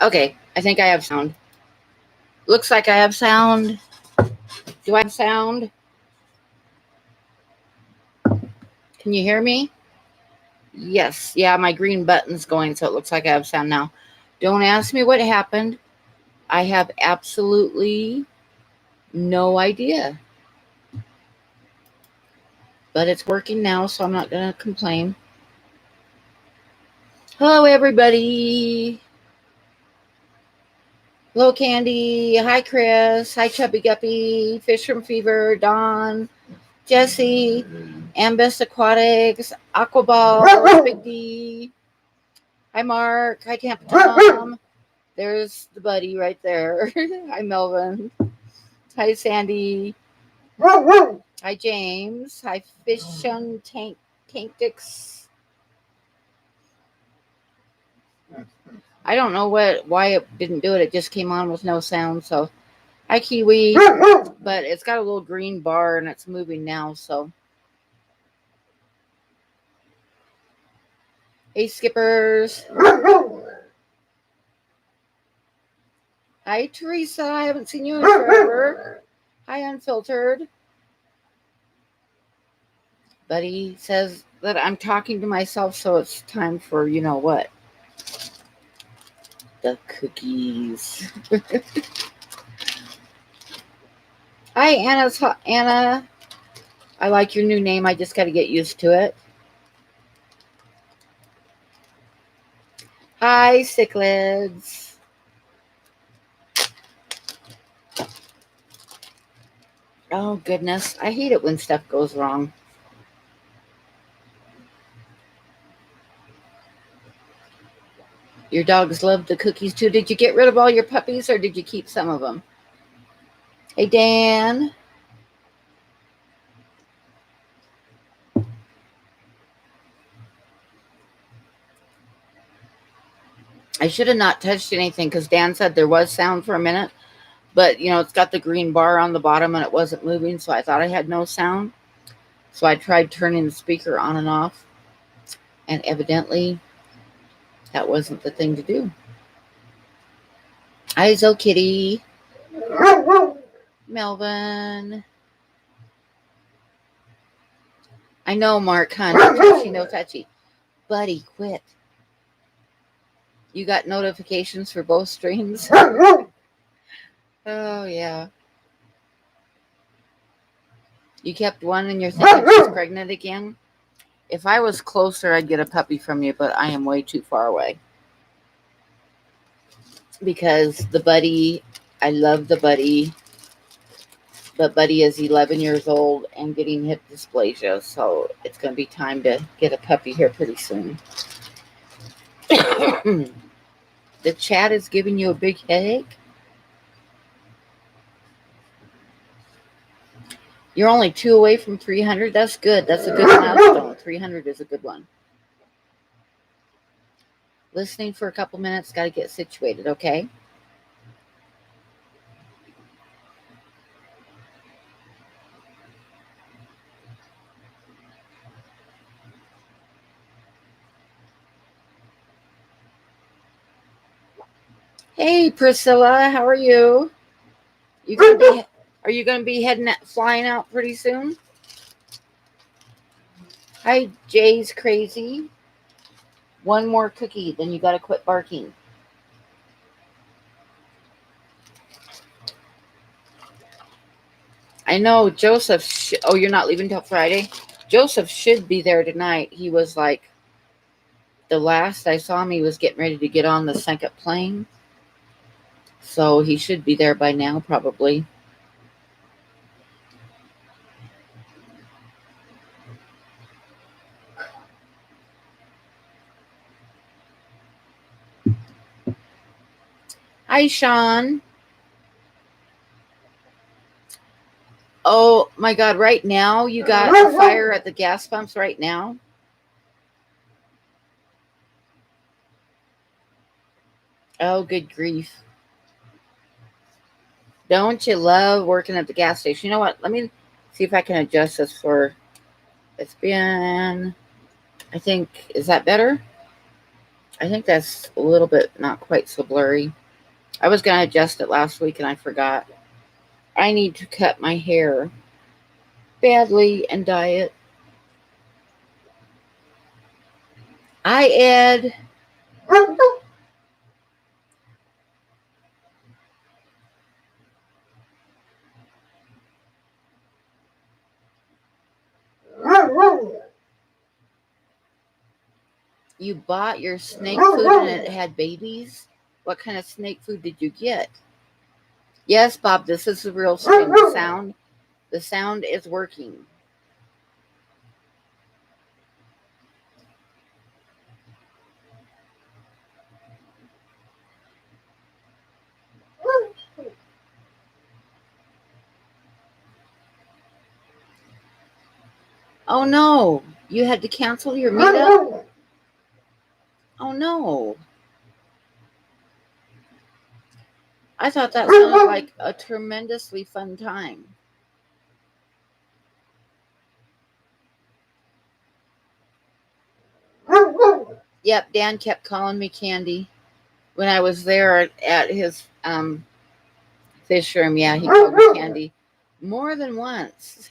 Okay, I think I have sound. Looks like I have sound. Do I have sound? Can you hear me? Yes. Yeah, my green button's going, so it looks like I have sound now. Don't ask me what happened. I have absolutely no idea. But it's working now, so I'm not going to complain. Hello, everybody. Hello, Candy. Hi, Chris. Hi, Chubby Guppy. Fish from Fever. Dawn. Jesse. Ambus Aquatics. Aquaball. Big D. Hi, Mark. Hi, Tampa Tom. There's the buddy right there. Hi, Melvin. Hi, Sandy. Hi, James. Hi, Fish on Tankdix. I don't know why it didn't do it. It just came on with no sound. So, hi, Kiwi. But it's got a little green bar and it's moving now. So, hey, Skippers. Hi, Teresa. I haven't seen you in forever. Hi, Unfiltered. Buddy says that I'm talking to myself, so it's time for you know what? The cookies. Hi, Anna. I like your new name. I just got to get used to it. Hi, Cichlids. Oh, goodness. I hate it when stuff goes wrong. Your dogs love the cookies too. Did you get rid of all your puppies or did you keep some of them? Hey, Dan. I should have not touched anything because Dan said there was sound for a minute. But, it's got the green bar on the bottom and it wasn't moving, so I thought I had no sound. So I tried turning the speaker on and off. And evidently, that wasn't the thing to do. Hi, Zo Kitty. Melvin. I know, Mark, hon. No touchy, no touchy. Buddy, quit. You got notifications for both streams? Oh, yeah. You kept one and you're thinking she's pregnant again? If I was closer, I'd get a puppy from you, but I am way too far away. Because the buddy, I love the buddy, but Buddy is 11 years old and getting hip dysplasia, so it's going to be time to get a puppy here pretty soon. The chat is giving you a big headache? You're only 2 away from 300? That's good. That's a good milestone. 300 is a good one. Listening for a couple minutes, got to get situated, okay? Hey, Priscilla, how are you? Are you gonna be flying out pretty soon? Hi, Jay's crazy. One more cookie, then you gotta quit barking. I know Joseph. Oh, you're not leaving till Friday. Joseph should be there tonight. He was like, the last I saw him, he was getting ready to get on the second plane. So he should be there by now, probably. Hi, Sean. Oh my God! Right now, you got a fire at the gas pumps. Right now. Oh, good grief! Don't you love working at the gas station? You know what? Let me see if I can adjust this for. It's been. I think, is that better? I think that's a little bit not quite so blurry. I was going to adjust it last week and I forgot. I need to cut my hair badly and dye it. Hi, Ed. You bought your snake food and it had babies? What kind of snake food did you get? Yes, Bob, this is the real stream. The sound is working. Oh no, you had to cancel your meetup? Oh no. I thought that sounded like a tremendously fun time. Yep, Dan kept calling me Candy when I was there at his fish room. Yeah, he called me Candy more than once.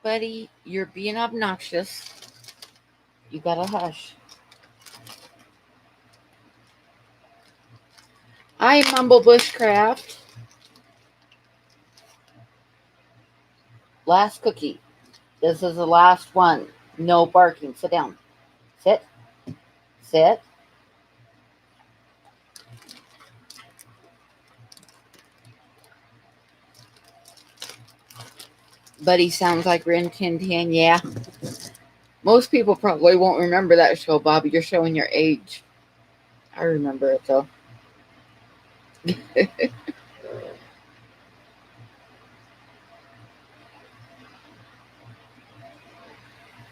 Buddy, you're being obnoxious. You gotta hush. Hi, Mumble Bushcraft. Last cookie. This is the last one. No barking. Sit down. Sit. Sit. Buddy sounds like Rin Tin Tin. Yeah. Most people probably won't remember that show, Bobby. You're showing your age. I remember it though.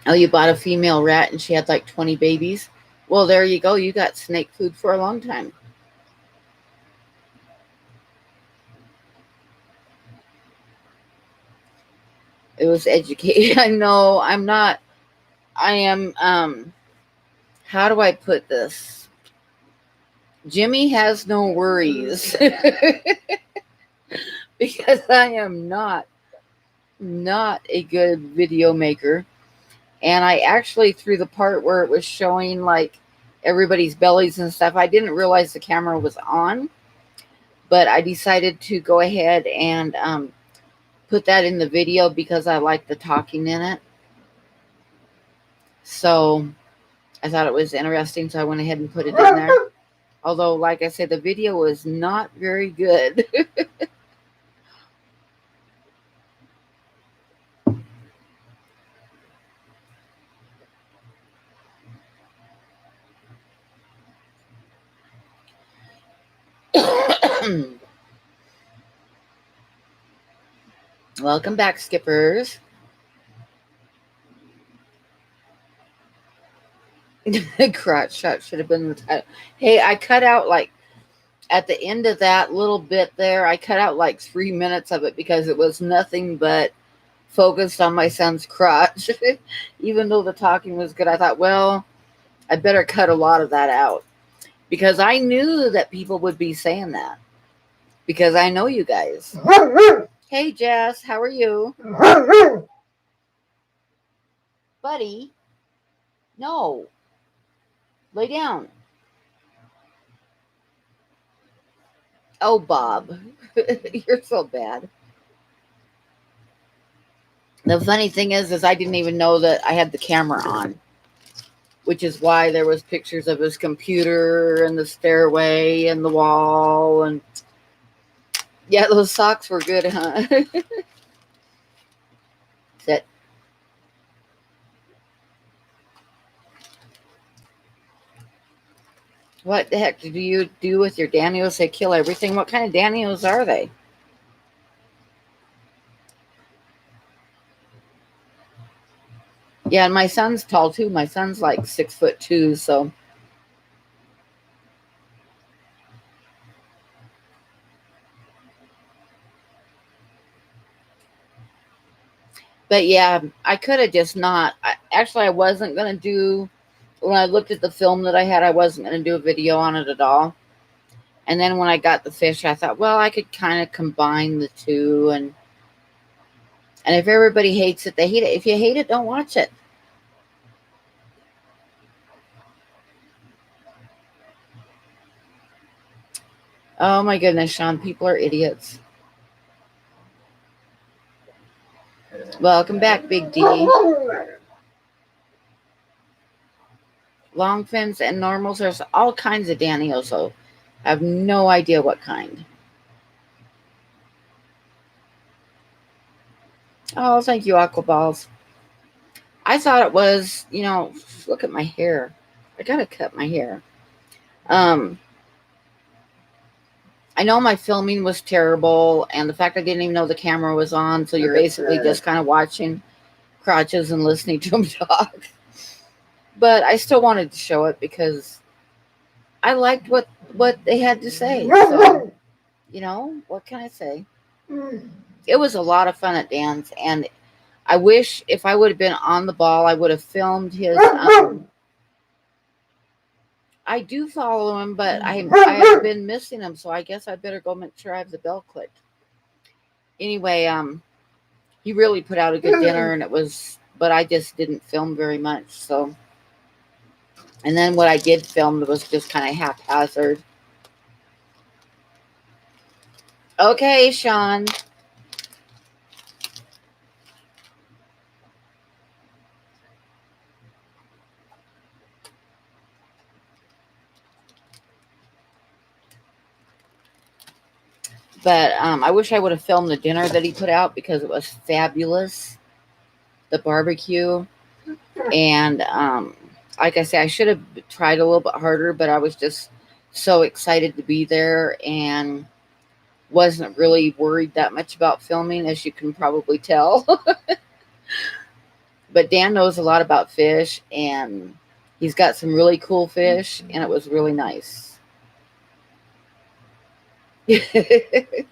Oh, you bought a female rat and she had like 20 babies? Well, there you go. You got snake food for a long time. It was educated. I know. I'm not. I am. How do I put this? Jimmy has no worries because I am not a good video maker. And I actually, through the part where it was showing like everybody's bellies and stuff, I didn't realize the camera was on. But I decided to go ahead and put that in the video because I like the talking in it. So I thought it was interesting, so I went ahead and put it in there. Although, like I said, the video was not very good. Welcome back, skippers. Crotch shot should have been the title. Hey, I cut out like at the end of that little bit there, I cut out like 3 minutes of it because it was nothing but focused on my son's crotch. Even though the talking was good, I thought, well, I better cut a lot of that out because I knew that people would be saying that because I know you guys. Hey, Jess, how are you? Buddy, no, lay down. Oh, Bob, you're so bad. The funny thing is I didn't even know that I had the camera on, which is why there was pictures of his computer and the stairway and the wall. And yeah, those socks were good, huh? Sit. What the heck do you do with your Daniels? They kill everything. What kind of Daniels are they? Yeah, and my son's tall too. My son's like 6'2", so. But yeah, I could have just not. Actually, I wasn't going to do, when I looked at the film that I had, I wasn't going to do a video on it at all. And then when I got the fish, I thought, well, I could kind of combine the two. And if everybody hates it, they hate it. If you hate it, don't watch it. Oh my goodness, Sean, people are idiots. Welcome back, Big D. Long fins and normals. There's all kinds of Danios, so I have no idea what kind. Oh, thank you, Aquaballs. I thought it was, look at my hair. I gotta cut my hair. I know my filming was terrible, and the fact I didn't even know the camera was on, so you're basically just kind of watching crotches and listening to them talk. But I still wanted to show it because I liked what they had to say. So, what can I say? It was a lot of fun at Dan's, and I wish if I would have been on the ball, I would have filmed his. I do follow him, but I have been missing him, so I guess I better go make sure I have the bell clicked. Anyway, he really put out a good dinner, and but I just didn't film very much, so. And then what I did film was just kind of haphazard. Okay, Sean. But I wish I would have filmed the dinner that he put out because it was fabulous. The barbecue. And like I say, I should have tried a little bit harder, but I was just so excited to be there and wasn't really worried that much about filming, as you can probably tell. But Dan knows a lot about fish, and he's got some really cool fish, and it was really nice. Did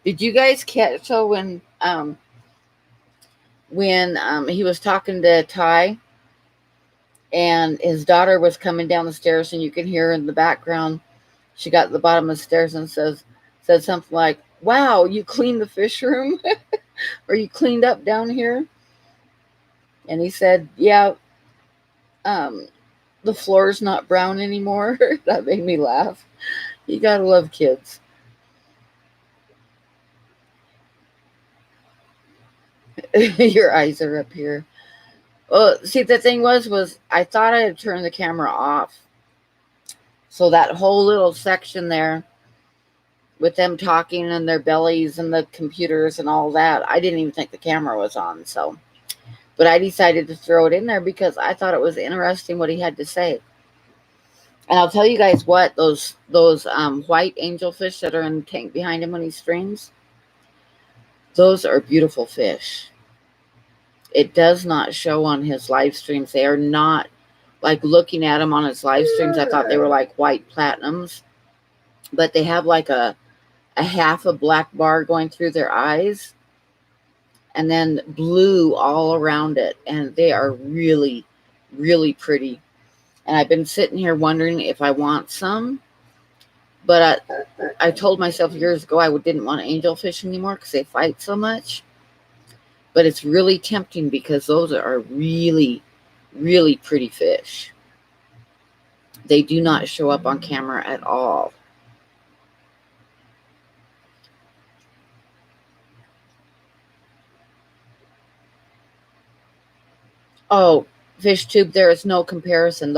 you guys catch when he was talking to Ty and his daughter was coming down the stairs, and you can hear in the background, she got to the bottom of the stairs and said something like, "Wow, you cleaned the fish room?" Or you cleaned up down here? And he said, "Yeah, the floor's not brown anymore." That made me laugh. You gotta love kids. Your eyes are up here. Well, see, the thing was I thought I had turned the camera off. So that whole little section there with them talking and their bellies and the computers and all that, I didn't even think the camera was on. So, but I decided to throw it in there because I thought it was interesting what he had to say. And I'll tell you guys what, those white angelfish that are in the tank behind him when he streams, those are beautiful fish. It does not show on his live streams. They are not, like, looking at them on his live streams, I thought they were like white platinums. But they have like a half a black bar going through their eyes and then blue all around it. And they are really, really pretty. And I've been sitting here wondering if I want some. But I told myself years ago I didn't want angelfish anymore because they fight so much. But it's really tempting because those are really, really pretty fish. They do not show up on camera at all. Oh, fish tube, there is no comparison.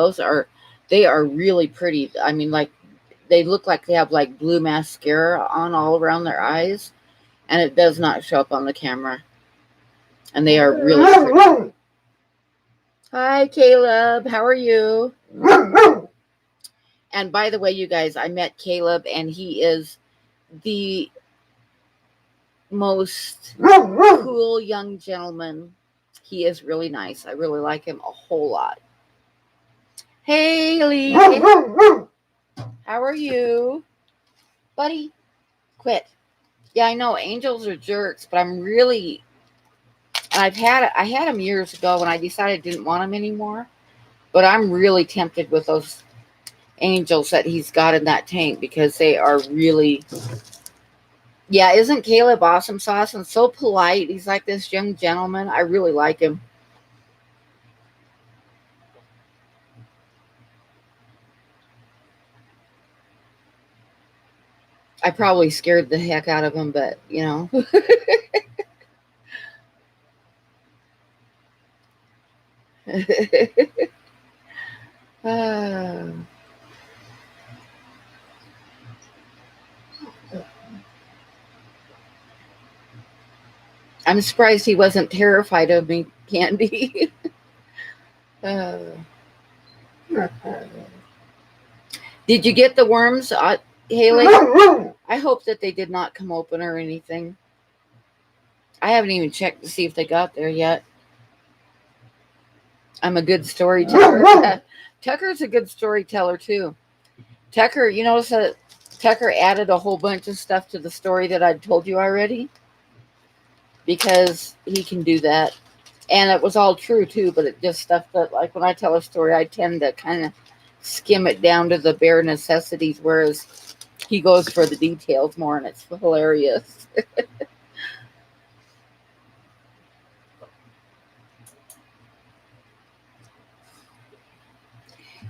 They are really pretty. I mean, like, they look like they have like blue mascara on all around their eyes, and it does not show up on the camera. And they are really pretty. Hi, Caleb. How are you? And by the way, you guys, I met Caleb, and he is the most cool young gentleman. He is really nice. I really like him a whole lot. Haley, how are you? Buddy, quit. Yeah, I know angels are jerks, but I'm really And I had them years ago when I decided I didn't want them anymore. But I'm really tempted with those angels that he's got in that tank because they are really, yeah, isn't Caleb awesome sauce and so polite? He's like this young gentleman. I really like him. I probably scared the heck out of him, but you know. uh, I'm surprised he wasn't terrified of me, Candy. uh, did you get the worms, Haley? I hope that they did not come open or anything. I haven't even checked to see if they got there yet. I'm a good storyteller. Tucker's a good storyteller too. Tucker, you notice that Tucker added a whole bunch of stuff to the story that I'd told you already? Because he can do that. And it was all true too, but it just stuff that, like, when I tell a story, I tend to kind of skim it down to the bare necessities, whereas he goes for the details more, and it's hilarious.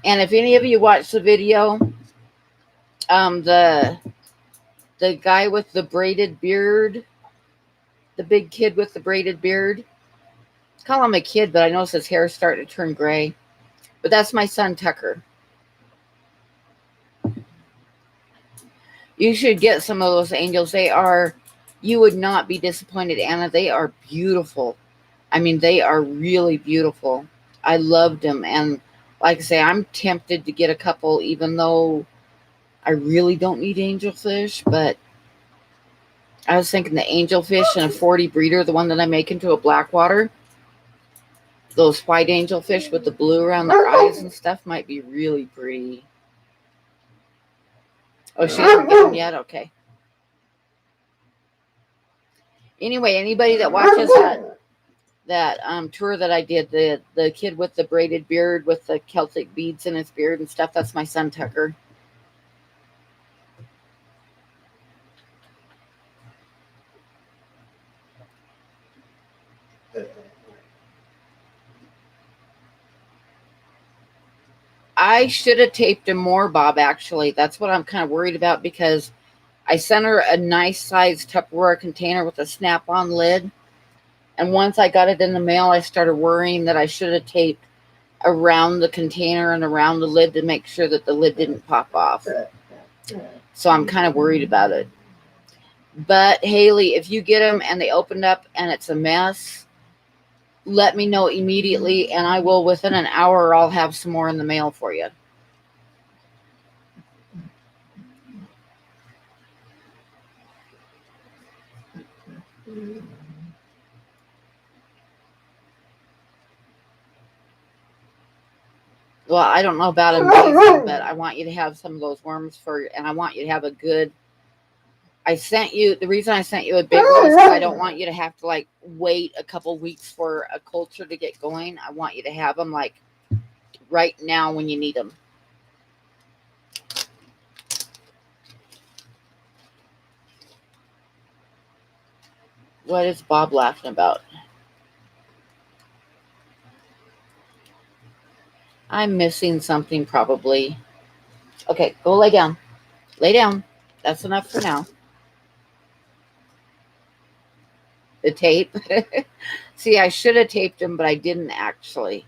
And if any of you watch the video, the guy with the braided beard, the big kid with the braided beard, call him a kid, but I notice his hair is starting to turn gray. But that's my son Tucker. You should get some of those angels. You would not be disappointed, Anna. They are beautiful. I mean, they are really beautiful. I loved them. And like I say, I'm tempted to get a couple, even though I really don't need angelfish. But I was thinking the angelfish and a 40 breeder, the one that I make into a blackwater, those white angelfish with the blue around their eyes and stuff might be really pretty. Oh, she didn't get them yet? Okay. Anyway, anybody that watches that tour that I did, the kid with the braided beard with the Celtic beads in his beard and stuff, that's my son Tucker. I should have taped him more, Bob, actually. That's what I'm kind of worried about, because I sent her a nice sized Tupperware container with a snap-on lid. And once I got it in the mail, I started worrying that I should have taped around the container and around the lid to make sure that the lid didn't pop off. So I'm kind of worried about it. But Haley, if you get them and they opened up and it's a mess, let me know immediately, and I will, within an hour, I'll have some more in the mail for you. Well, I don't know about amazing, but I want you to have some of those worms and I want you to have a good. The reason I sent you a big one is because I don't want you to have to like wait a couple weeks for a culture to get going. I want you to have them like right now when you need them. What is Bob laughing about? I'm missing something probably. Okay, go lay down. Lay down. That's enough for now. The tape. See, I should have taped them, but I didn't actually.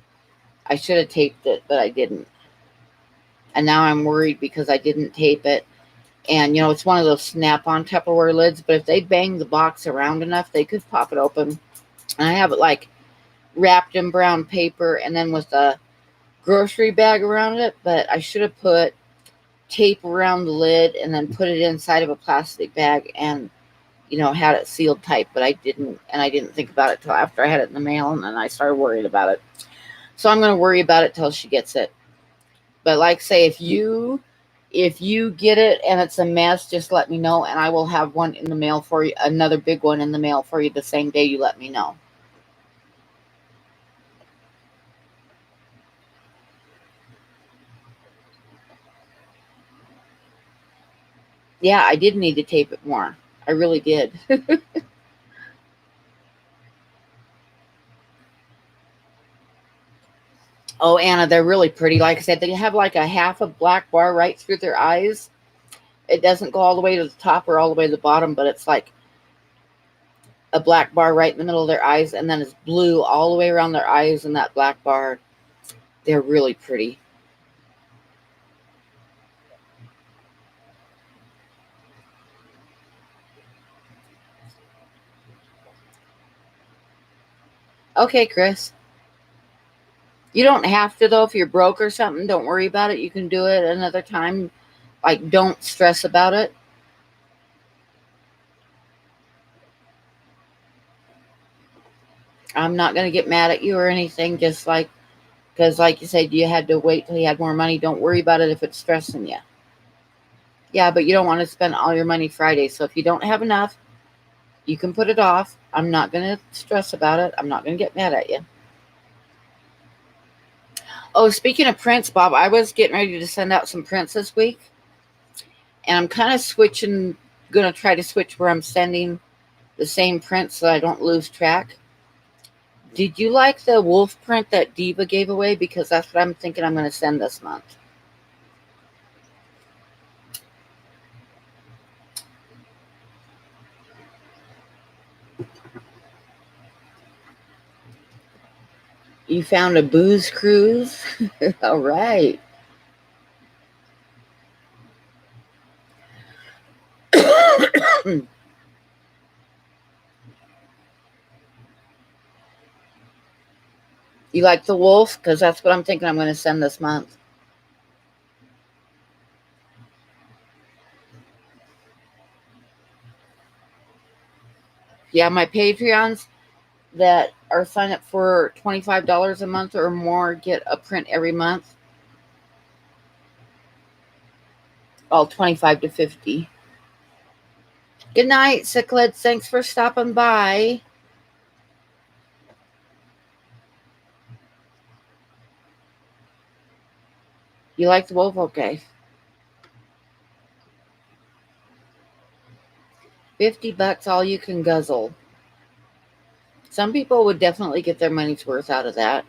I should have taped it, but I didn't. And now I'm worried because I didn't tape it. And, you know, it's one of those snap-on Tupperware lids, but if they bang the box around enough, they could pop it open. And I have it, like, wrapped in brown paper and then with a grocery bag around it, but I should have put tape around the lid and then put it inside of a plastic bag and, you know, had it sealed tight, but I didn't, and I didn't think about it till after I had it in the mail, and then I started worrying about it. So I'm going to worry about it till she gets it. But like say, if you get it and it's a mess, just let me know, and I will have one in the mail for you, another big one in the mail for you the same day you let me know. Yeah, I did need to tape it more. I really did. Oh, Anna, they're really pretty. Like I said, they have like a half a black bar right through their eyes. It doesn't go all the way to the top or all the way to the bottom, but it's like a black bar right in the middle of their eyes, and then it's blue all the way around their eyes and that black bar. They're really pretty. Okay, Chris. You don't have to, though. If you're broke or something, don't worry about it. You can do it another time. Like, don't stress about it. I'm not going to get mad at you or anything. Just like, because, like you said, you had to wait till you had more money. Don't worry about it if it's stressing you. Yeah, but you don't want to spend all your money Friday. So if you don't have enough, you can put it off. I'm not going to stress about it. I'm not going to get mad at you. Oh, speaking of prints, Bob, I was getting ready to send out some prints this week. And I'm kind of going to try to switch where I'm sending the same print so I don't lose track. Did you like the wolf print that Diva gave away? Because that's what I'm thinking I'm going to send this month. You found a booze cruise? All right. You like the wolf? Because that's what I'm thinking I'm going to send this month. Yeah, my Patreons that are signed up for $25 a month or more get a print every month. All 25 to 50. Good night, Cichlids. Thanks for stopping by. You like the wolf? Okay. $50 all you can guzzle. Some people would definitely get their money's worth out of that.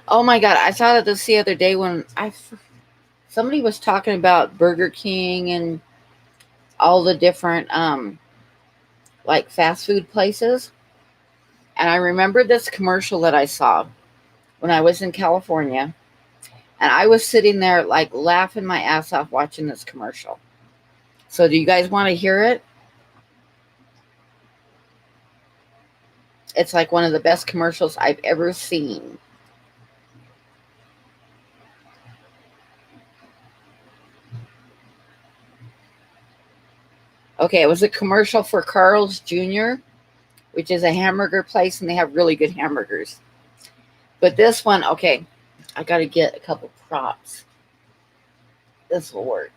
Oh my god, I saw this the other day when somebody was talking about Burger King and all the different like fast food places. And I remember this commercial that I saw when I was in California. And I was sitting there like laughing my ass off watching this commercial. So do you guys want to hear it? It's like one of the best commercials I've ever seen. Okay, it was a commercial for Carl's Jr., which is a hamburger place, and they have really good hamburgers. But this one, okay, I got to get a couple props. This will work.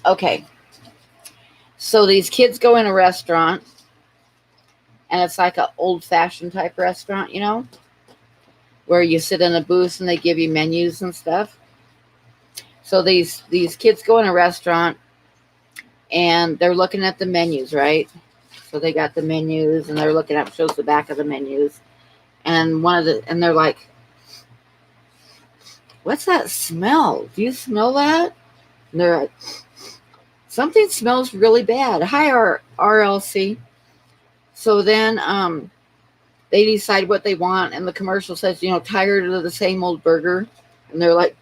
Okay, so these kids go in a restaurant, and it's like an old-fashioned type restaurant, where you sit in a booth and they give you menus and stuff. So these kids go in a restaurant, and they're looking at the menus, right? So they got the menus, and they're looking at, shows the back of the menus, and they're like, "What's that smell? Do you smell that?" And they're like, "Something smells really bad." Hi, RLC. So then they decide what they want, and the commercial says, tired of the same old burger, and they're like,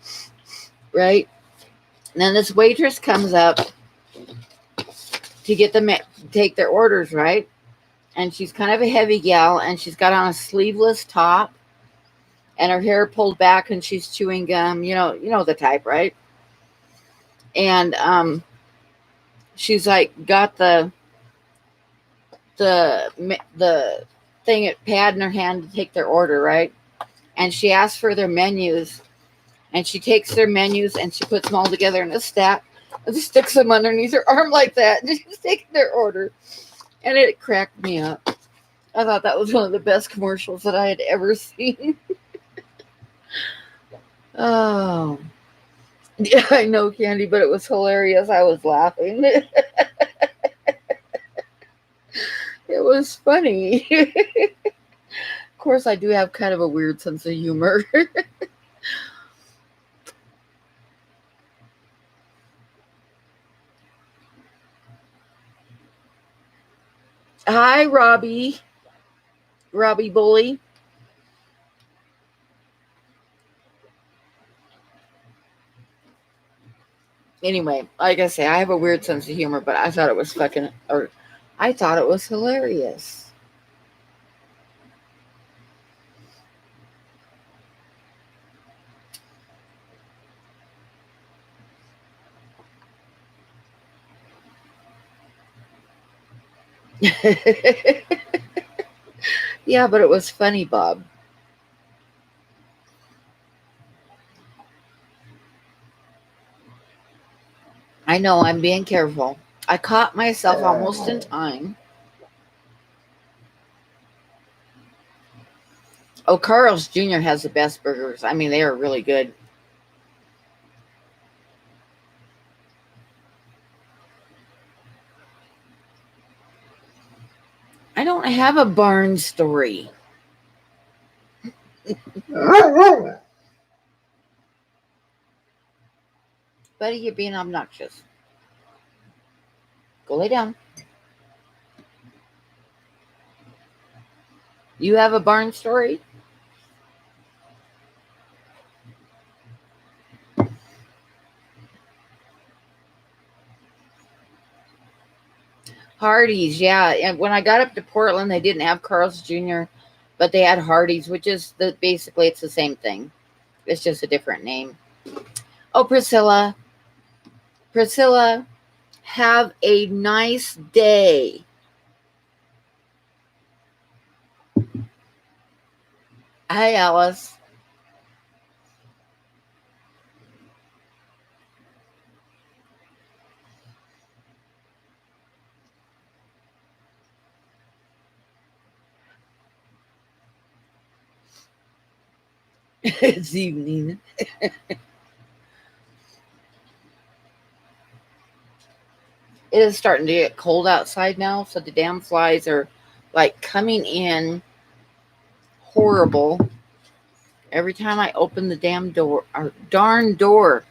right? And then this waitress comes up to get them take their orders, right? And she's kind of a heavy gal, and she's got on a sleeveless top, and her hair pulled back, and she's chewing gum. You know the type, right? And she's like got the thing at pad in her hand to take their order, right? And she asks for their menus, and she takes their menus and she puts them all together in a stack and sticks them underneath her arm like that. And she's taking their order, and it cracked me up. I thought that was one of the best commercials that I had ever seen. Oh, yeah, I know, Candy, but it was hilarious. I was laughing. It was funny. Of course, I do have kind of a weird sense of humor. Hi, Robbie. Robbie Bully. Anyway, like I say, I have a weird sense of humor, but I thought it was I thought it was hilarious. Yeah, but it was funny, Bob. I know, I'm being careful. I caught myself almost in time. Oh, Carl's Jr. has the best burgers. I mean, they are really good. I don't have a barn story. Buddy, you're being obnoxious. Go lay down. You have a barn story? Hardee's, yeah. And when I got up to Portland, they didn't have Carl's Jr., but they had Hardee's, which is basically it's the same thing. It's just a different name. Oh, Priscilla. Priscilla, have a nice day. Hi, Alice. It's evening. It is starting to get cold outside now, so the damn flies are like coming in horrible. Every time I open the damn door, or darn door,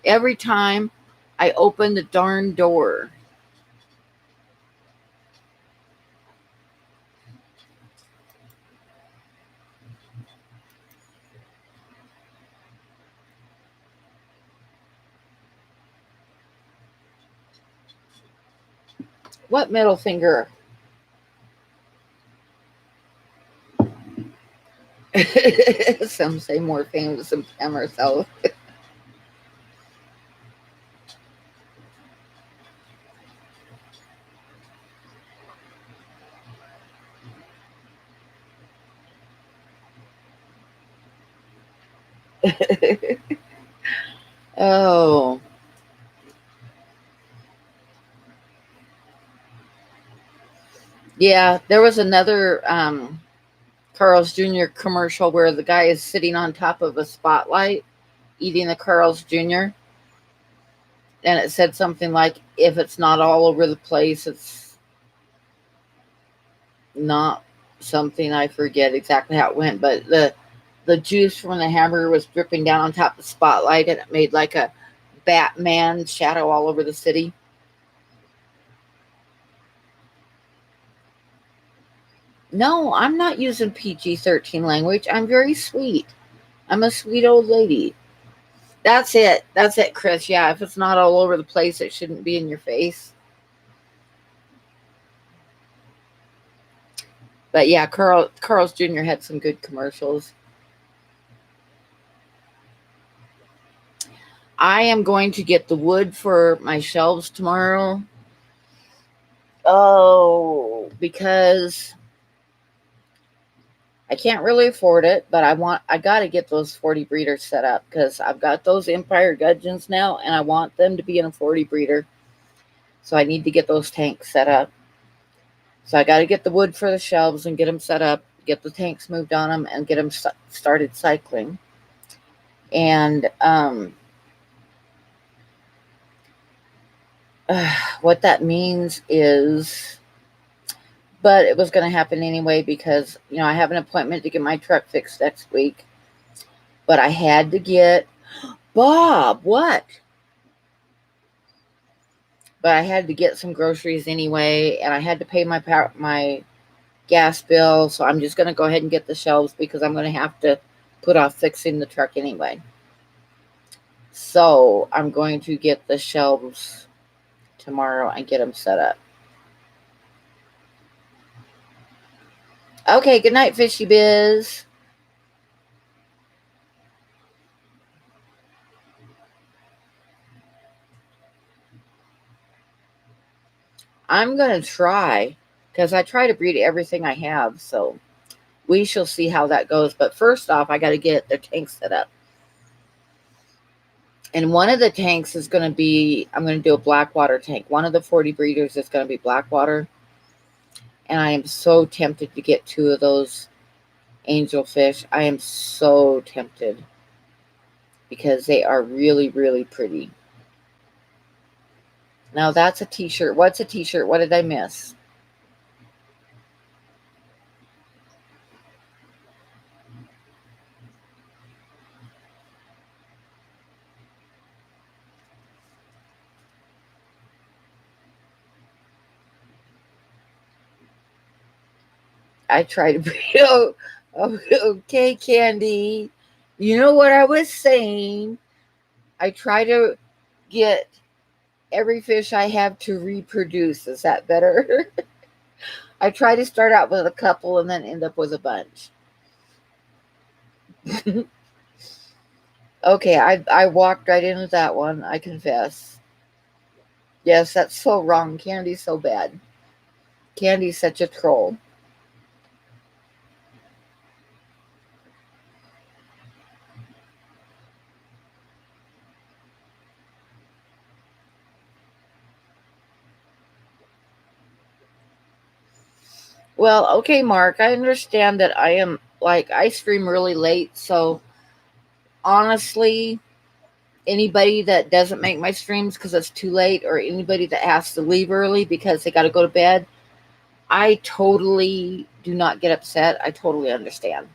every time I open the darn door. What middle finger? Some say more famous than Pam herself. Oh, yeah. There was another Carl's Jr. commercial where the guy is sitting on top of a spotlight eating the Carl's Jr. And it said something like, if it's not all over the place, it's not something. I forget exactly how it went, but the juice from the hamburger was dripping down on top of the spotlight and it made like a Batman shadow all over the city. No, I'm not using PG-13 language. I'm very sweet. I'm a sweet old lady. That's it. That's it, Chris. Yeah, if it's not all over the place, it shouldn't be in your face. But yeah, Carl's Jr. had some good commercials. I am going to get the wood for my shelves tomorrow. Oh, because I can't really afford it, but I got to get those 40 breeders set up because I've got those Empire Gudgeons now and I want them to be in a 40 breeder. So I need to get those tanks set up. So I got to get the wood for the shelves and get them set up, get the tanks moved on them, and get them started cycling. And what that means is, but it was going to happen anyway because, I have an appointment to get my truck fixed next week. But I had to get, Bob, what? But I had to get some groceries anyway, and I had to pay my gas bill. So I'm just going to go ahead and get the shelves because I'm going to have to put off fixing the truck anyway. So I'm going to get the shelves tomorrow and get them set up. Okay, good night, Fishy Biz. I'm going to try, because I try to breed everything I have, so we shall see how that goes. But first off, I got to get the tank set up. And one of the tanks is going to be, I'm going to do a blackwater tank. One of the 40 breeders is going to be blackwater. And I am so tempted to get 2 of those angelfish. I am so tempted because they are really, really pretty. Now that's a t-shirt. What's a t-shirt? What did I miss? I try to breed. Oh, okay, Candy. You know what I was saying. I try to get every fish I have to reproduce. Is that better? I try to start out with a couple and then end up with a bunch. Okay, I walked right into that one, I confess. Yes, that's so wrong. Candy's so bad. Candy's such a troll. Well, okay, Mark, I understand that I stream really late, so honestly, anybody that doesn't make my streams because it's too late, or anybody that has to leave early because they got to go to bed, I totally do not get upset. I totally understand.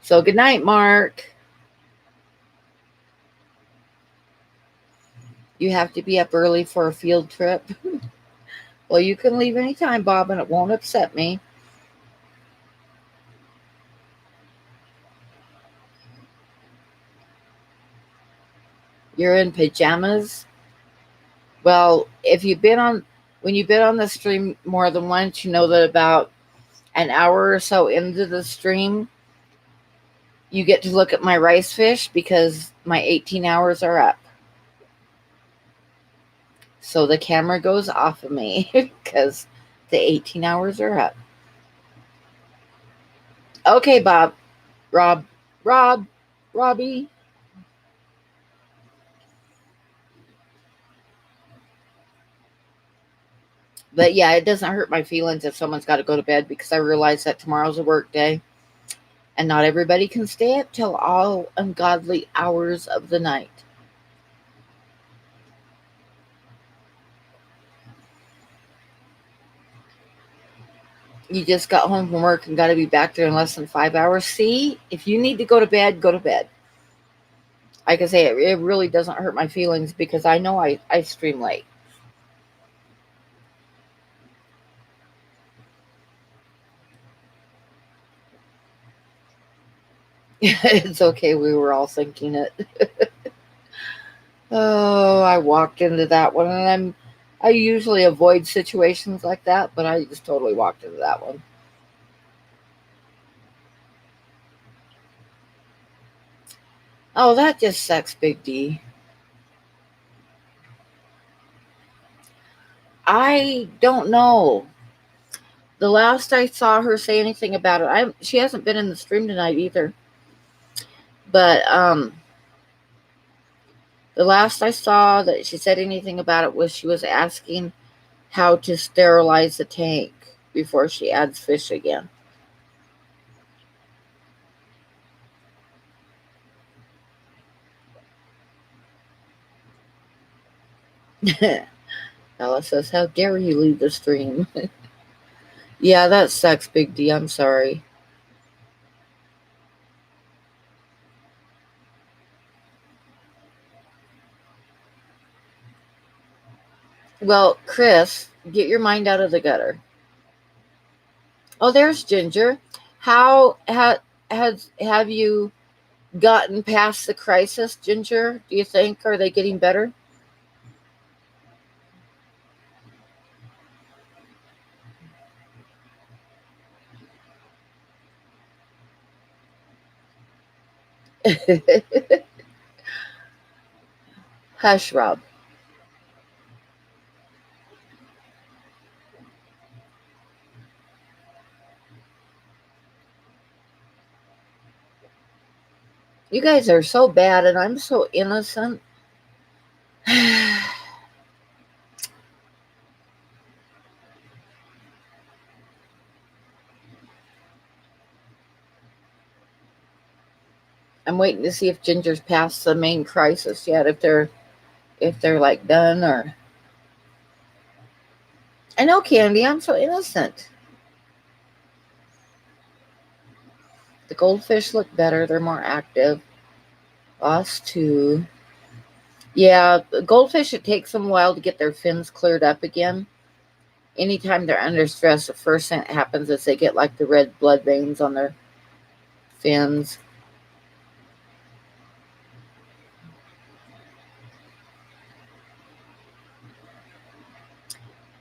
So good night, Mark. You have to be up early for a field trip. Well, you can leave anytime, Bob, and it won't upset me. You're in pajamas? Well, if you've been on when you've been on the stream more than once, you know that about an hour or so into the stream, you get to look at my rice fish because my 18 hours are up. So the camera goes off of me because the 18 hours are up. Okay, Bob. Rob. Rob. Robbie. But yeah, it doesn't hurt my feelings if someone's got to go to bed because I realize that tomorrow's a work day and not everybody can stay up till all ungodly hours of the night. You just got home from work and got to be back there in less than 5 hours. See, if you need to go to bed, go to bed. Like I say, it really doesn't hurt my feelings because I know I stream late. It's okay. We were all thinking it. Oh, I walked into that one, and I usually avoid situations like that, but I just totally walked into that one. Oh, that just sucks, Big D. I don't know. The last I saw her say anything about it, she hasn't been in the stream tonight either. But the last I saw that she said anything about it was she was asking how to sterilize the tank before she adds fish again. Ella says, how dare you leave the stream? Yeah, that sucks, Big D. I'm sorry. Well, Chris, get your mind out of the gutter. Oh, there's Ginger. How have you gotten past the crisis, Ginger? Do you think? Are they getting better? Hush, Rob. You guys are so bad, and I'm so innocent. I'm waiting to see if Ginger's past the main crisis yet. If they're like done or. I know, Candy. I'm so innocent. The goldfish look better. They're more active. Us too. Yeah, goldfish, it takes them a while to get their fins cleared up again. Anytime they're under stress, the first thing that happens is they get like the red blood veins on their fins.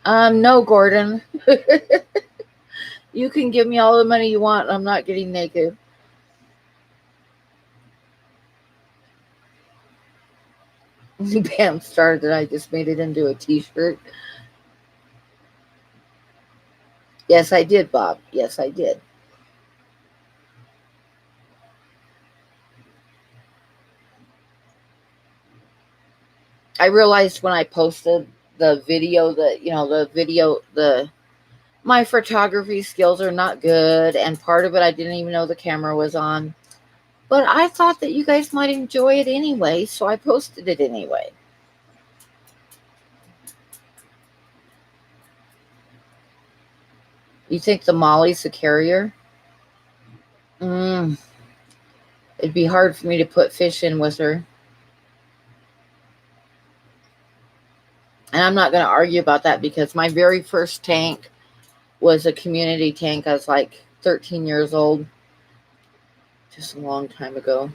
No, Gordon. You can give me all the money you want. I'm not getting naked. Bam started. I just made it into a t-shirt. Yes, I did, Bob. Yes, I did. I realized when I posted the video that, the my photography skills are not good, and part of it I didn't even know the camera was on. But I thought that you guys might enjoy it anyway, so I posted it anyway. You think the Molly's the carrier? It'd be hard for me to put fish in with her. And I'm not going to argue about that because my very first tank was a community tank. I was like 13 years old, just a long time ago.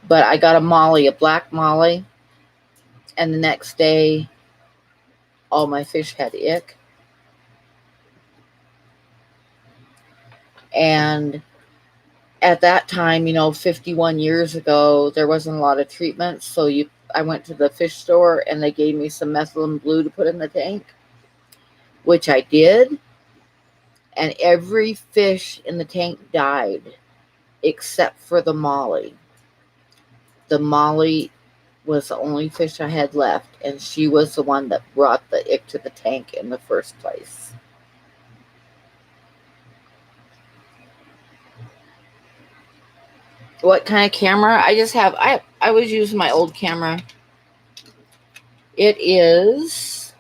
But I got a Molly, a black Molly, and the next day, all my fish had ick. And at that time, 51 years ago, there wasn't a lot of treatments. So I went to the fish store and they gave me some methylene blue to put in the tank, which I did. And every fish in the tank died except for the Molly. The Molly was the only fish I had left, and she was the one that brought the ick to the tank in the first place. What kind of camera? I was using my old camera. It's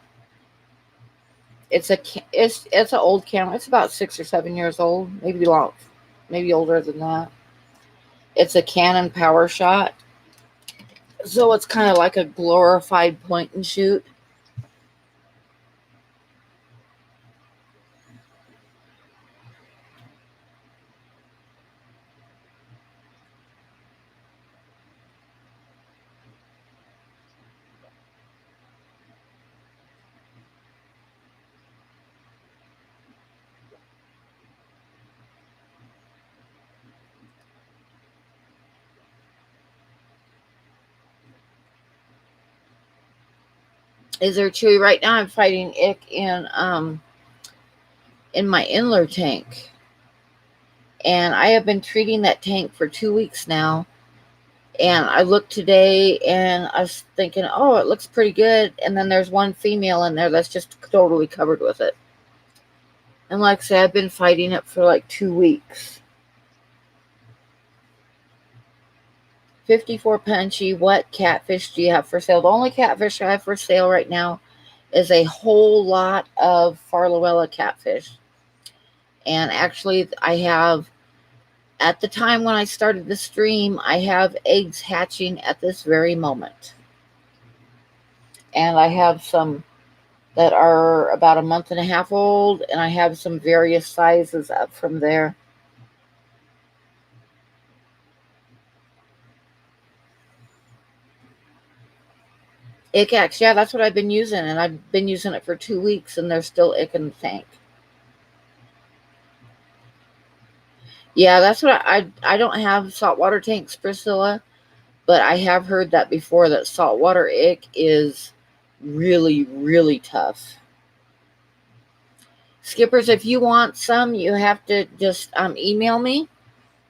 an old camera. It's about 6 or 7 years old, maybe older than that. It's a Canon PowerShot. So it's kind of like a glorified point and shoot. Is there Chewy? Right now I'm fighting ick in my inler tank. And I have been treating that tank for 2 weeks now. And I looked today and I was thinking, oh, it looks pretty good. And then there's one female in there that's just totally covered with it. And like I say, I've been fighting it for like 2 weeks. 54 Punchy, what catfish do you have for sale? The only catfish I have for sale right now is a whole lot of Farluella catfish. And actually, I have, at the time when I started the stream, I have eggs hatching at this very moment. And I have some that are about a month and a half old, and I have some various sizes up from there. Icax, yeah, that's what I've been using, and I've been using it for 2 weeks, and there's still ick in the tank. Yeah, that's what I don't have saltwater tanks, Priscilla, but I have heard that before, that saltwater ick is really, really tough. Skippers, if you want some, you have to just email me,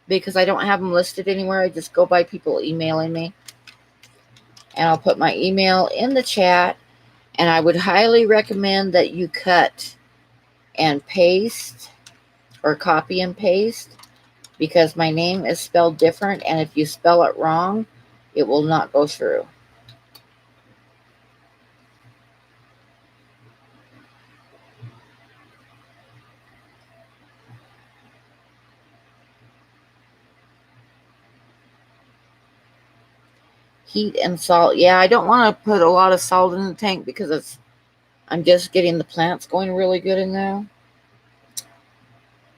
because I don't have them listed anywhere. I just go by people emailing me. And I'll put my email in the chat. And I would highly recommend that you cut and paste or copy and paste, because my name is spelled different, and if you spell it wrong, it will not go through. Heat and salt. Yeah, I don't want to put a lot of salt in the tank, because I'm just getting the plants going really good in there.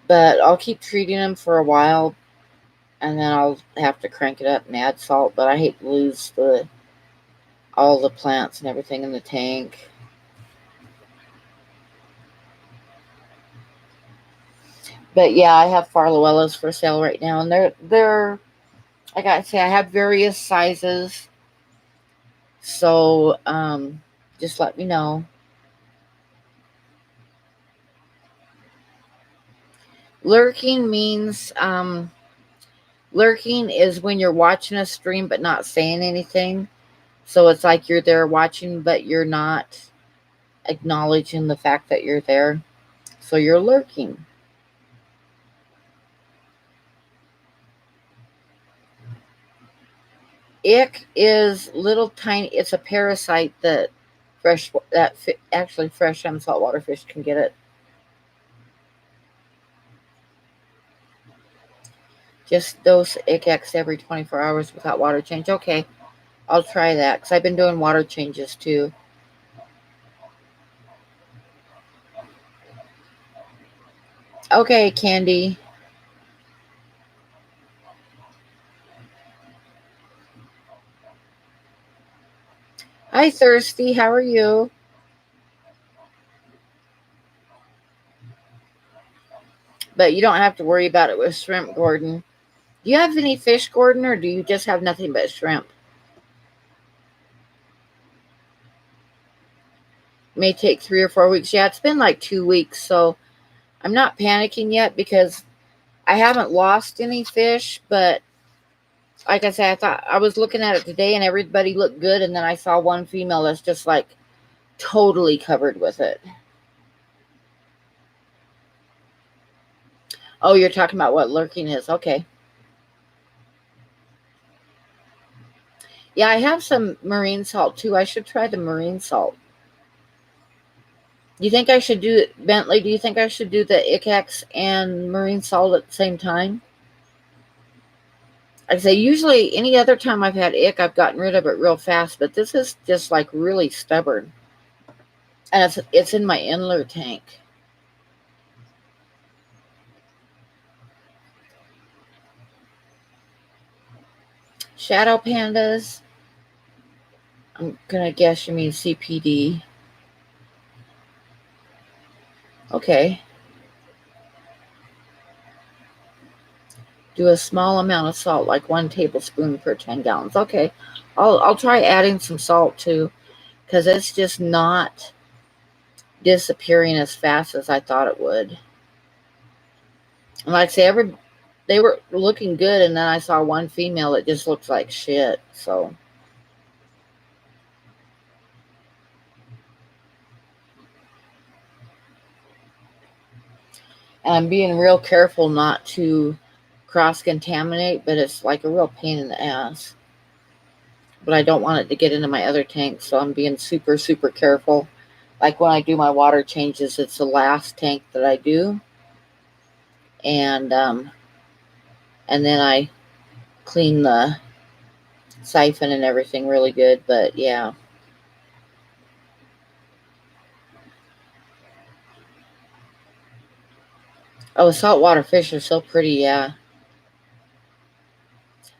But I'll keep treating them for a while, and then I'll have to crank it up and add salt. But I hate to lose all the plants and everything in the tank. But yeah, I have Farluellas for sale right now, and they're like I say, I have various sizes. So just let me know. Lurking means lurking is when you're watching a stream but not saying anything. So it's like you're there watching, but you're not acknowledging the fact that you're there. So you're lurking. Ick is little tiny. It's a parasite that actually fresh and saltwater fish can get it. Just dose Icax every 24 hours without water change. Okay, I'll try that, because I've been doing water changes too. Okay, Candy. Hi, Thirsty. How are you? But you don't have to worry about it with shrimp, Gordon. Do you have any fish, Gordon, or do you just have nothing but shrimp? May take 3 or 4 weeks. Yeah, it's been like 2 weeks, so I'm not panicking yet, because I haven't lost any fish. But like I said, I thought I was looking at it today, and everybody looked good, and then I saw one female that's just like totally covered with it. Oh, you're talking about what lurking is. Okay. Yeah, I have some marine salt too. I should try the marine salt. Do you think I should do it, Bentley? Do you think I should do the Icax and marine salt at the same time? Like I say, usually any other time I've had ick, I've gotten rid of it real fast, but this is just like really stubborn. And it's in my inler tank. Shadow pandas. I'm gonna guess you mean CPD. Okay. Do a small amount of salt, like 1 tablespoon per 10 gallons. Okay. I'll try adding some salt too, because it's just not disappearing as fast as I thought it would. And like I say, they were looking good, and then I saw one female that just looks like shit. So and I'm being real careful not to cross contaminate, but it's like a real pain in the ass. but I don't want it to get into my other tank, so I'm being super, super careful. Like when I do my water changes, it's the last tank that I do, and then I clean the siphon and everything really good. But yeah. Oh, saltwater fish are so pretty, yeah.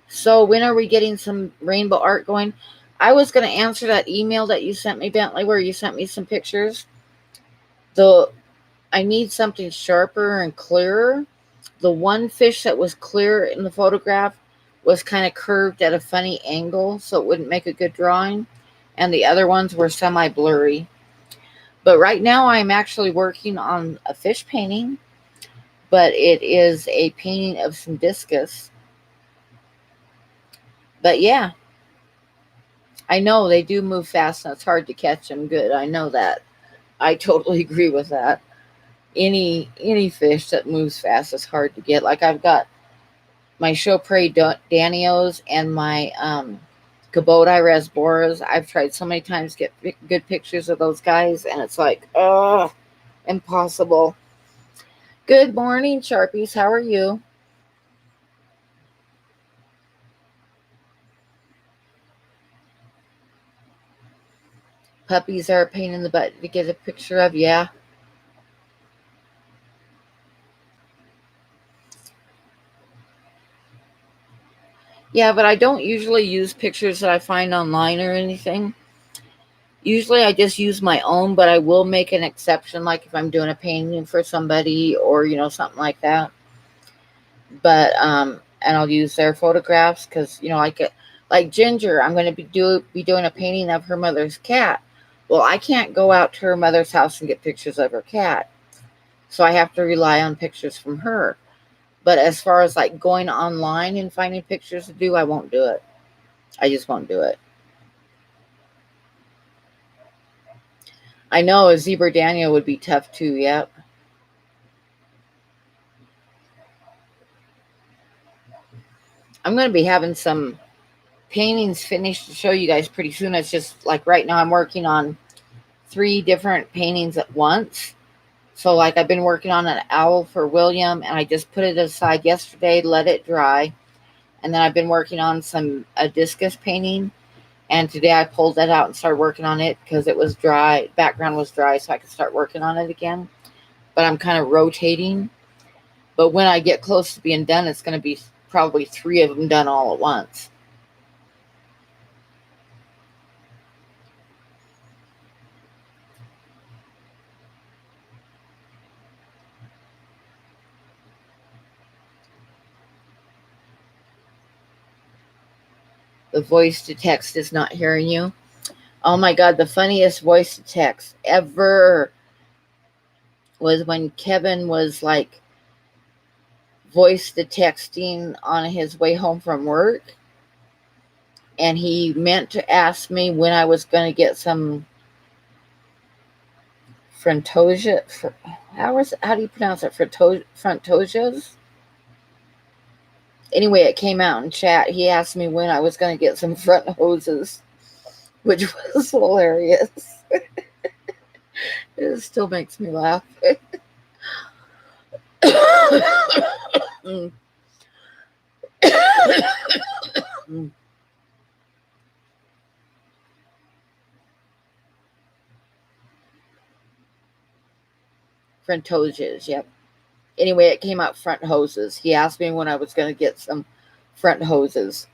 So when are we getting some rainbow art going? I was going to answer that email that you sent me, Bentley, where you sent me some pictures. The I need something sharper and clearer. The one fish that was clear in the photograph was kind of curved at a funny angle, so it wouldn't make a good drawing. And the other ones were semi-blurry. But right now I'm actually working on a fish painting, but it is a painting of some discus. But yeah, I know they do move fast and it's hard to catch them good. I know that. I totally agree with that. Any fish that moves fast is hard to get. Like I've got my Chopre Danios and my Kubota Rasboras. I've tried so many times to get good pictures of those guys, and it's like, oh, impossible. Good morning, Sharpies. How are you? Puppies are a pain in the butt to get a picture of, yeah. Yeah, but I don't usually use pictures that I find online or anything. Usually I just use my own, but I will make an exception, like if I'm doing a painting for somebody or, something like that. But, and I'll use their photographs because, I get, like Ginger, I'm going to be doing a painting of her mother's cat. Well, I can't go out to her mother's house and get pictures of her cat. So I have to rely on pictures from her. But as far as like going online and finding pictures to do, I won't do it. I just won't do it. I know a zebra Daniel would be tough too. Yep. I'm going to be having some paintings finished to show you guys pretty soon. It's just like right now I'm working on 3 different paintings at once. So like I've been working on an owl for William, and I just put it aside yesterday, let it dry. And then I've been working on a discus painting, and today I pulled that out and started working on it because it was dry. Background was dry, so I could start working on it again. But I'm kind of rotating. But when I get close to being done, it's going to be probably 3 of them done all at once. The voice to text is not hearing you. Oh my God, the funniest voice to text ever was when Kevin was like voice to texting on his way home from work. And he meant to ask me when I was going to get some frontosia. How do you pronounce it? Frontosias? Anyway, it came out in chat. He asked me when I was going to get some front hoses, which was hilarious. It still makes me laugh. Frontosias, yep. Anyway, it came out front hoses. He asked me when I was going to get some front hoses.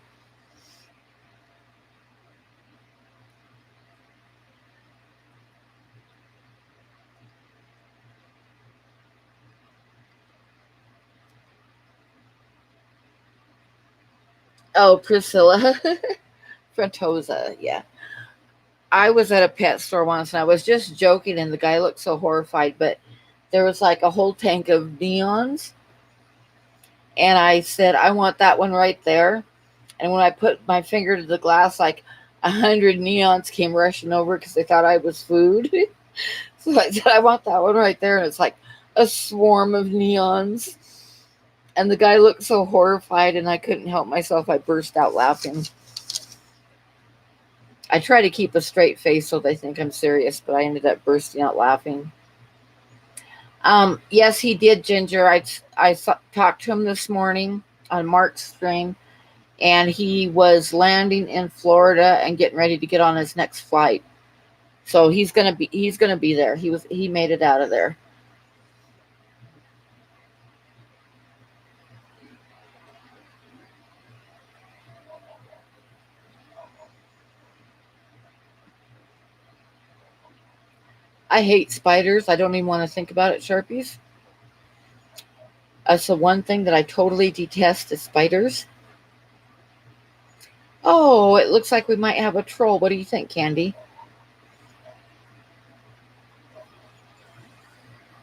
Oh, Priscilla. Frontosa, yeah. I was at a pet store once and I was just joking, and the guy looked so horrified, but there was like a whole tank of neons. And I said, I want that one right there. And when I put my finger to the glass, like 100 neons came rushing over because they thought I was food. So I said, I want that one right there. And it's like a swarm of neons. And the guy looked so horrified, and I couldn't help myself. I burst out laughing. I try to keep a straight face so they think I'm serious, but I ended up bursting out laughing. Yes, he did, Ginger. Talked to him this morning on Mark's stream, and he was landing in Florida and getting ready to get on his next flight. So he's gonna be there. He made it out of there. I hate spiders. I don't even want to think about it, Sharpies. That's the one thing that I totally detest is spiders. Oh, it looks like we might have a troll. What do you think, Candy?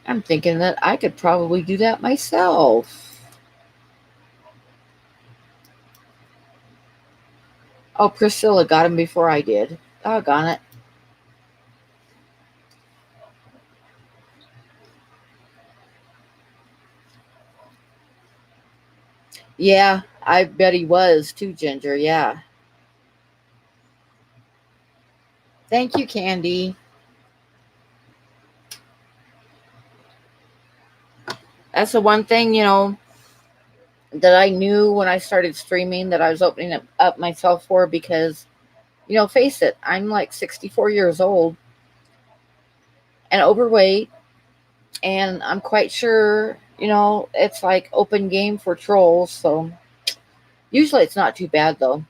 I'm thinking that I could probably do that myself. Oh, Priscilla got him before I did. Doggone it. Yeah, I bet he was too, Ginger. Yeah. Thank you, Candy. That's the one thing, that I knew when I started streaming that I was opening up myself for because, face it, I'm like 64 years old and overweight, and I'm quite sure, it's like open game for trolls. So usually it's not too bad though.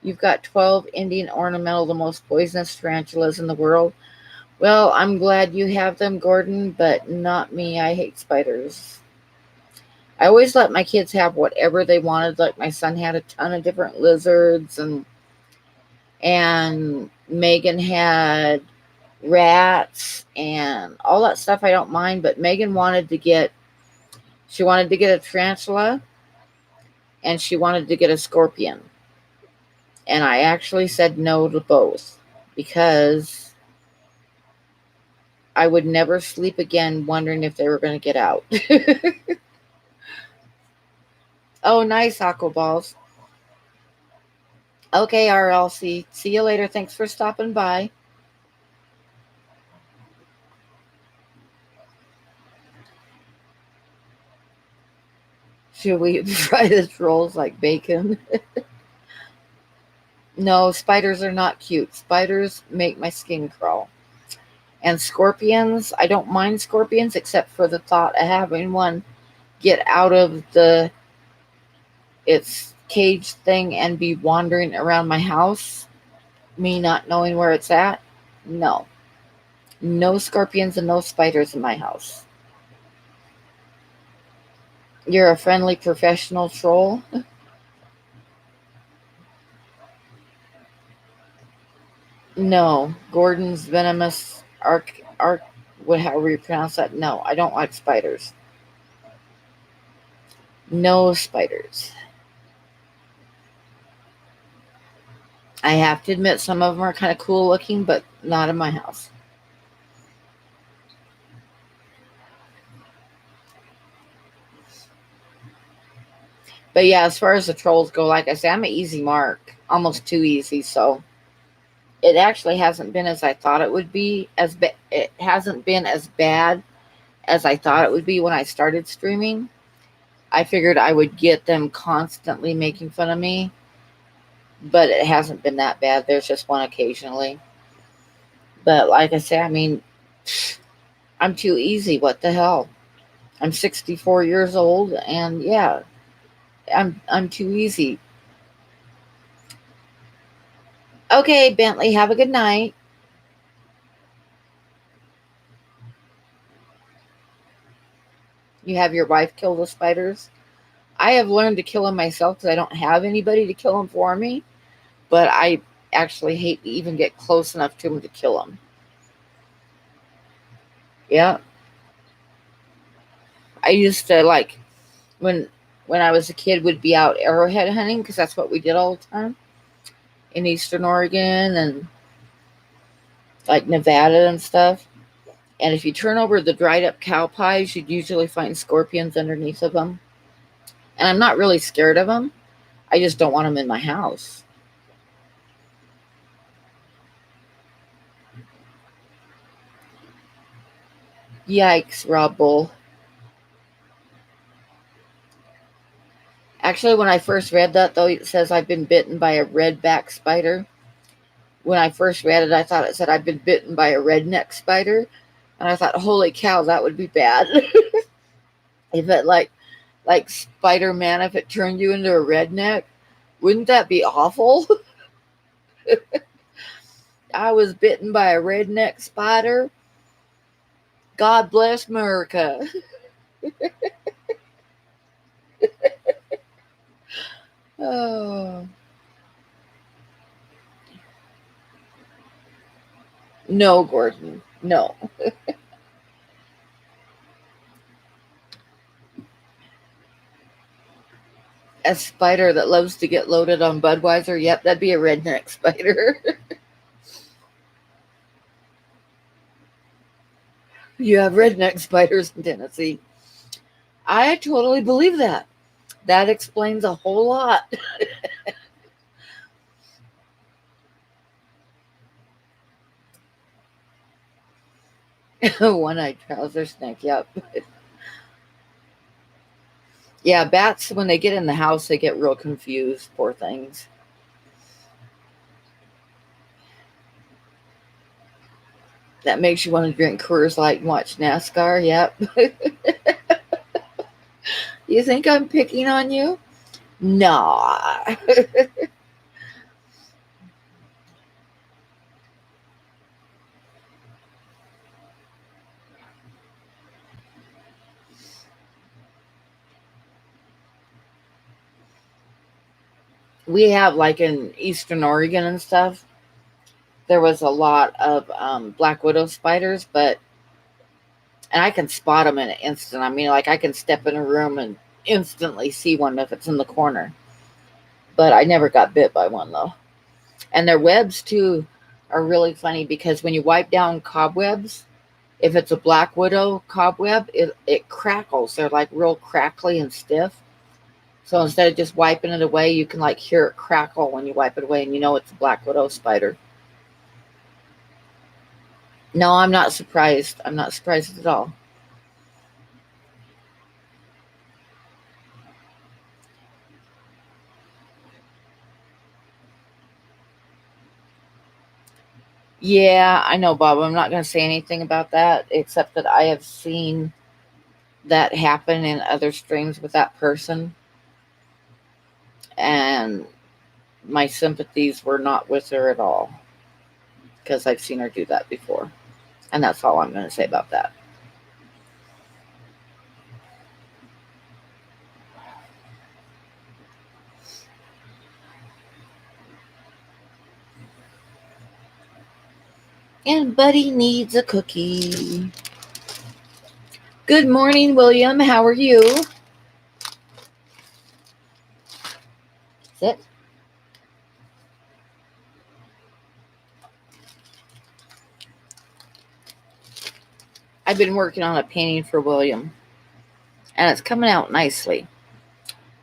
You've got 12 Indian ornamental, the most poisonous tarantulas in the world. Well, I'm glad you have them, Gordon, but not me. I hate spiders. I always let my kids have whatever they wanted. Like my son had a ton of different lizards, and Megan had rats and all that stuff. I don't mind, but Megan wanted to get a tarantula, and she wanted to get a scorpion. And I actually said no to both because I would never sleep again wondering if they were going to get out. Oh, nice, aqua balls. Okay, RLC. See you later. Thanks for stopping by. Should we fry the trolls like bacon? No, spiders are not cute. Spiders make my skin crawl. And scorpions, I don't mind scorpions except for the thought of having one get out of its cage thing and be wandering around my house, me not knowing where it's at. No. No scorpions and no spiders in my house. You're a friendly professional troll? No. Gordon's venomous arc, however you pronounce that. No, I don't like spiders. No spiders. I have to admit, some of them are kind of cool looking, but not in my house. But yeah, as far as the trolls go, like I say, I'm an easy mark, almost too easy. So it actually hasn't been as I thought it would be. It hasn't been as bad as I thought it would be when I started streaming. I figured I would get them constantly making fun of me, but it hasn't been that bad. There's just one occasionally. But like I say, I mean, I'm too easy. What the hell? I'm 64 years old, and yeah, I'm too easy. Okay, Bentley, have a good night. You have your wife kill the spiders. I have learned to kill them myself because I don't have anybody to kill them for me. But I actually hate to even get close enough to them to kill them. Yeah. I used to like when I was a kid would be out arrowhead hunting because that's what we did all the time in Eastern Oregon and like Nevada and stuff. And if you turn over the dried up cow pies, you'd usually find scorpions underneath of them. And I'm not really scared of them. I just don't want them in my house. Yikes, Rob Bull. Actually, when I first read that, though, it says I've been bitten by a redback spider. When I first read it, I thought it said I've been bitten by a redneck spider. And I thought, holy cow, that would be bad. If it like Spider-Man, if it turned you into a redneck, wouldn't that be awful? I was bitten by a redneck spider. God bless America. Oh. No, Gordon. No. A spider that loves to get loaded on Budweiser. Yep, that'd be a redneck spider. You have redneck spiders in Tennessee. I totally believe that. That explains a whole lot. One-eyed trouser snake. Yep. Yeah, bats, when they get in the house, they get real confused. Poor things. That makes you want to drink Coors Light and watch NASCAR. Yep. You think I'm picking on you? Nah. We have, like, in Eastern Oregon and stuff, there was a lot of black widow spiders, and I can spot them in an instant. I mean, like, I can step in a room and instantly see one if it's in the corner. But I never got bit by one, though. And their webs, too, are really funny because when you wipe down cobwebs, if it's a black widow cobweb, it crackles. They're like real crackly and stiff. So instead of just wiping it away, you can like hear it crackle when you wipe it away, and you know it's a black widow spider. No, I'm not surprised. I'm not surprised at all. Yeah, I know, Bob. I'm not going to say anything about that, except that I have seen that happen in other streams with that person, and my sympathies were not with her at all because I've seen her do that before. And that's all I'm going to say about that. And Buddy needs a cookie. Good morning, William. How are you? Sit. I've been working on a painting for William, and it's coming out nicely.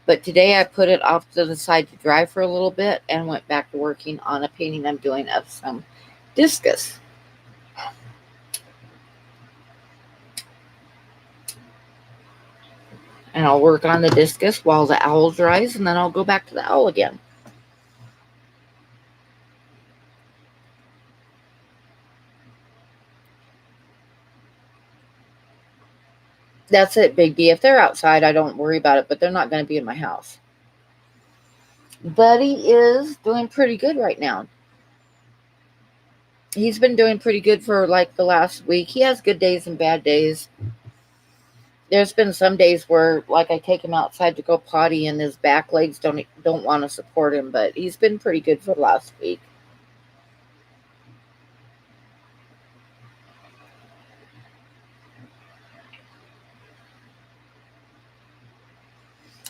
But today I put it off to the side to dry for a little bit and went back to working on a painting I'm doing of some discus. And I'll work on the discus while the owl dries, and then I'll go back to the owl again. That's it, Big D. If they're outside, I don't worry about it, but they're not going to be in my house. Buddy is doing pretty good right now. He's been doing pretty good for like the last week. He has good days and bad days. There's been some days where, like, I take him outside to go potty, and his back legs don't want to support him. But he's been pretty good for the last week.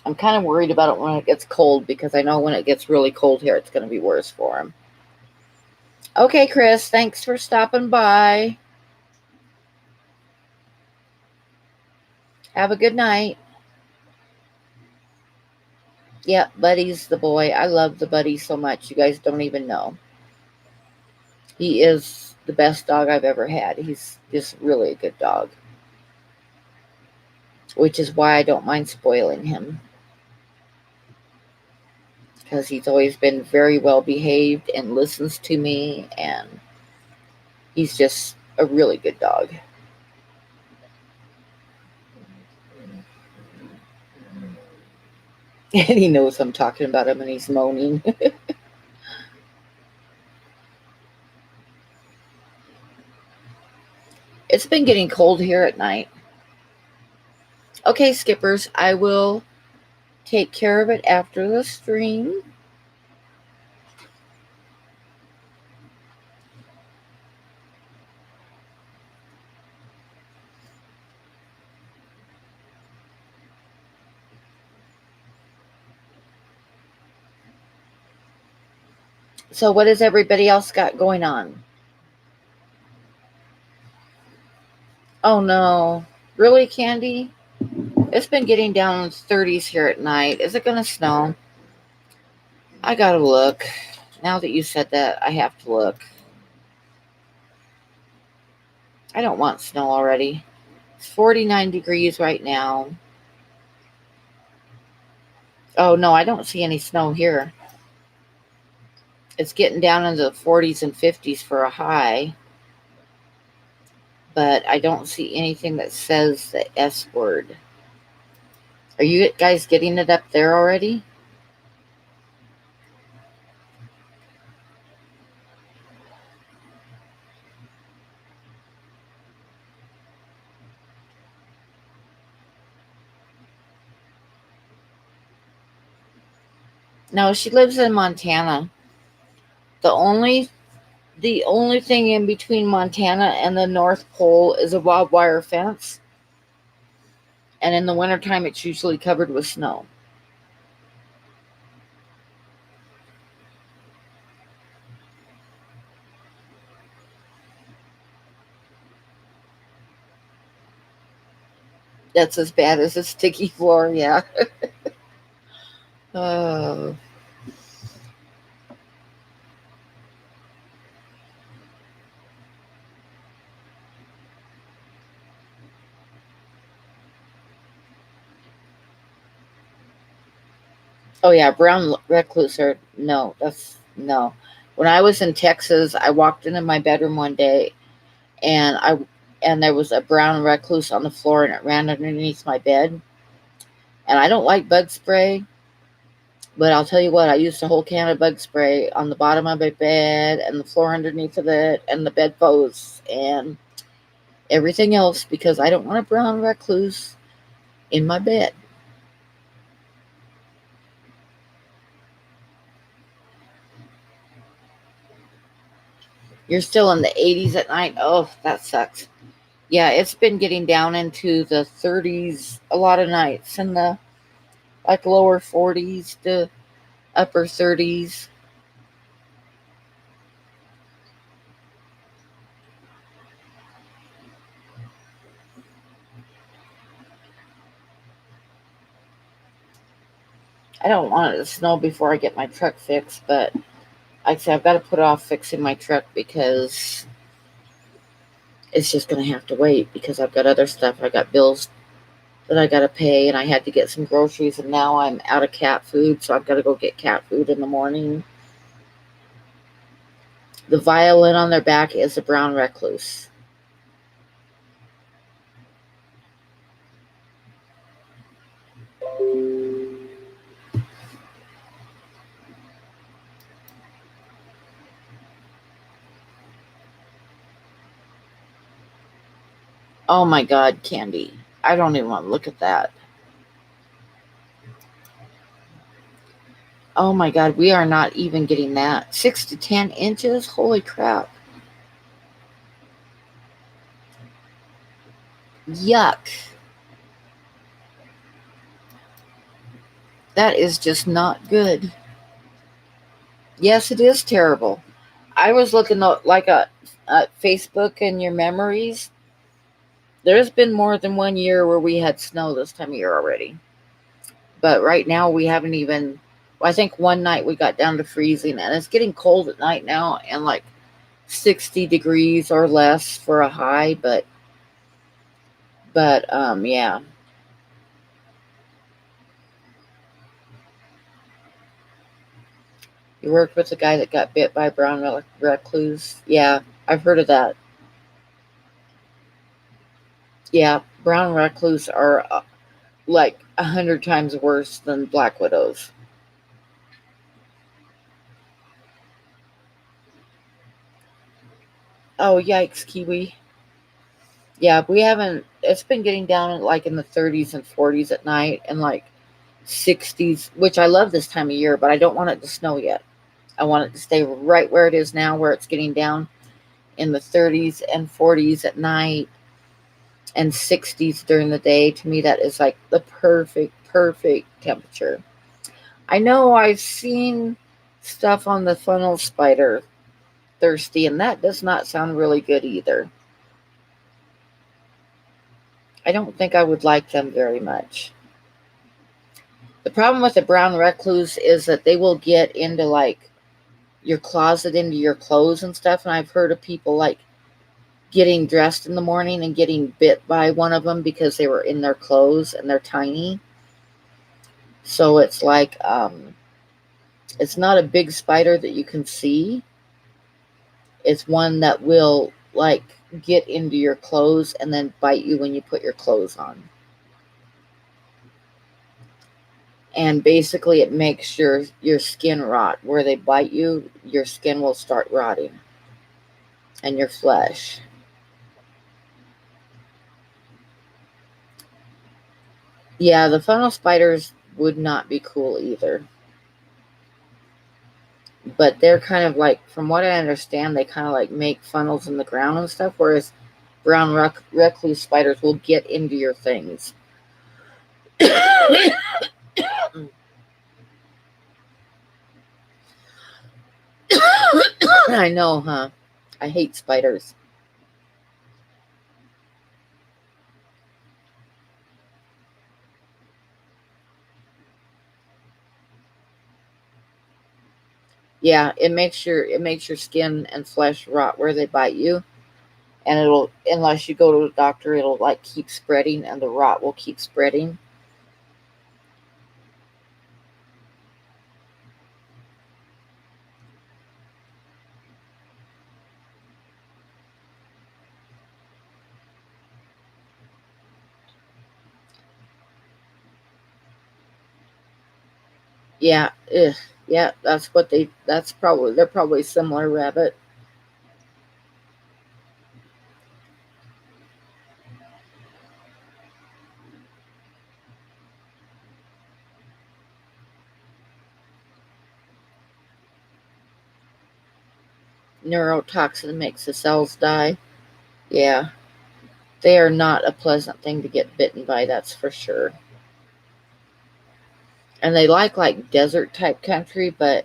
I'm kind of worried about it when it gets cold because I know when it gets really cold here, it's going to be worse for him. Okay, Chris, thanks for stopping by. Have a good night. Yeah, Buddy's the boy. I love the Buddy so much. You guys don't even know. He is the best dog I've ever had. He's just really a good dog, which is why I don't mind spoiling him, because he's always been very well behaved and listens to me, and he's just a really good dog. And he knows I'm talking about him, and he's moaning. It's been getting cold here at night. Okay, skippers, I will take care of it after the stream. So, what has everybody else got going on? Oh no. Really, Candy? It's been getting down in the 30s here at night. Is it going to snow? I gotta look. Now that you said that, I have to look. I don't want snow already. It's 49 degrees right now. Oh no, I don't see any snow here. It's getting down into the 40s and 50s for a high, but I don't see anything that says the S word. Are you guys getting it up there already? No, she lives in Montana. The only the only thing in between Montana and the North Pole is a barbed wire fence, and in the wintertime it's usually covered with snow. That's as bad as a sticky floor, yeah. Oh. Oh yeah, brown recluse are no, that's no. When I was in Texas, I walked into my bedroom one day and there was a brown recluse on the floor and it ran underneath my bed. And I don't like bug spray, but I'll tell you what, I used a whole can of bug spray on the bottom of my bed and the floor underneath of it and the bedposts and everything else because I don't want a brown recluse in my bed. You're still in the 80s at night? Oh, that sucks. Yeah, it's been getting down into the 30s a lot of nights and the like lower 40s to upper 30s. I don't want it to snow before I get my truck fixed, but like I said, I've got to put off fixing my truck because it's just going to have to wait because I've got other stuff. I got bills that I got to pay, and I had to get some groceries, and now I'm out of cat food, so I've got to go get cat food in the morning. The violin on their back is a brown recluse. Oh my God, Candy. I don't even want to look at that. Oh my God, we are not even getting that. 6 to 10 inches? Holy crap. Yuck. That is just not good. Yes, it is terrible. I was looking at Facebook and your memories, There's been more than one year where we had snow this time of year already. But right now we haven't even. I think one night we got down to freezing, and it's getting cold at night now, and like 60 degrees or less for a high. But yeah. You worked with the guy that got bit by a brown recluse. Yeah, I've heard of that. Yeah, brown recluse are like 100 times worse than black widows. Oh, yikes, Kiwi. Yeah, we haven't. It's been getting down like in the 30s and 40s at night, and like 60s, which I love this time of year, but I don't want it to snow yet. I want it to stay right where it is now, where it's getting down in the 30s and 40s at night and 60s during the day. To me, that is like the perfect temperature. I know I've seen stuff on the funnel spider thirsty, and that does not sound really good either. I don't think I would like them very much. The problem with the brown recluse is that they will get into like your closet, into your clothes and stuff. And I've heard of people like getting dressed in the morning and getting bit by one of them because they were in their clothes and they're tiny. So it's not a big spider that you can see. It's one that will like get into your clothes and then bite you when you put your clothes on. And basically it makes your skin rot. Where they bite you, your skin will start rotting and your flesh. Yeah, the funnel spiders would not be cool either. But they're kind of like, from what I understand, they kind of like make funnels in the ground and stuff, whereas brown recluse spiders will get into your things. I know, huh? I hate spiders. Yeah, it makes your skin and flesh rot where they bite you, and it'll, unless you go to a doctor, it'll like keep spreading, and the rot will keep spreading. Yeah, ugh, yeah, that's what they. That's probably they're probably similar rabbit. Neurotoxin makes the cells die. Yeah, they are not a pleasant thing to get bitten by. That's for sure. And they like desert type country, but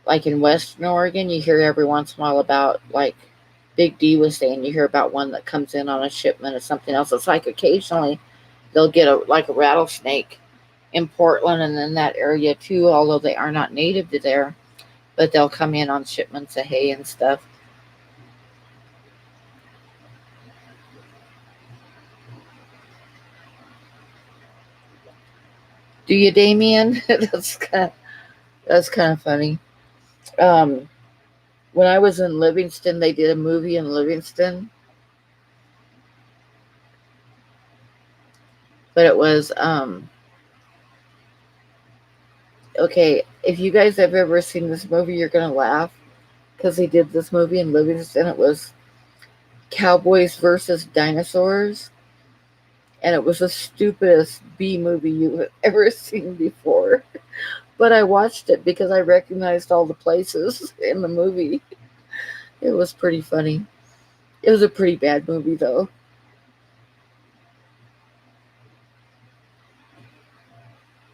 like in Western Oregon, you hear every once in a while about, like Big D was saying, you hear about one that comes in on a shipment of something else. It's like occasionally they'll get a rattlesnake in Portland and in that area too, although they are not native to there, but they'll come in on shipments of hay and stuff. Do you, Damien? That's kind of funny. Um, when I was in Livingston, they did a movie in Livingston, but it was okay. If you guys have ever seen this movie, you're gonna laugh because they did this movie in Livingston. It was Cowboys versus Dinosaurs, and it was the stupidest B movie you've ever seen before. But I watched it because I recognized all the places in the movie. It was pretty funny. It was a pretty bad movie, though.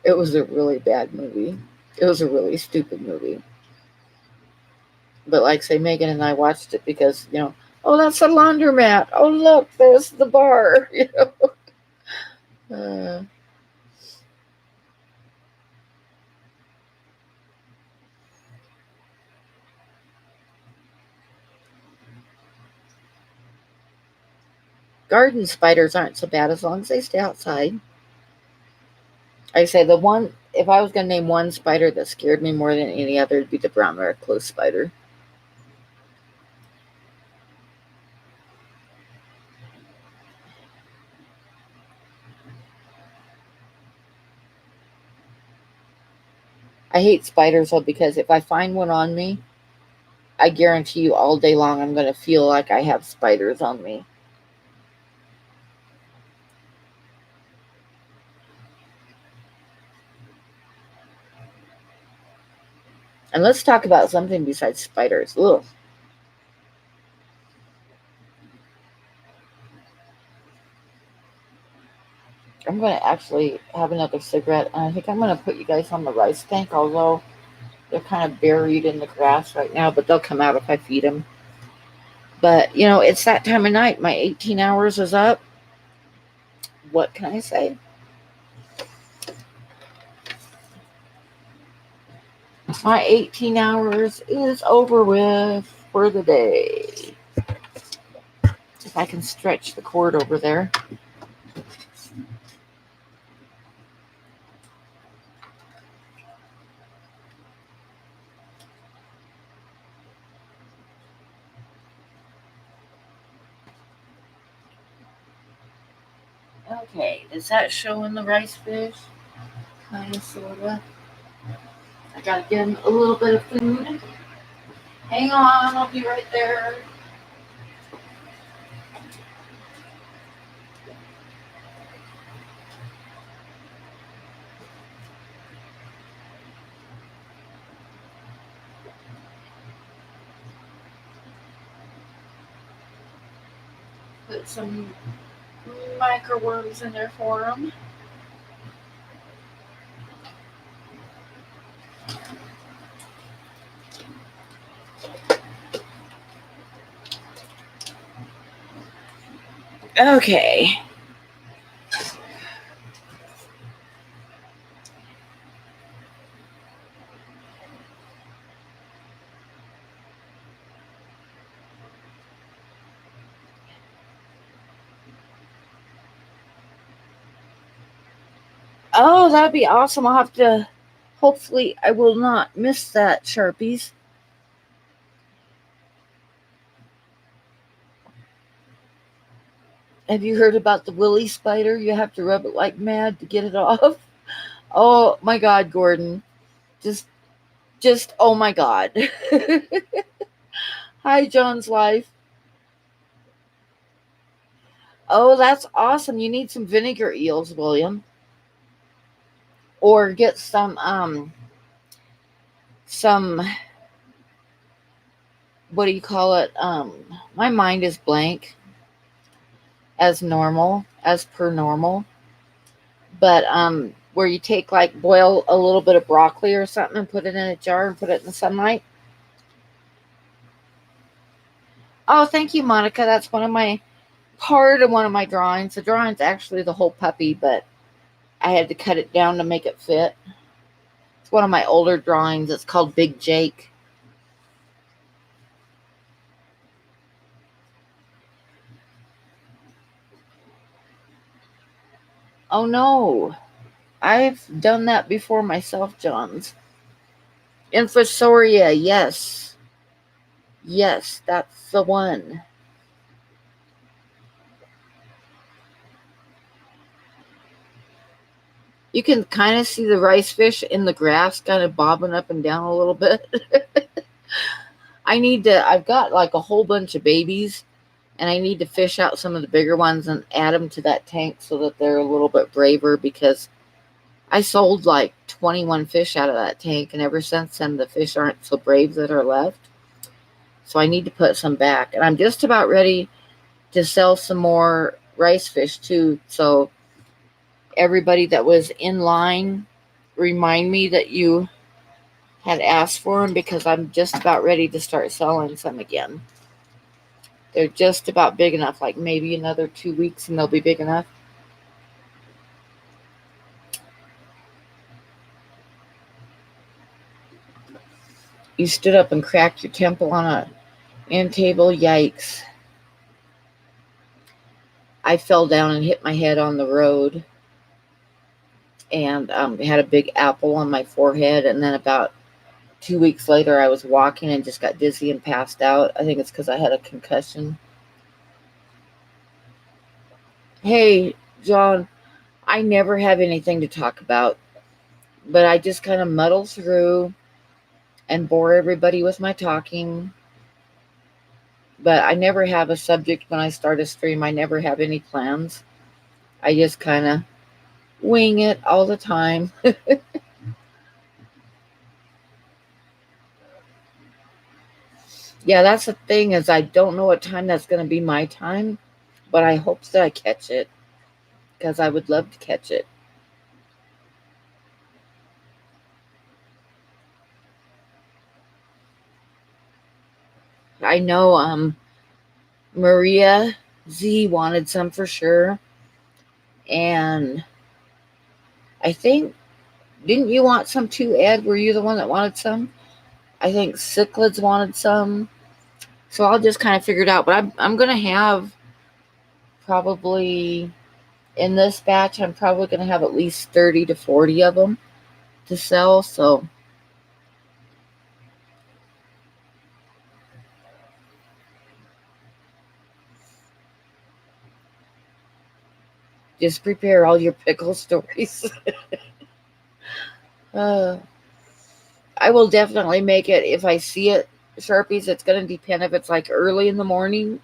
It was a really bad movie. It was a really stupid movie. But like say Megan and I watched it because, Oh, that's a laundromat. Oh, look, there's the bar. Uh, garden spiders aren't so bad as long as they stay outside. I say the one, if I was going to name one spider that scared me more than any other, it'd be the brown recluse spider. I hate spiders though because if I find one on me, I guarantee you all day long I'm going to feel like I have spiders on me. And let's talk about something besides spiders. Ugh. I'm going to actually have another cigarette, and I think I'm going to put you guys on the rice tank, although they're kind of buried in the grass right now, but they'll come out if I feed them. But, it's that time of night. My 18 hours is up. What can I say? My 18 hours is over with for the day. If I can stretch the cord over there. Okay, does that show in the rice fish? Kind of, sort of. I gotta get him a little bit of food. Hang on, I'll be right there. Put some microworms in there for him. Okay. Oh, that'd be awesome. I'll have to. Hopefully, I will not miss that, Sharpies. Have you heard about the willy spider? You have to rub it like mad to get it off. Oh my God, Gordon. Just, oh my God. Hi, John's life. Oh, that's awesome. You need some vinegar eels, William. Or get some, what do you call it? My mind is blank as normal, as per normal. But, where you take boil a little bit of broccoli or something and put it in a jar and put it in the sunlight. Oh, thank you, Monica. That's part of one of my drawings. The drawing's actually the whole puppy, but I had to cut it down to make it fit. It's one of my older drawings. It's called Big Jake. Oh no, I've done that before myself, Johns. Infusoria, yes. Yes, that's the one. You can kind of see the rice fish in the grass kind of bobbing up and down a little bit. I've got a whole bunch of babies, and I need to fish out some of the bigger ones and add them to that tank so that they're a little bit braver, because I sold 21 fish out of that tank, and ever since then the fish aren't so brave that are left. So I need to put some back, and I'm just about ready to sell some more rice fish too. So everybody that was in line, remind me that you had asked for them, because I'm just about ready to start selling some again. They're just about big enough, like maybe another 2 weeks and they'll be big enough. You stood up and cracked your temple on a end table. Yikes. I fell down and hit my head on the road and had a big apple on my forehead. And then about 2 weeks later, I was walking and just got dizzy and passed out. I think it's because I had a concussion. Hey, John, I never have anything to talk about, but I just kind of muddle through and bore everybody with my talking. But I never have a subject when I start a stream. I never have any plans. I just kind of wing it all the time. Yeah, that's the thing, is I don't know what time that's going to be my time, but I hope that I catch it because I would love to catch it. I know Maria Z wanted some for sure, and I think, didn't you want some too, Ed? Were you the one that wanted some? I think Cichlids wanted some. So I'll just kind of figure it out. But I'm going to have probably, in this batch, I'm probably going to have at least 30 to 40 of them to sell. So just prepare all your pickle stories. I will definitely make it if I see it. Sharpies, it's going to depend if it's like early in the morning.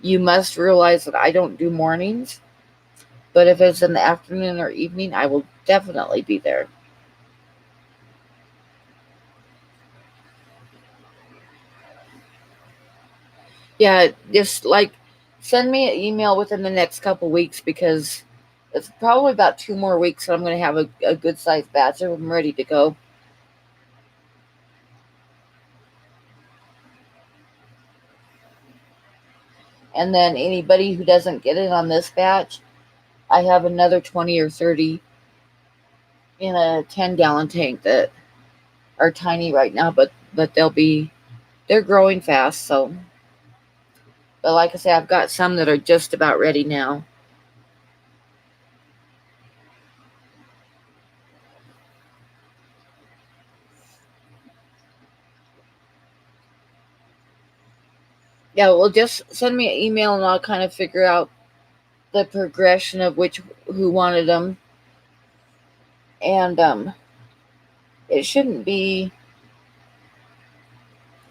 You must realize that I don't do mornings. But if it's in the afternoon or evening, I will definitely be there. Yeah, just like send me an email within the next couple weeks because it's probably about 2 more weeks that I'm going to have a good sized batch of them ready to go. And then anybody who doesn't get in on this batch, I have another 20 or 30 in a 10-gallon tank that are tiny right now, but they're growing fast. So, but like I say, I've got some that are just about ready now. Yeah, well, just send me an email and I'll kind of figure out the progression of who wanted them. And it shouldn't be,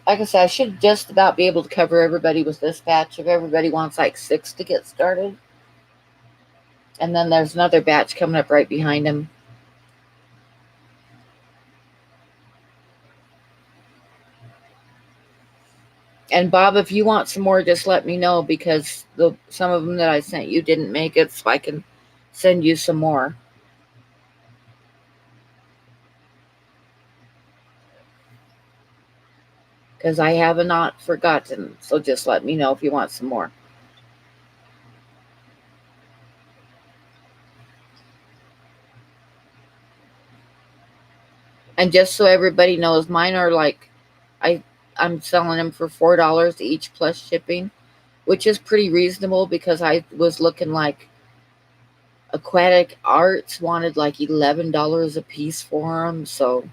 like I said, I should just about be able to cover everybody with this batch if everybody wants like 6 to get started. And then there's another batch coming up right behind them. And Bob, if you want some more, just let me know because some of them that I sent you didn't make it, so I can send you some more. Because I have not forgotten, so just let me know if you want some more. And just so everybody knows, mine are like, I'm selling them for $4 each plus shipping, which is pretty reasonable because I was looking like Aquatic Arts wanted like $11 a piece for them. So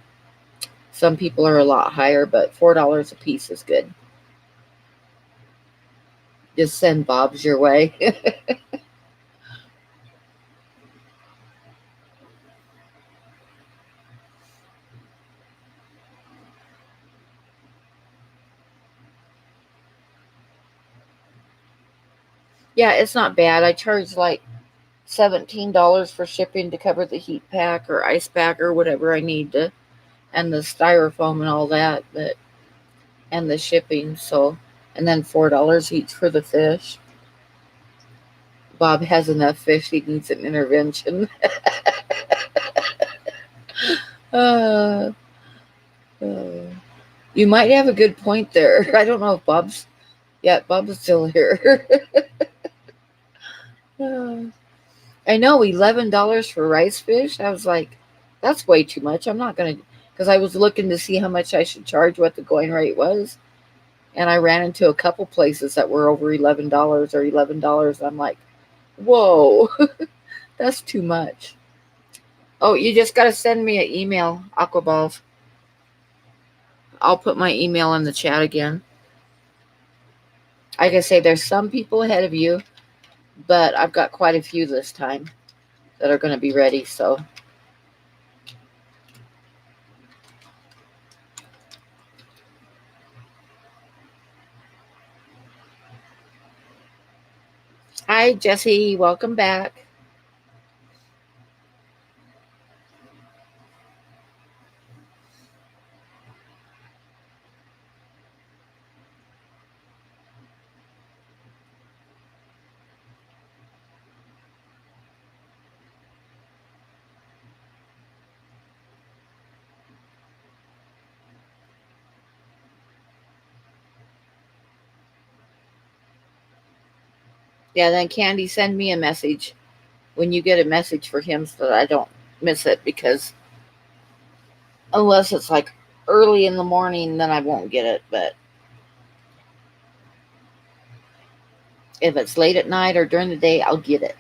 some people are a lot higher, but $4 a piece is good. Just send Bob's your way. Yeah, it's not bad. I charge like $17 for shipping to cover the heat pack or ice pack or whatever I need to, and the styrofoam and all that, and the shipping. So, and then $4 each for the fish. Bob has enough fish; he needs an intervention. uh, uh, you might have a good point there. I don't know if Bob's Yeah, Bub's still here. I know, $11 for rice fish. I was like, that's way too much. I'm not gonna, because I was looking to see how much I should charge, what the going rate was, and I ran into a couple places that were over $11 or $11. I'm like, whoa, that's too much. Oh, you just gotta send me an email, Aquaballs. I'll put my email in the chat again. Like I say, there's some people ahead of you, but I've got quite a few this time that are going to be ready. So, hi, Jesse. Welcome back. Yeah, then Candy, send me a message when you get a message for him so that I don't miss it, because unless it's like early in the morning, then I won't get it. But if it's late at night or during the day, I'll get it.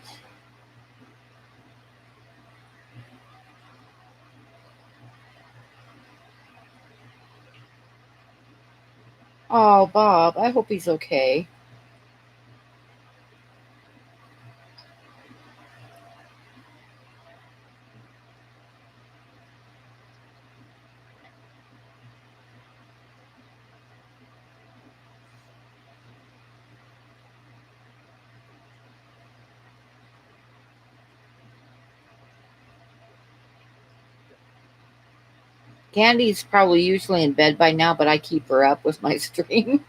Oh, Bob, I hope he's okay. Candy's probably usually in bed by now, but I keep her up with my stream.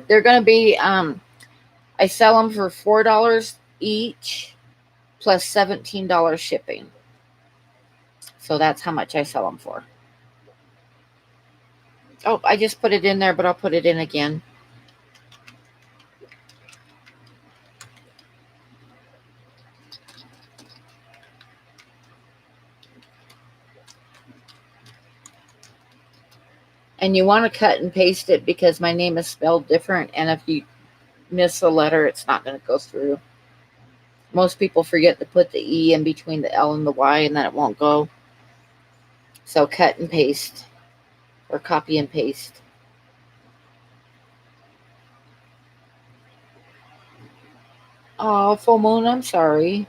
They're gonna be I sell them for $4 each plus $17 shipping. So that's how much I sell them for. Oh, I just put it in there, but I'll put it in again. And you want to cut and paste it because my name is spelled different. And if you miss a letter, it's not going to go through. Most people forget to put the E in between the L and the Y, and then it won't go. So cut and paste or copy and paste. Oh, full moon, I'm sorry.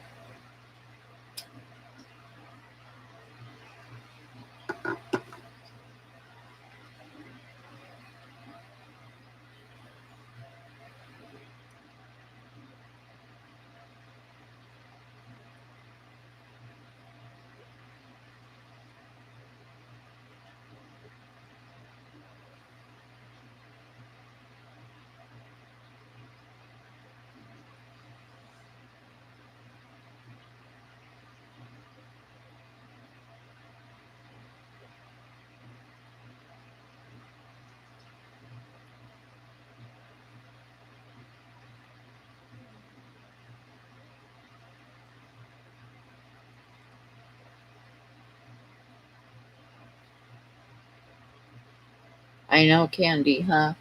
I know, Candy, huh?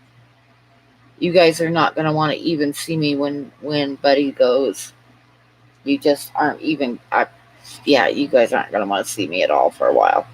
You guys are not going to want to even see me when Buddy goes. You just aren't even. Yeah, you guys aren't going to want to see me at all for a while.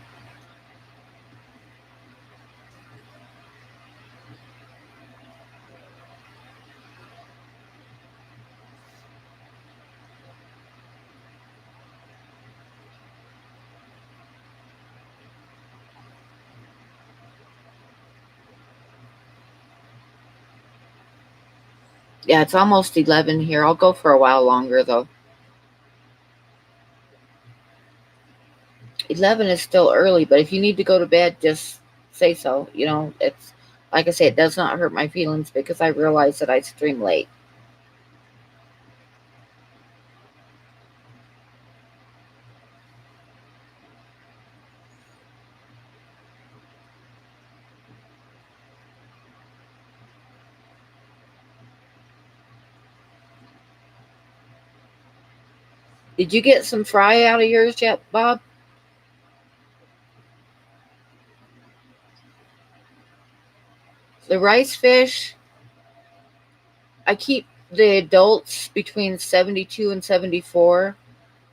Yeah, it's almost 11 here. I'll go for a while longer, though. 11 is still early, but if you need to go to bed, just say so. It's like I say, it does not hurt my feelings because I realize that I stream late. Did you get some fry out of yours yet, Bob? The rice fish, I keep the adults between 72 and 74.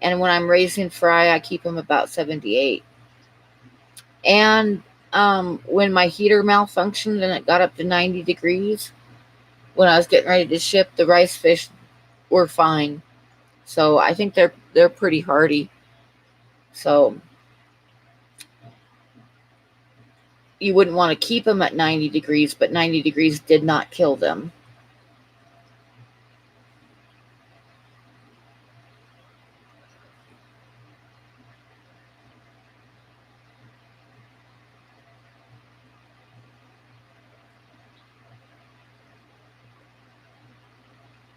And when I'm raising fry, I keep them about 78. And when my heater malfunctioned and it got up to 90 degrees, when I was getting ready to ship, the rice fish were fine. So I think they're pretty hardy. So you wouldn't want to keep them at 90 degrees, but 90 degrees did not kill them.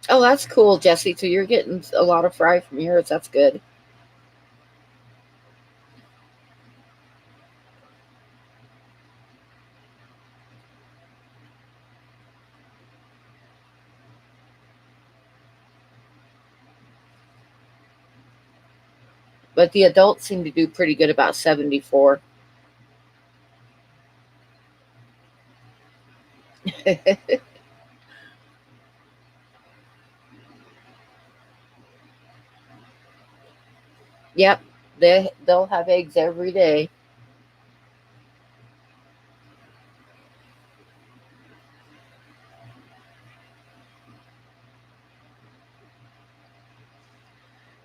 Oh, that's cool, Jesse. So you're getting a lot of fry from yours. That's good. But the adults seem to do pretty good about 74. Yep, they'll have eggs every day.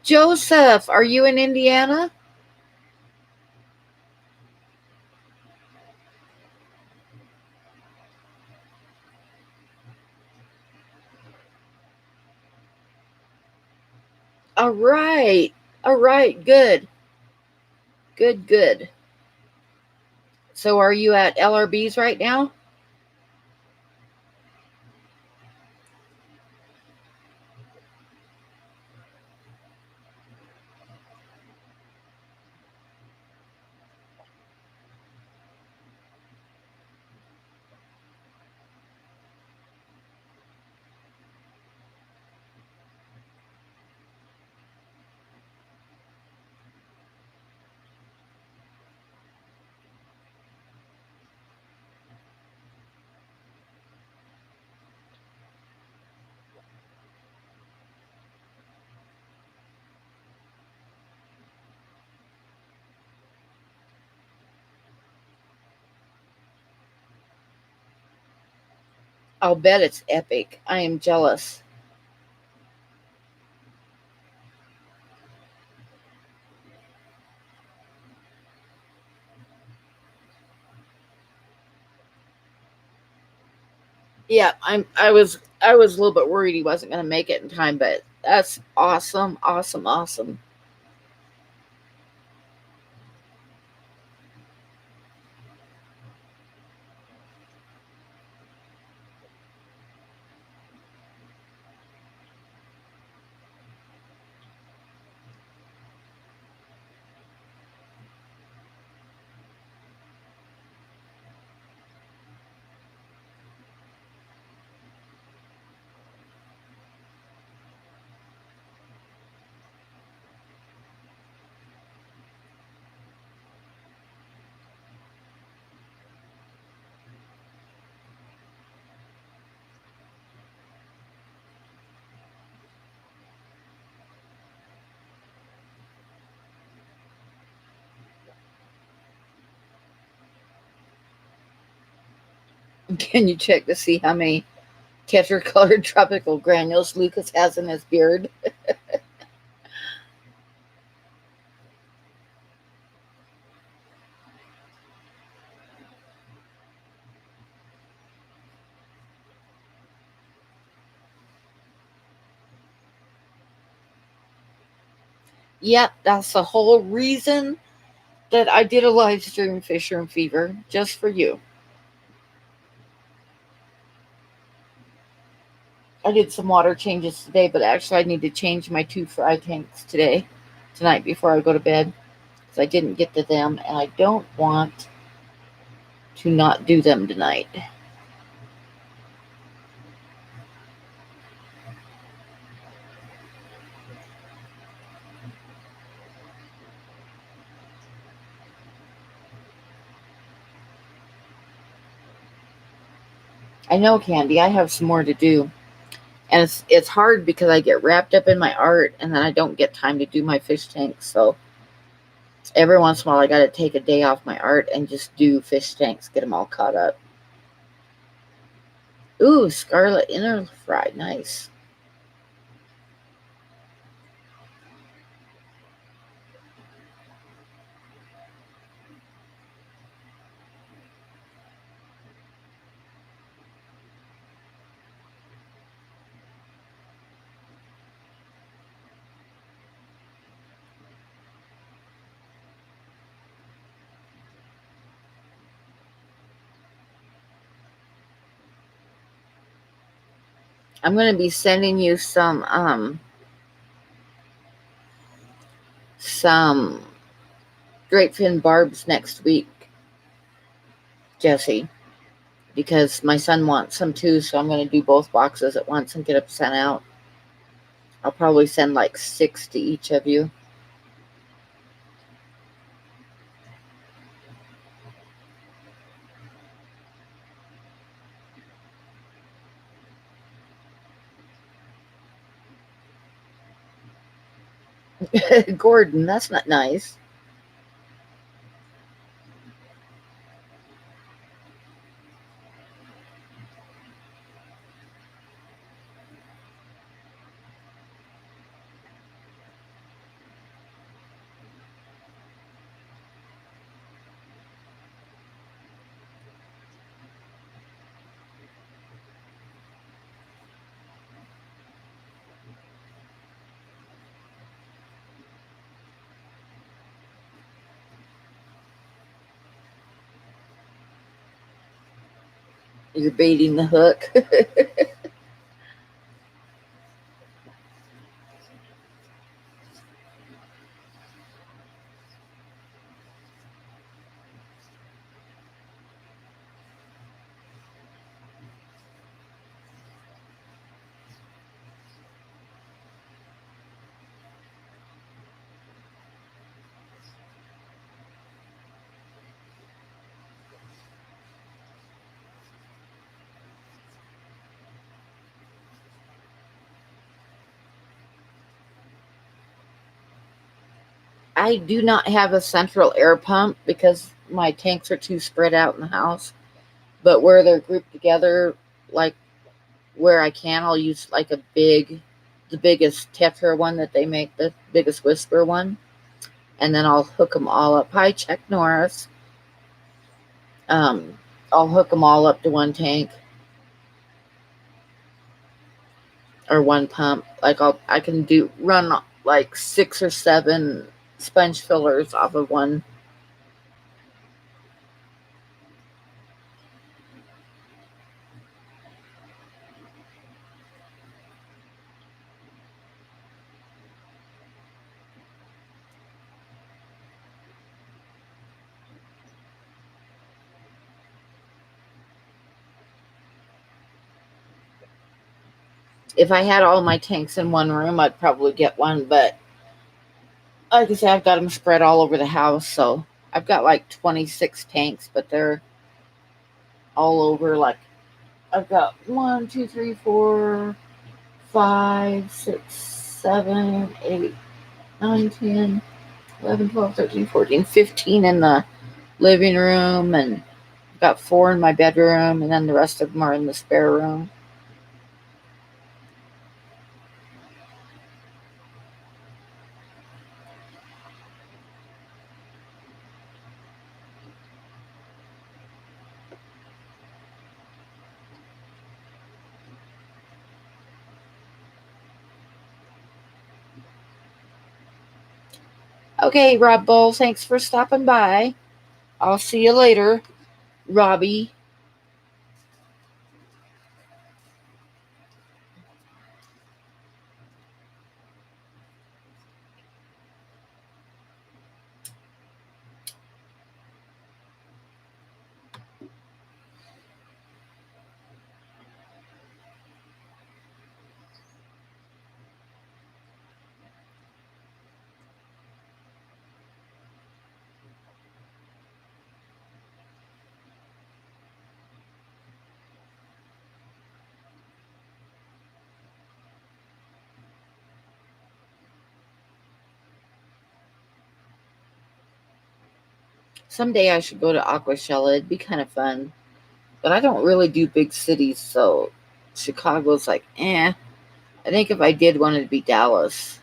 Joseph, are you in Indiana? All right. All right. Good. Good. Good. So are you at LRB's right now? I'll bet it's epic. I am jealous. Yeah, I was a little bit worried he wasn't going to make it in time, but that's awesome. Awesome. Awesome. Can you check to see how many tetracolored tropical granules Lucas has in his beard? Yep, that's the whole reason that I did a live stream Fisher and Fever just for you. I did some water changes today, but actually I need to change my two fry tanks tonight before I go to bed because I didn't get to them and I don't want to not do them tonight. I know, Candy. I have some more to do. And it's hard because I get wrapped up in my art and then I don't get time to do my fish tanks. So every once in a while I got to take a day off my art and just do fish tanks, get them all caught up. Ooh, scarlet inner fry, nice. I'm going to be sending you some great fin barbs next week, Jesse, because my son wants some too, so I'm going to do both boxes at once and get them sent out. I'll probably send like 6 to each of you. Gordon, that's not nice. You're baiting the hook. I do not have a central air pump because my tanks are too spread out in the house. But where they're grouped together, like where I can, I'll use like the biggest Tetra one that they make, the biggest Whisper one, and then I'll hook them all up. Hi, Chuck Norris. Um, I'll hook them all up to one tank or one pump. Like I can do run like 6 or 7 sponge fillers off of one. If I had all my tanks in one room, I'd probably get one, but like I said, I've got them spread all over the house. So I've got like 26 tanks, but they're all over. Like I've got 1, 2, 3, 4, 5, 6, 7, 8, 9, 10, 11, 12, 13, 14, 15 in the living room, and I've got 4 in my bedroom, and then the rest of them are in the spare room. Okay, Rob Bull, thanks for stopping by. I'll see you later, Robbie. Someday I should go to Aquashella. It'd be kind of fun. But I don't really do big cities, so Chicago's like, eh. I think if I did one, it'd be Dallas.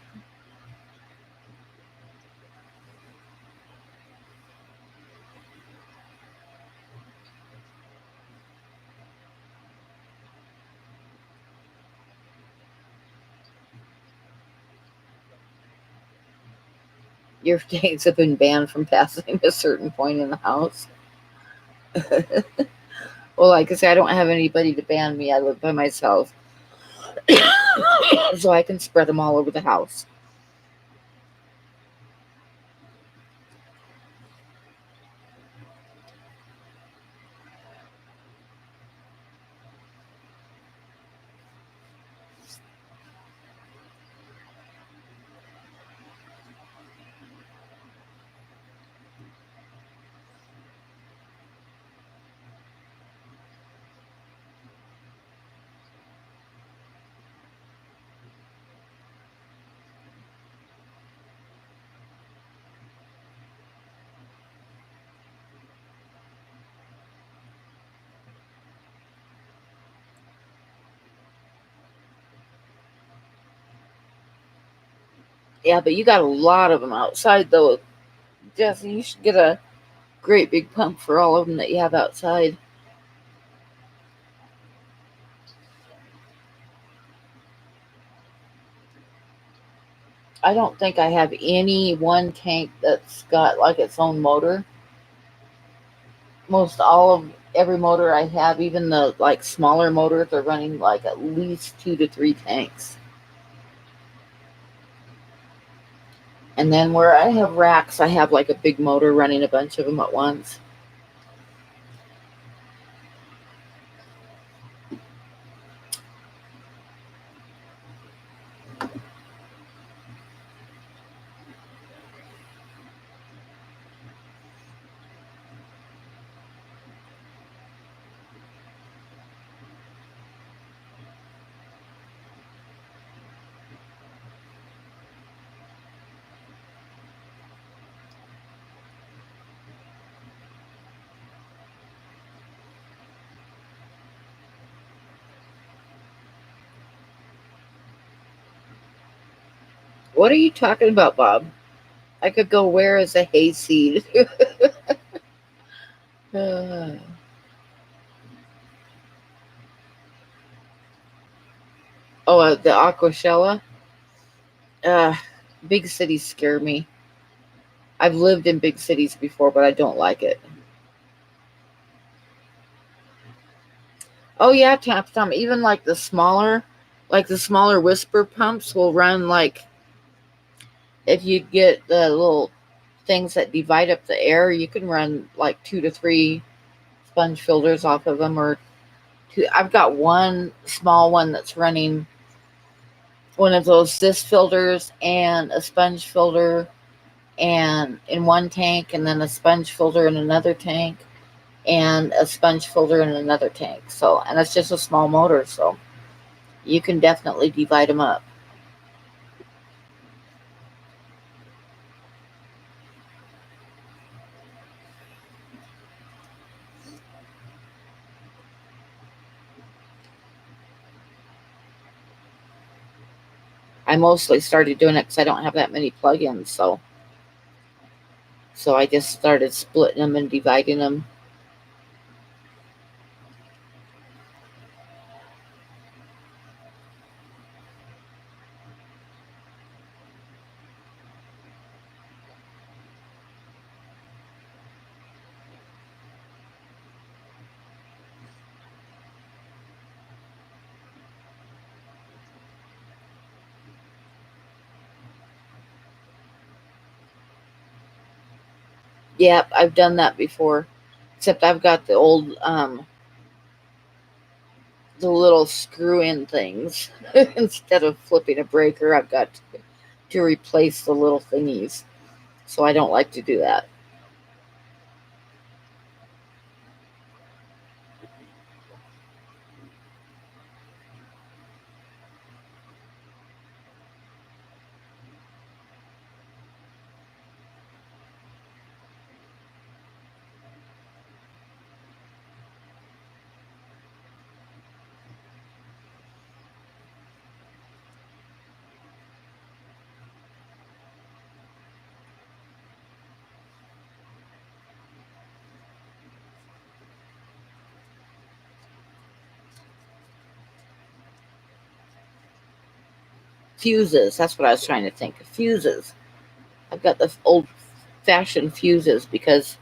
Your dates have been banned from passing a certain point in the house. Well, like I say, I don't have anybody to ban me. I live by myself, so I can spread them all over the house. Yeah, but you got a lot of them outside, though. Jesse, you should get a great big pump for all of them that you have outside. I don't think I have any one tank that's got like its own motor. Most all of every motor I have, even the like smaller motors, are running like at least 2 to 3 tanks. And then where I have racks, I have like a big motor running a bunch of them at once. What are you talking about, Bob? I could go where as a hayseed. oh, the Aquashella. Uh, Big cities scare me. I've lived in big cities before, but I don't like it. Oh yeah, tap thumb. Even like the smaller whisper pumps will run like if you get the little things that divide up the air, you can run like 2 to 3 sponge filters off of them, or two. I've got one small one that's running one of those disc filters and a sponge filter and in one tank, and then a sponge filter in another tank, and a sponge filter in another tank. So, and it's just a small motor, so you can definitely divide them up. I mostly started doing it because I don't have that many plugins, so I just started splitting them and dividing them. Yep, I've done that before. Except I've got the little screw in things. Instead of flipping a breaker, I've got to replace the little thingies. So I don't like to do that. fuses. That's what I was trying to think. Fuses. I've got the old fashioned fuses because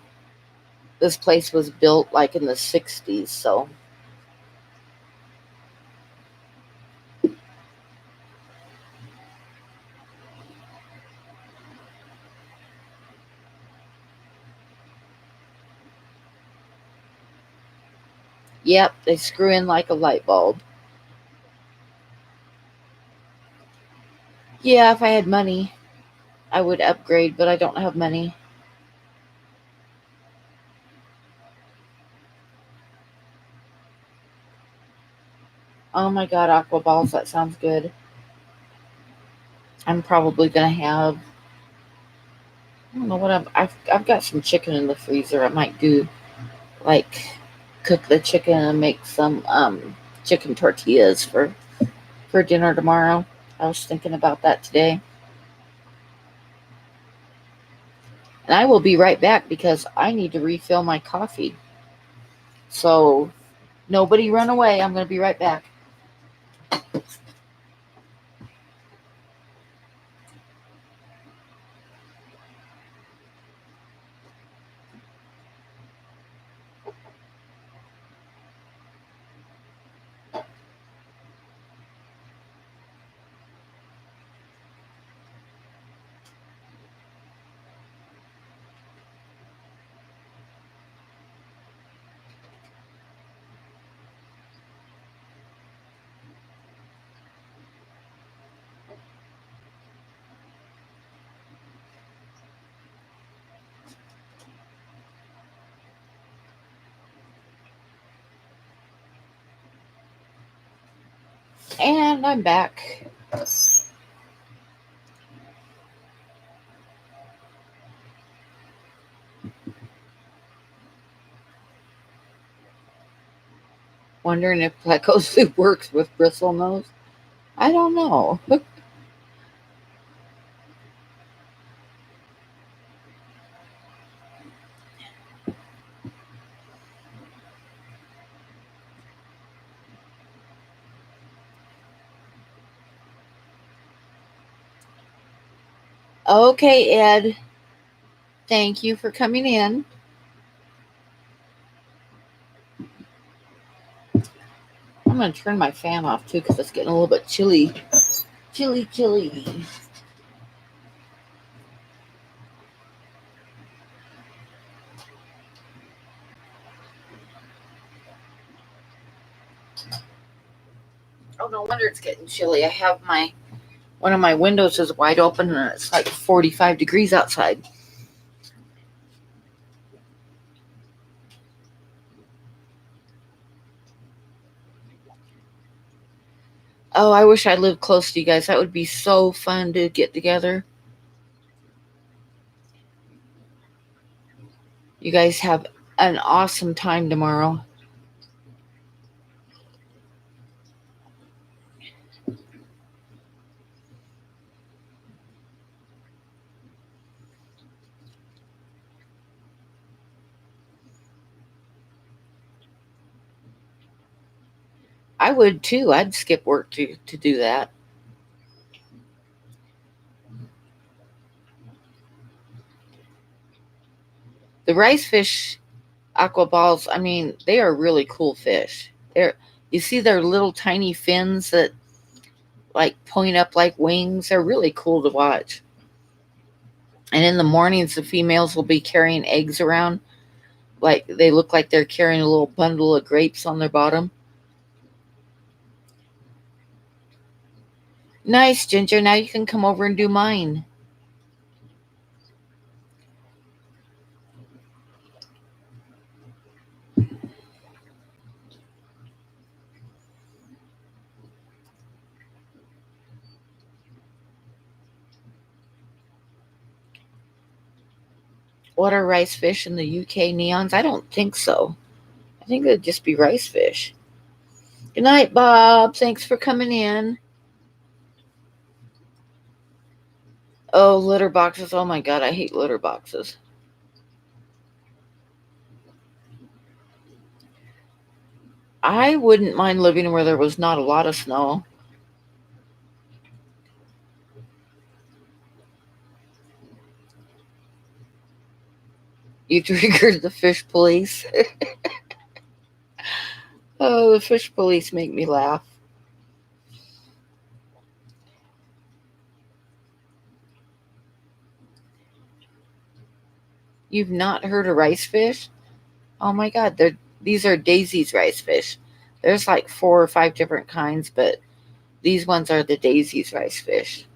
this place was built like in the 60s. So, yep, they screw in like a light bulb. Yeah, if I had money, I would upgrade, but I don't have money. Oh my god, aqua balls, that sounds good. I'm probably gonna have, I don't know what I've got some chicken in the freezer. I might do like cook the chicken and make some chicken tortillas for dinner tomorrow. I was thinking about that today. And I will be right back because I need to refill my coffee. So nobody run away. I'm going to be right back. And I'm back. Wondering if Pleco soup works with bristle nose. I don't know. Okay, Ed. Thank you for coming in. I'm going to turn my fan off too because it's getting a little bit chilly. Chilly, chilly. Oh, no wonder it's getting chilly. I have one of my windows is wide open and it's like 45 degrees outside. Oh, I wish I lived close to you guys. That would be so fun to get together. You guys have an awesome time tomorrow. I would too. I'd skip work to do that. The rice fish aqua balls, I mean, they are really cool fish. You see their little tiny fins that like point up like wings. They're really cool to watch. And in the mornings, the females will be carrying eggs around. Like they look like they're carrying a little bundle of grapes on their bottom. Nice, Ginger. Now you can come over and do mine. What are rice fish in the UK neons? I don't think so. I think it'd just be rice fish. Good night, Bob. Thanks for coming in. Oh, litter boxes. Oh my God, I hate litter boxes. I wouldn't mind living where there was not a lot of snow. You triggered the fish police. Oh, the fish police make me laugh. You've not heard of rice fish? Oh my God, these are Daisy's rice fish. There's like 4 or 5 different kinds, but these ones are the Daisy's rice fish.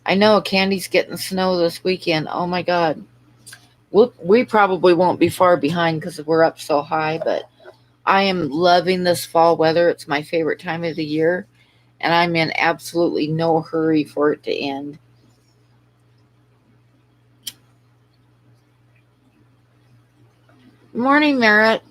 I know Candy's getting snow this weekend. Oh my God. We probably won't be far behind because we're up so high, but I am loving this fall weather. It's my favorite time of the year, and I'm in absolutely no hurry for it to end. Morning, Merritt.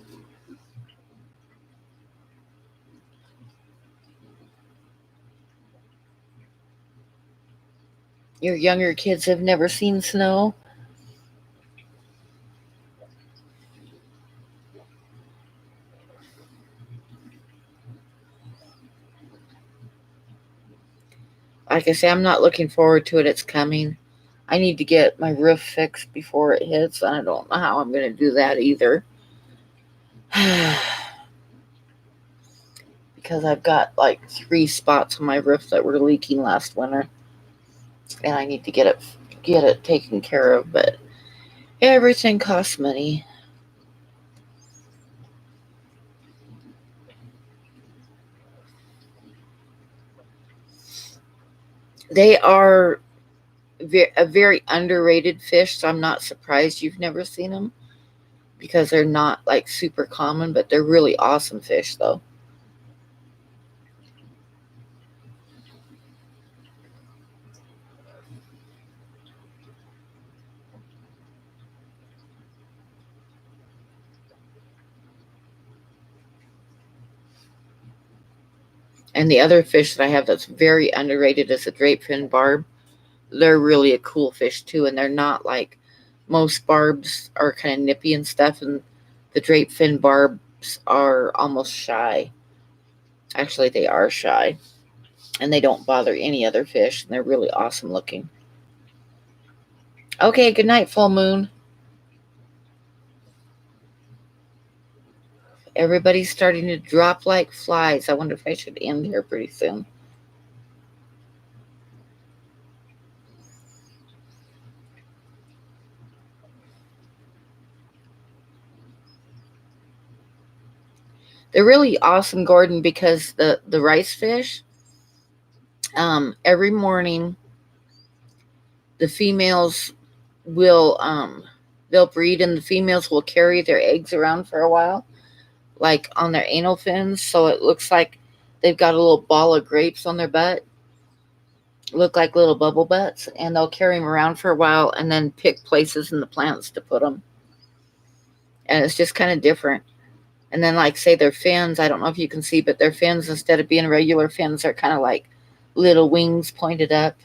Your younger kids have never seen snow. Like I say, I'm not looking forward to it. It's coming. I need to get my roof fixed before it hits. I don't know how I'm going to do that either. Because I've got like 3 spots on my roof that were leaking last winter, and I need to get it taken care of. But everything costs money. They are a very underrated fish, so I'm not surprised you've never seen them because they're not like super common, but they're really awesome fish though. And the other fish that I have that's very underrated is the drapefin barb. They're really a cool fish too, and they're not like most barbs are kind of nippy and stuff, and the drapefin barbs are almost shy. Actually, they are shy, and they don't bother any other fish, and they're really awesome looking. Okay, good night, full moon. Everybody's starting to drop like flies. I wonder if I should end here pretty soon. They're really awesome, Gordon, because the rice fish, every morning the females will they'll breed, and the females will carry their eggs around for a while, like on their anal fins, so it looks like they've got a little ball of grapes on their butt, look like little bubble butts, and they'll carry them around for a while and then pick places in the plants to put them, and it's just kind of different. And then, like, say their fins, I don't know if you can see, but their fins, instead of being regular fins, are kind of like little wings pointed up.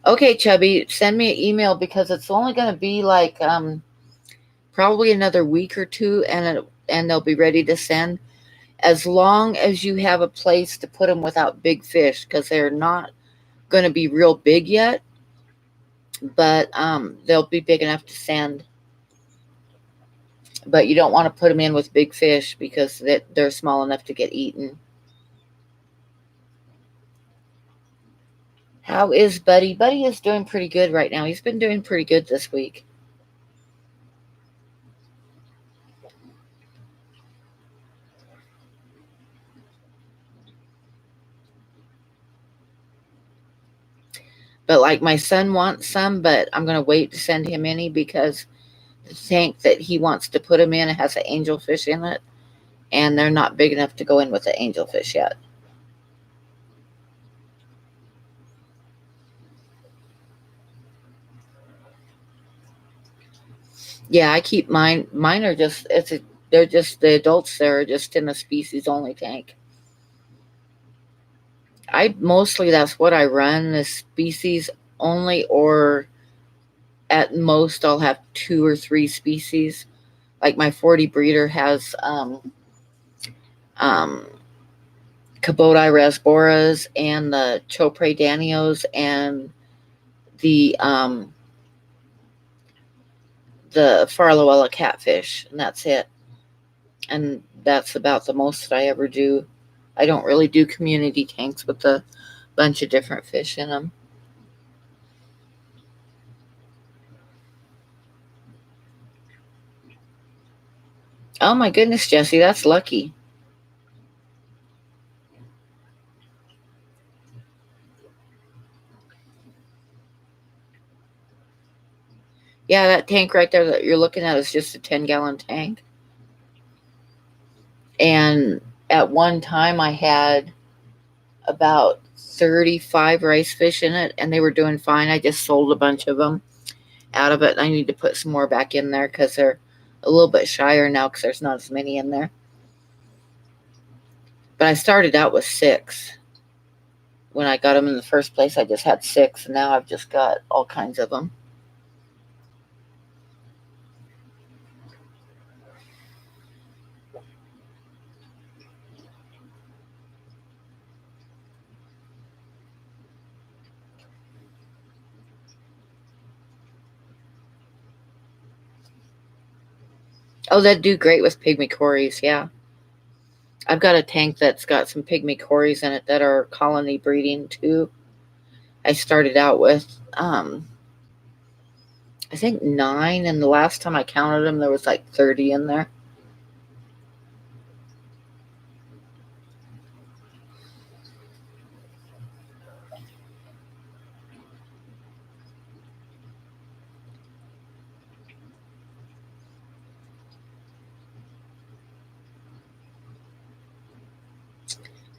Okay, Chubby, send me an email because it's only going to be like probably another week or two, and they'll be ready to send. As long as you have a place to put them without big fish, because they're not going to be real big yet, but they'll be big enough to send. But you don't want to put them in with big fish because they're small enough to get eaten. How is Buddy? Buddy is doing pretty good right now. He's been doing pretty good this week. But like my son wants some, but I'm going to wait to send him any because the tank that he wants to put him in has an angelfish in it, and they're not big enough to go in with the angelfish yet. Yeah, I keep mine. Mine are just they're just the adults. They're just in a species only tank. I mostly that's what I run, the species only, or at most I'll have 2 or 3 species. Like my 40 breeder has um, Caboti rasboras and the Chopre danios and the Farloella catfish, and that's it. And that's about the most that I ever do. I don't really do community tanks with a bunch of different fish in them. Oh my goodness, Jesse, that's lucky. Yeah, that tank right there that you're looking at is just a 10-gallon tank. And at one time, I had about 35 rice fish in it, and they were doing fine. I just sold a bunch of them out of it, and I need to put some more back in there because they're a little bit shyer now because there's not as many in there. But I started out with 6. When I got them in the first place, I just had 6, and now I've just got all kinds of them. Oh, that'd do great with pygmy cories, yeah. I've got a tank that's got some pygmy cories in it that are colony breeding too. I started out with, I think 9, and the last time I counted them, there was like 30 in there.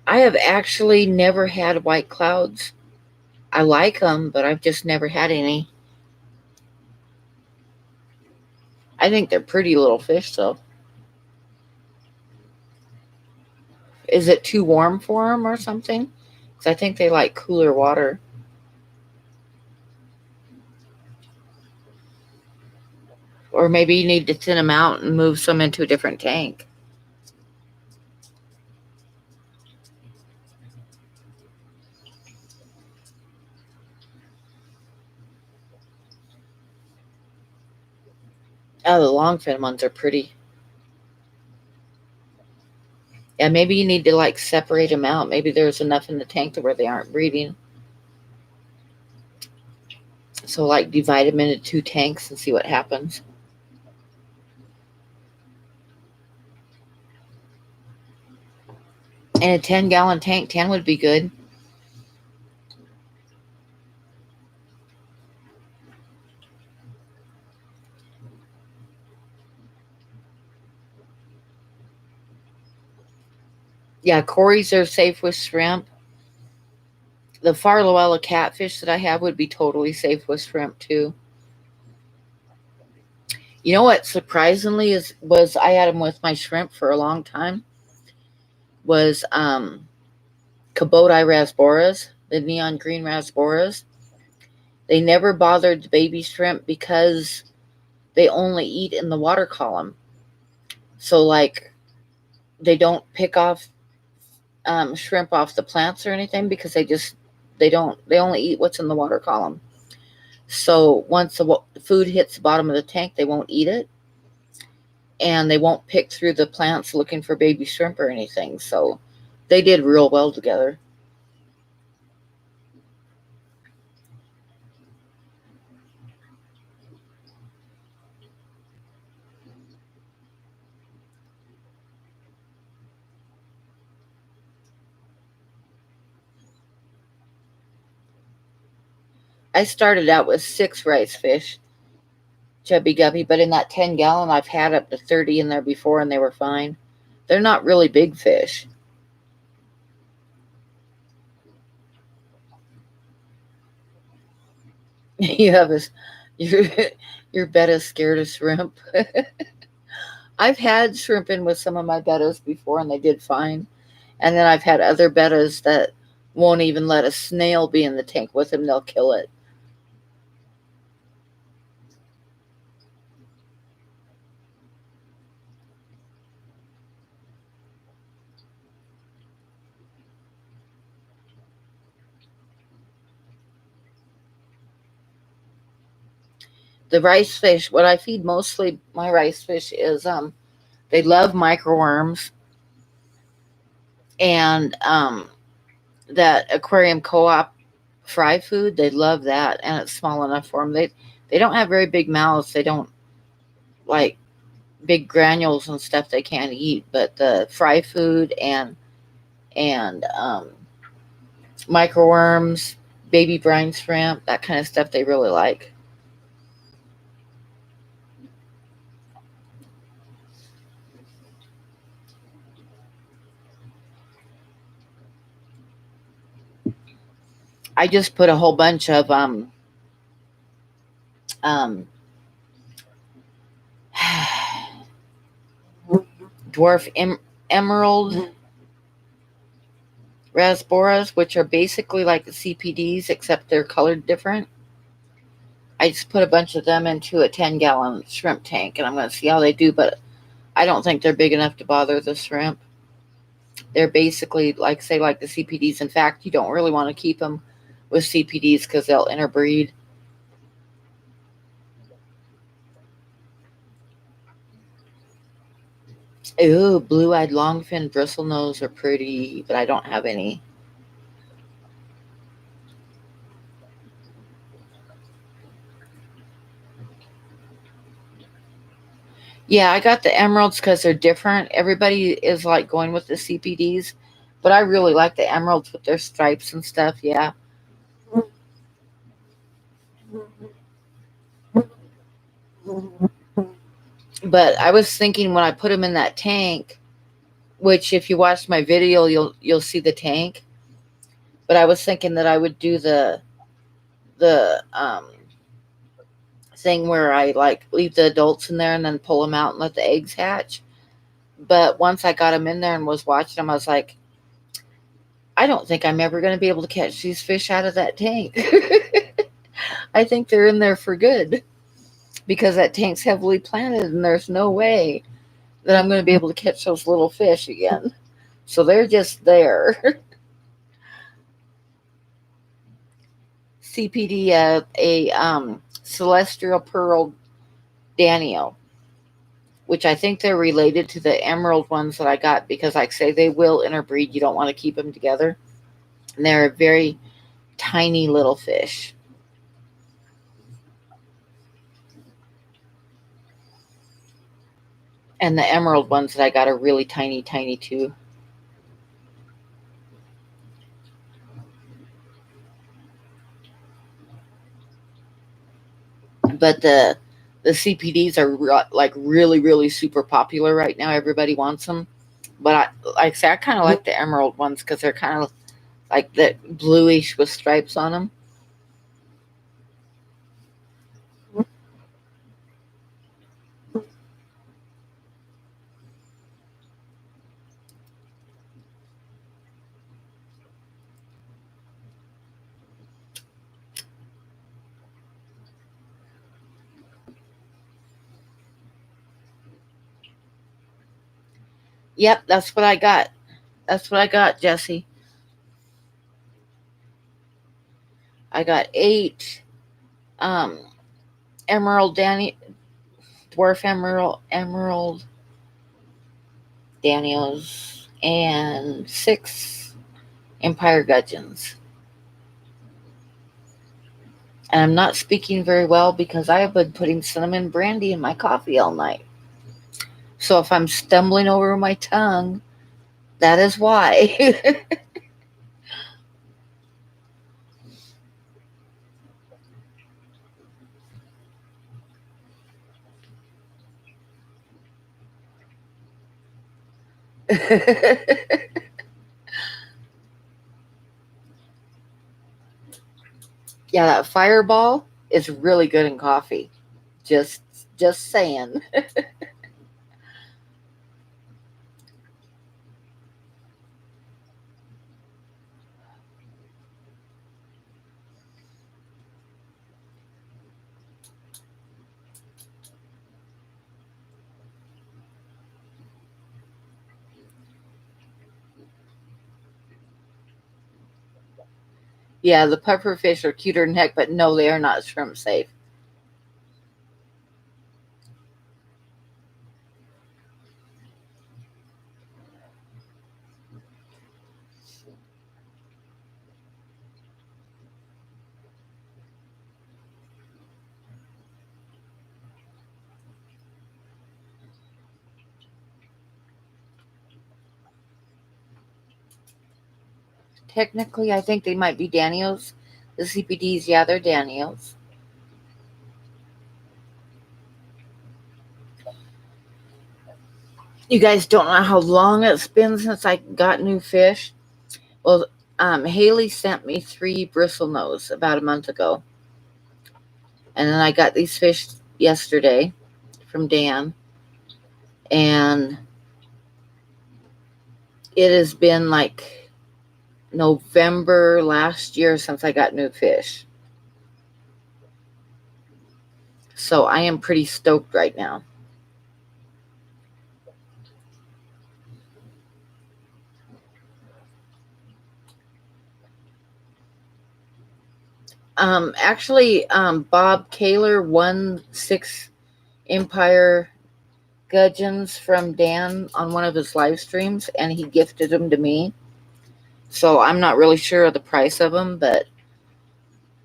I have actually never had white clouds. I like them, but I've just never had any. I think they're pretty little fish, though. Is it too warm for them or something? Because I think they like cooler water. Or maybe you need to thin them out and move some into a different tank. Oh, the longfin ones are pretty. Yeah, maybe you need to like separate them out. Maybe there's enough in the tank to where they aren't breeding. So like divide them into 2 tanks and see what happens. In a 10-gallon tank, 10 would be good. Yeah, cories are safe with shrimp. The Farloella catfish that I have would be totally safe with shrimp too. You know what surprisingly was I had them with my shrimp for a long time was Kubota rasboras, the neon green rasboras. They never bothered the baby shrimp because they only eat in the water column. So like they don't pick off shrimp off the plants or anything because they only eat what's in the water column. So once the food hits the bottom of the tank, they won't eat it, and they won't pick through the plants looking for baby shrimp or anything. So they did real well together. I started out with 6 rice fish, chubby guppy, but in that 10-gallon, I've had up to 30 in there before, and they were fine. They're not really big fish. You have a your your betta's scared of shrimp. I've had shrimp in with some of my bettas before, and they did fine. And then I've had other bettas that won't even let a snail be in the tank with them; they'll kill it. the rice fish, what I feed mostly my rice fish is they love microworms and that aquarium co-op fry food. They love that, and it's small enough for them. They don't have very big mouths. They don't like big granules and stuff they can't eat, but the fry food and microworms, baby brine shrimp, that kind of stuff they really like. I just put a whole bunch of um dwarf emerald rasboras, which are basically like the CPDs except they're colored different. I just put a bunch of them into a 10-gallon shrimp tank, and I'm going to see how they do, but I don't think they're big enough to bother the shrimp. They're basically like, say, like the CPDs. In fact, you don't really want to keep them with CPDs because they'll interbreed. Ooh, blue-eyed longfin bristlenose are pretty, but I don't have any. Yeah, I got the emeralds because they're different. Everybody is like going with the CPDs, but I really like the emeralds with their stripes and stuff. Yeah. But I was thinking when I put them in that tank, which if you watch my video, you'll see the tank. But I was thinking that I would do the thing where I like leave the adults in there and then pull them out and let the eggs hatch. But once I got them in there and was watching them, I was like, I don't think I'm ever going to be able to catch these fish out of that tank. I think they're in there for good because that tank's heavily planted and there's no way that I'm going to be able to catch those little fish again. So they're just there. CPD, a celestial pearl danio, which I think they're related to the emerald ones that I got because, like I say, they will interbreed. You don't want to keep them together. And they're very tiny little fish. And the emerald ones that I got are really tiny, tiny too. But the CPDs are like really, really super popular right now. Everybody wants them. But like I say, I kind of like the emerald ones because they're kind of like the bluish with stripes on them. Yep, that's what I got. That's what I got, Jesse. I got 8 um, emerald Danny, dwarf emerald Daniels, and 6 empire gudgeons. And I'm not speaking very well because I have been putting cinnamon brandy in my coffee all night. So if I'm stumbling over my tongue, that is why. Yeah, that fireball is really good in coffee. Just just saying. Yeah, the pufferfish are cuter than heck, but no, they are not shrimp safe. technically, I think they might be Daniels. The CPDs, yeah, they're Daniels. You guys don't know how long it's been since I got new fish. Well, Haley sent me 3 bristlenose about a month ago. And then I got these fish yesterday from Dan. And it has been like November last year since I got new fish. So I am pretty stoked right now. Actually, Bob Kaler won 6 Empire gudgeons from Dan on one of his live streams, and he gifted them to me. So I'm not really sure of the price of them, but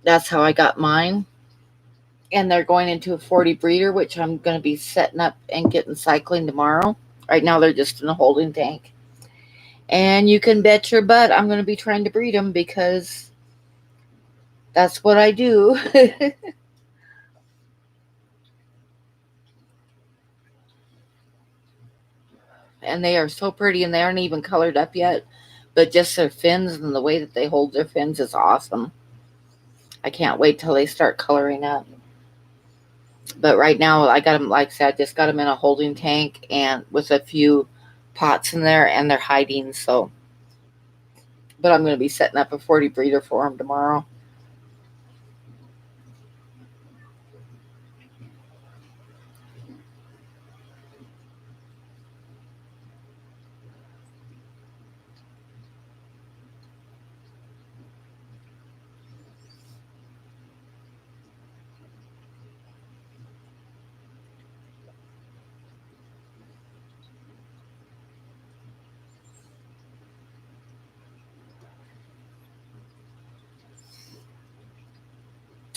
that's how I got mine. And they're going into a 40 breeder, which I'm going to be setting up and getting cycling tomorrow. Right now they're just in a holding tank. And you can bet your butt I'm going to be trying to breed them because that's what I do. And they are so pretty, and they aren't even colored up yet. But just their fins and the way that they hold their fins is awesome. I can't wait till they start coloring up. But right now, I got them, like I said, I just got them in a holding tank and with a few pots in there, and they're hiding. So, but I'm going to be setting up a 40 breeder for them tomorrow.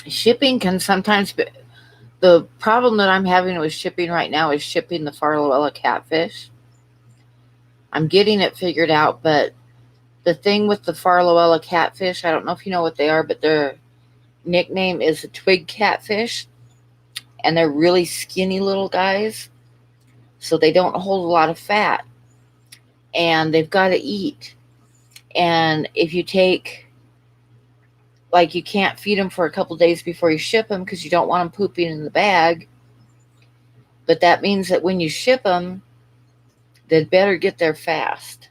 Shipping can sometimes be, the problem that I'm having with shipping right now is shipping the Farloella catfish. I'm getting it figured out, but the thing with the Farloella catfish, I don't know if you know what they are, but their nickname is a twig catfish, and they're really skinny little guys, so they don't hold a lot of fat, and they've got to eat. And if you take, like, you can't feed them for a couple days before you ship them because you don't want them pooping in the bag. But that means that when you ship them, they'd better get there fast.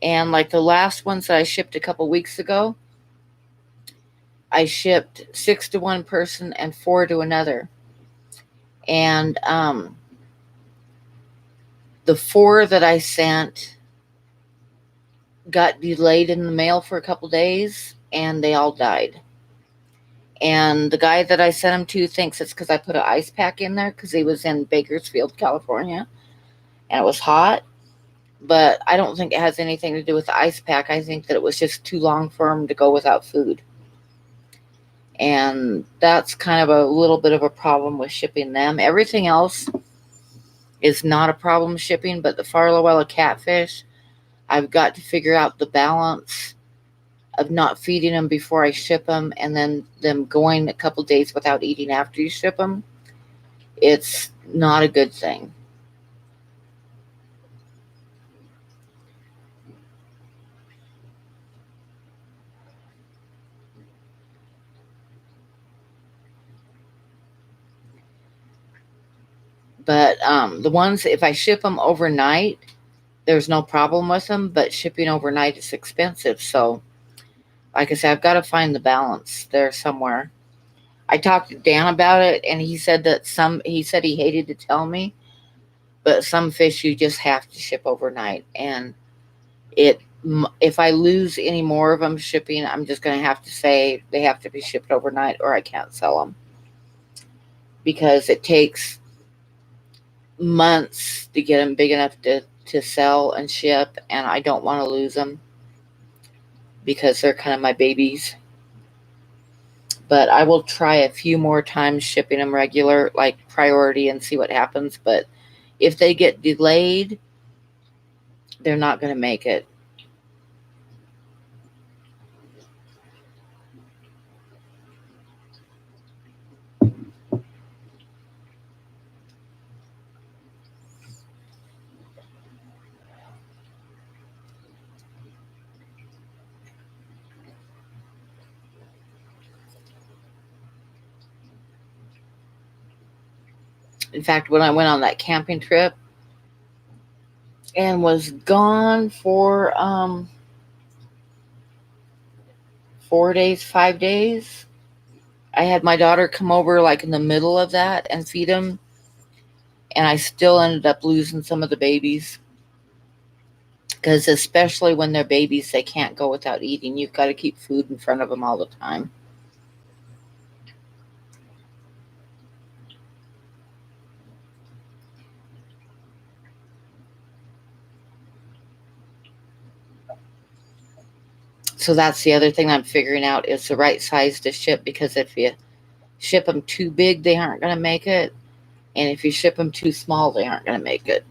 And like the last ones that I shipped a couple weeks ago, I shipped 6 to one person and 4 to another. And the 4 that I sent got delayed in the mail for a couple days, and they all died. And the guy that I sent them to thinks it's because I put an ice pack in there because he was in Bakersfield, California, and it was hot. But I don't think it has anything to do with the ice pack. I think that it was just too long for him to go without food. And that's kind of a little bit of a problem with shipping them. Everything else is not a problem shipping, but the Farloella catfish, I've got to figure out the balance of not feeding them before I ship them and then them going a couple days without eating after you ship them. It's not a good thing. But the ones, if I ship them overnight, there's no problem with them, but shipping overnight is expensive. So, like I said, I've got to find the balance there somewhere. I talked to Dan about it, and he said that he said he hated to tell me, but some fish you just have to ship overnight. And if I lose any more of them shipping, I'm just going to have to say they have to be shipped overnight or I can't sell them. Because it takes months to get them big enough to sell and ship, and I don't want to lose them because they're kind of my babies. But I will try a few more times shipping them regular, like priority, and see what happens. But if they get delayed, they're not going to make it. In fact, when I went on that camping trip and was gone for 4 days, 5 days, I had my daughter come over like in the middle of that and feed them, and I still ended up losing some of the babies. Because especially when they're babies, they can't go without eating. You've got to keep food in front of them all the time. So that's the other thing I'm figuring out is the right size to ship, because if you ship them too big, they aren't going to make it. And if you ship them too small, they aren't going to make it.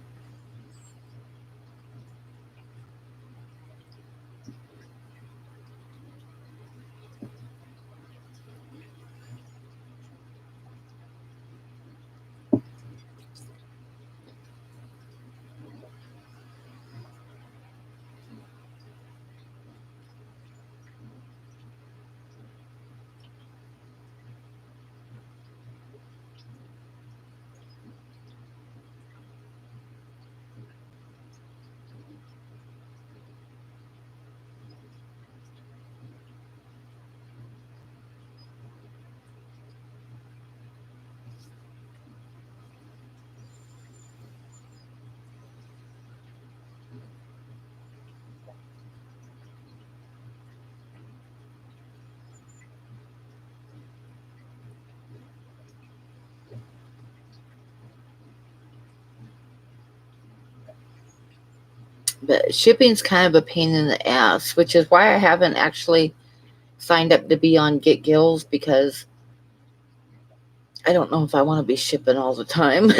But shipping's kind of a pain in the ass, which is why I haven't actually signed up to be on Get Gills, because I don't know if I want to be shipping all the time.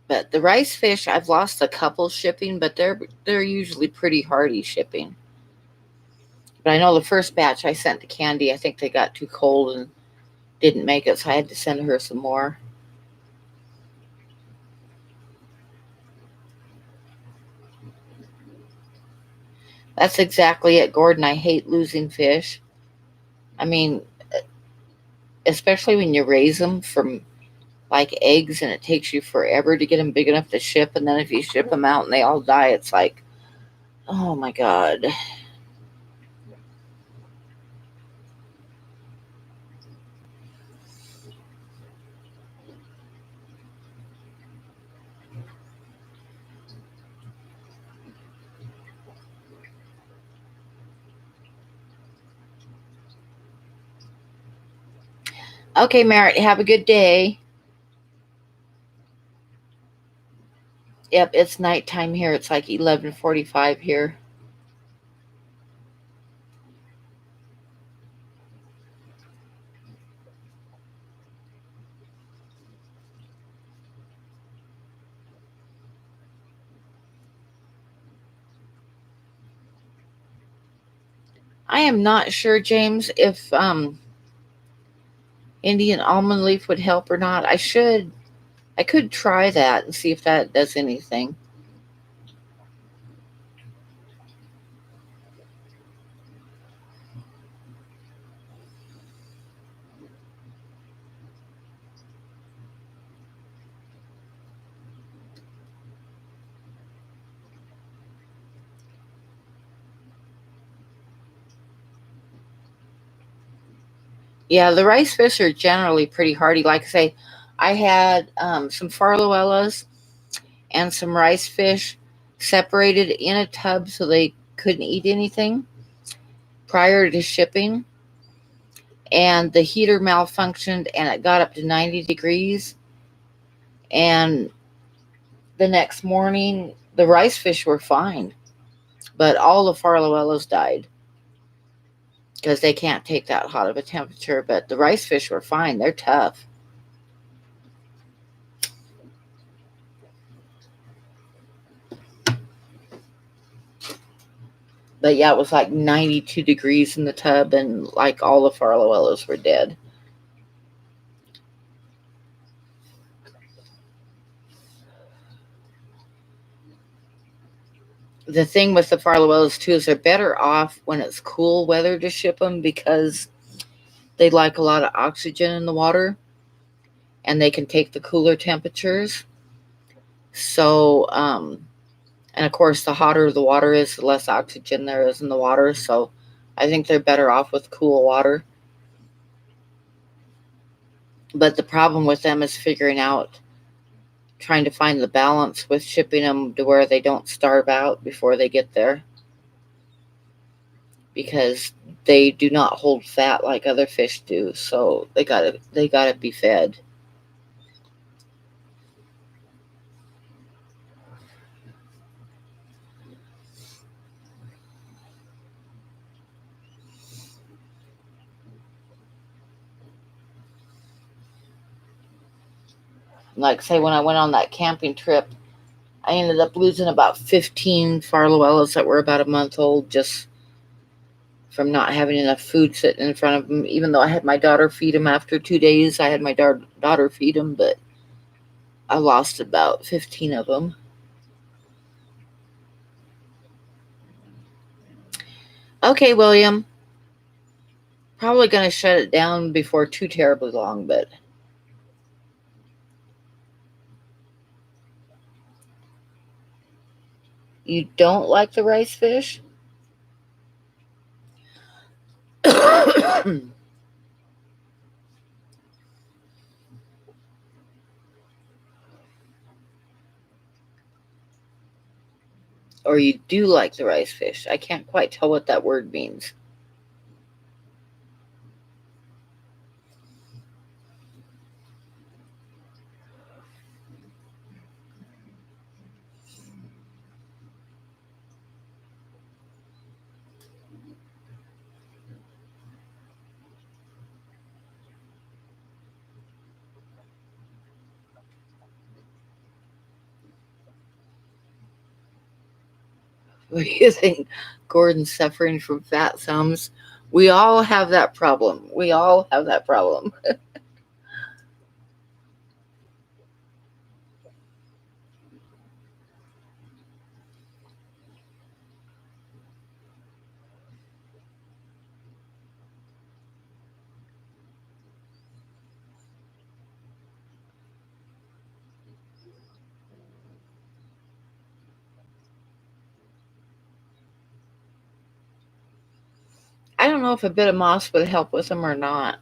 But the rice fish, I've lost a couple shipping, but they're usually pretty hardy shipping. But I know the first batch I sent to Candy, I think they got too cold and didn't make it, so I had to send her some more. That's exactly it, Gordon. I hate losing fish. I mean, especially when you raise them from like eggs and it takes you forever to get them big enough to ship. And then if you ship them out and they all die, it's like, oh my God. Okay, Merritt, have a good day. Yep, it's nighttime here. It's like 11:45 here. I am not sure, James, if Indian almond leaf would help or not. I could try that and see if that does anything. Yeah, the rice fish are generally pretty hardy. Like I say, I had some farloellas and some rice fish separated in a tub so they couldn't eat anything prior to shipping. And the heater malfunctioned and it got up to 90 degrees. And the next morning, the rice fish were fine, but all the farloellas died because they can't take that hot of a temperature. But the rice fish were fine, they're tough. But yeah, it was like 92 degrees in the tub, and like all the farlowellos were dead. The thing with the farlowellos too is they're better off when it's cool weather to ship them, because they like a lot of oxygen in the water and they can take the cooler temperatures. So, and of course, the hotter the water is, the less oxygen there is in the water. So, I think they're better off with cool water. But the problem with them is figuring out, trying to find the balance with shipping them to where they don't starve out before they get there, because they do not hold fat like other fish do. So they gotta be fed. Like say when I went on that camping trip, I ended up losing about 15 farlowellos that were about a month old, just from not having enough food sitting in front of them. Even though I had my daughter feed them after 2 days, I had my daughter feed them, but I lost about 15 of them. Okay, William, probably going to shut it down before too terribly long, but you don't like the rice fish? Or you do like the rice fish? I can't quite tell what that word means. What do you think? Gordon's suffering from fat thumbs. We all have that problem. We all have that problem. I don't know if a bit of moss would help with them or not.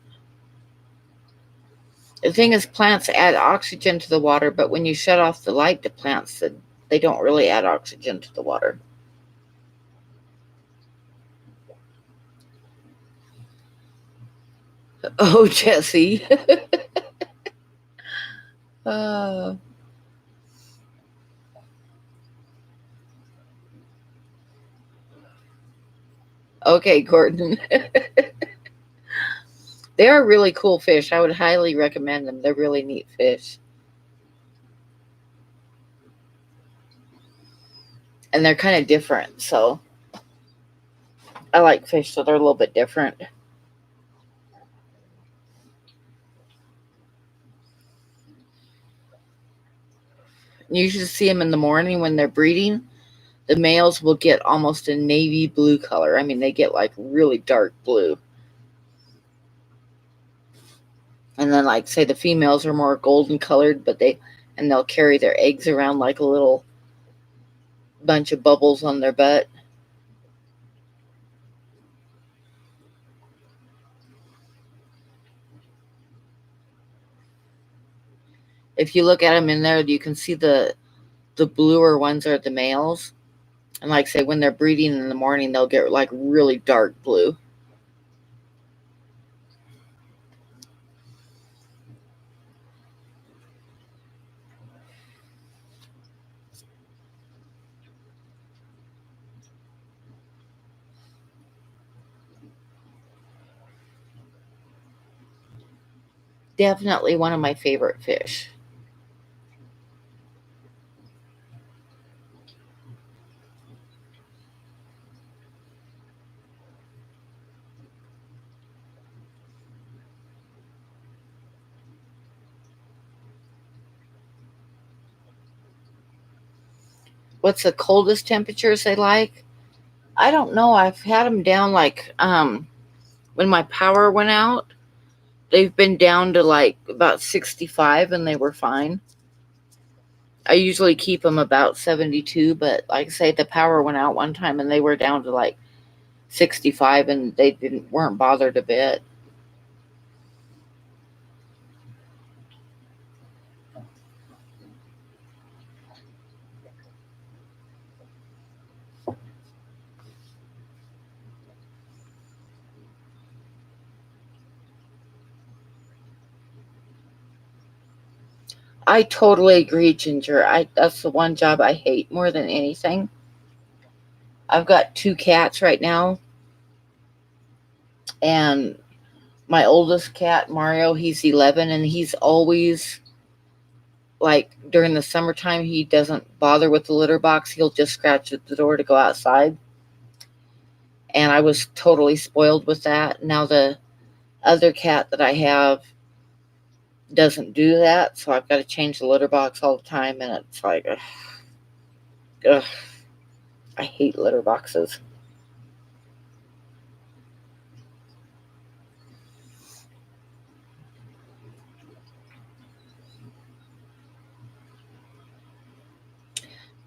The thing is, plants add oxygen to the water, but when you shut off the light to plants, they don't really add oxygen to the water. Oh, Jesse. uh, okay, Gordon. They are really cool fish. I would highly recommend them. They're really neat fish. And they're kind of different. So I like fish, so they're a little bit different. You should see them in the morning when they're breeding. The males will get almost a navy blue color. I mean, they get like really dark blue. And then, like, say the females are more golden colored, but they'll carry their eggs around like a little bunch of bubbles on their butt. If you look at them in there, you can see the bluer ones are the males. And like say when they're breeding in the morning, they'll get like really dark blue. Definitely one of my favorite fish. what's the coldest temperatures they like? I don't know. I've had them down like when my power went out, they've been down to like about 65 and they were fine. I usually keep them about 72, but like I say, the power went out one time and they were down to like 65 and they didn't weren't bothered a bit. I totally agree, Ginger. I That's the one job I hate more than anything. I've got two cats right now, and my oldest cat, Mario, he's 11, and he's always like during the summertime, he doesn't bother with the litter box. He'll just scratch at the door to go outside. And I was totally spoiled with that. Now, the other cat that I have doesn't do that, so I've got to change the litter box all the time, and it's like, ugh, I hate litter boxes.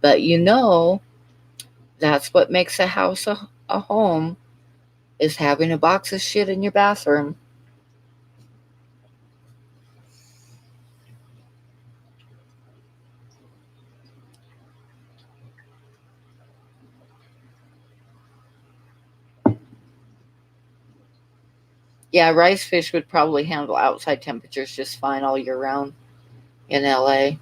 But that's what makes a house a home is having a box of shit in your bathroom. Yeah, rice fish would probably handle outside temperatures just fine all year round in LA.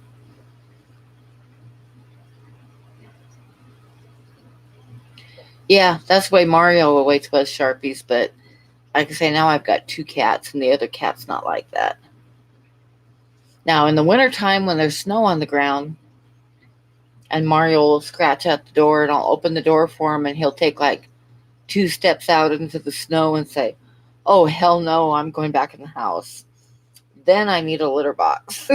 Yeah, that's the way Mario always was Sharpies, but like I say, now I've got two cats and the other cat's not like that. Now in the wintertime when there's snow on the ground and Mario will scratch at the door and I'll open the door for him and he'll take like two steps out into the snow and say, "Oh hell no, I'm going back in the house." Then I need a litter box.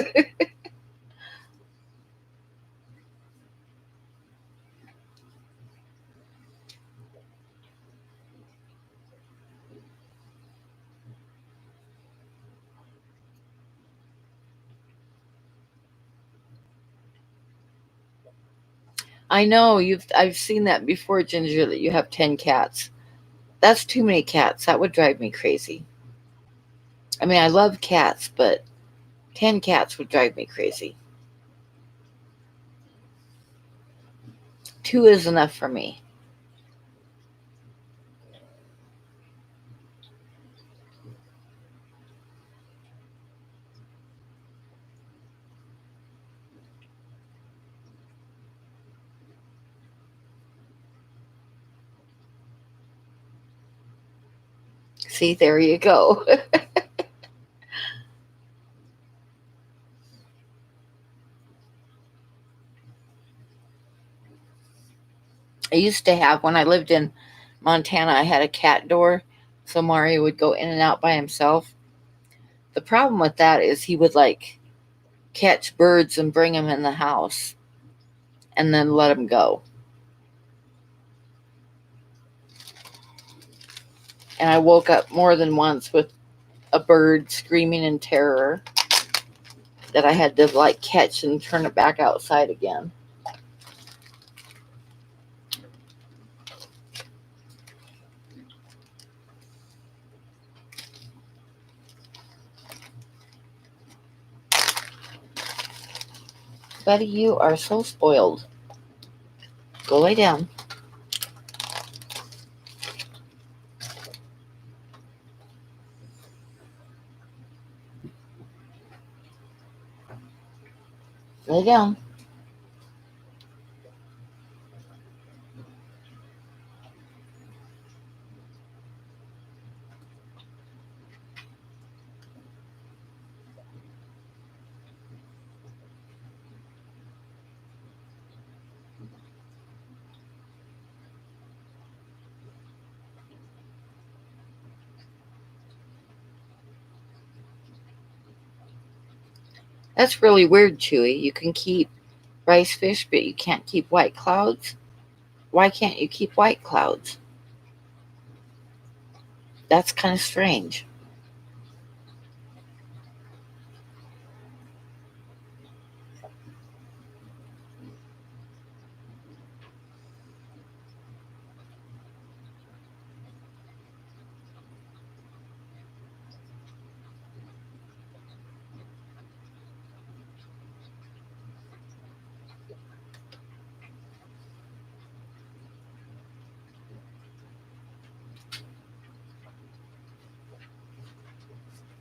I know I've seen that before, Ginger, that you have 10 cats. That's too many cats. That would drive me crazy. I mean, I love cats, but 10 cats would drive me crazy. Two is enough for me. See, there you go. I used to have, when I lived in Montana, I had a cat door, so Mario would go in and out by himself. The problem with that is he would like catch birds and bring them in the house and then let them go. And I woke up more than once with a bird screaming in terror that I had to like catch and turn it back outside again. Betty, you are so spoiled. Go lay down. Lay down. That's really weird, Chewy. You can keep rice fish, but you can't keep white clouds. Why can't you keep white clouds? That's kind of strange.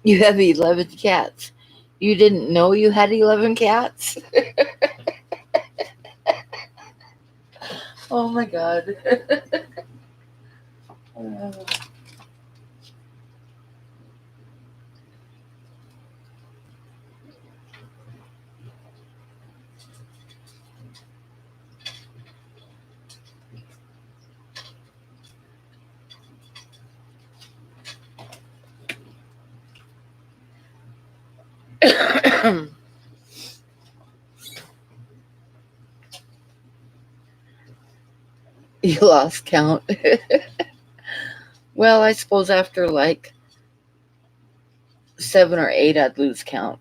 You have 11 cats. You didn't know you had 11 cats? Oh my god. You lost count. Well, I suppose after like 7 or 8, I'd lose count.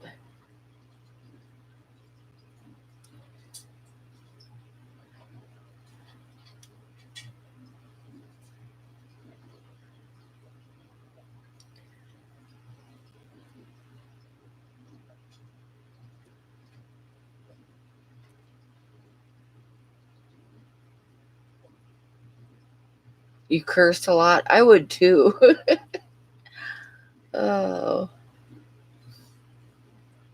You cursed a lot. I would too. Oh,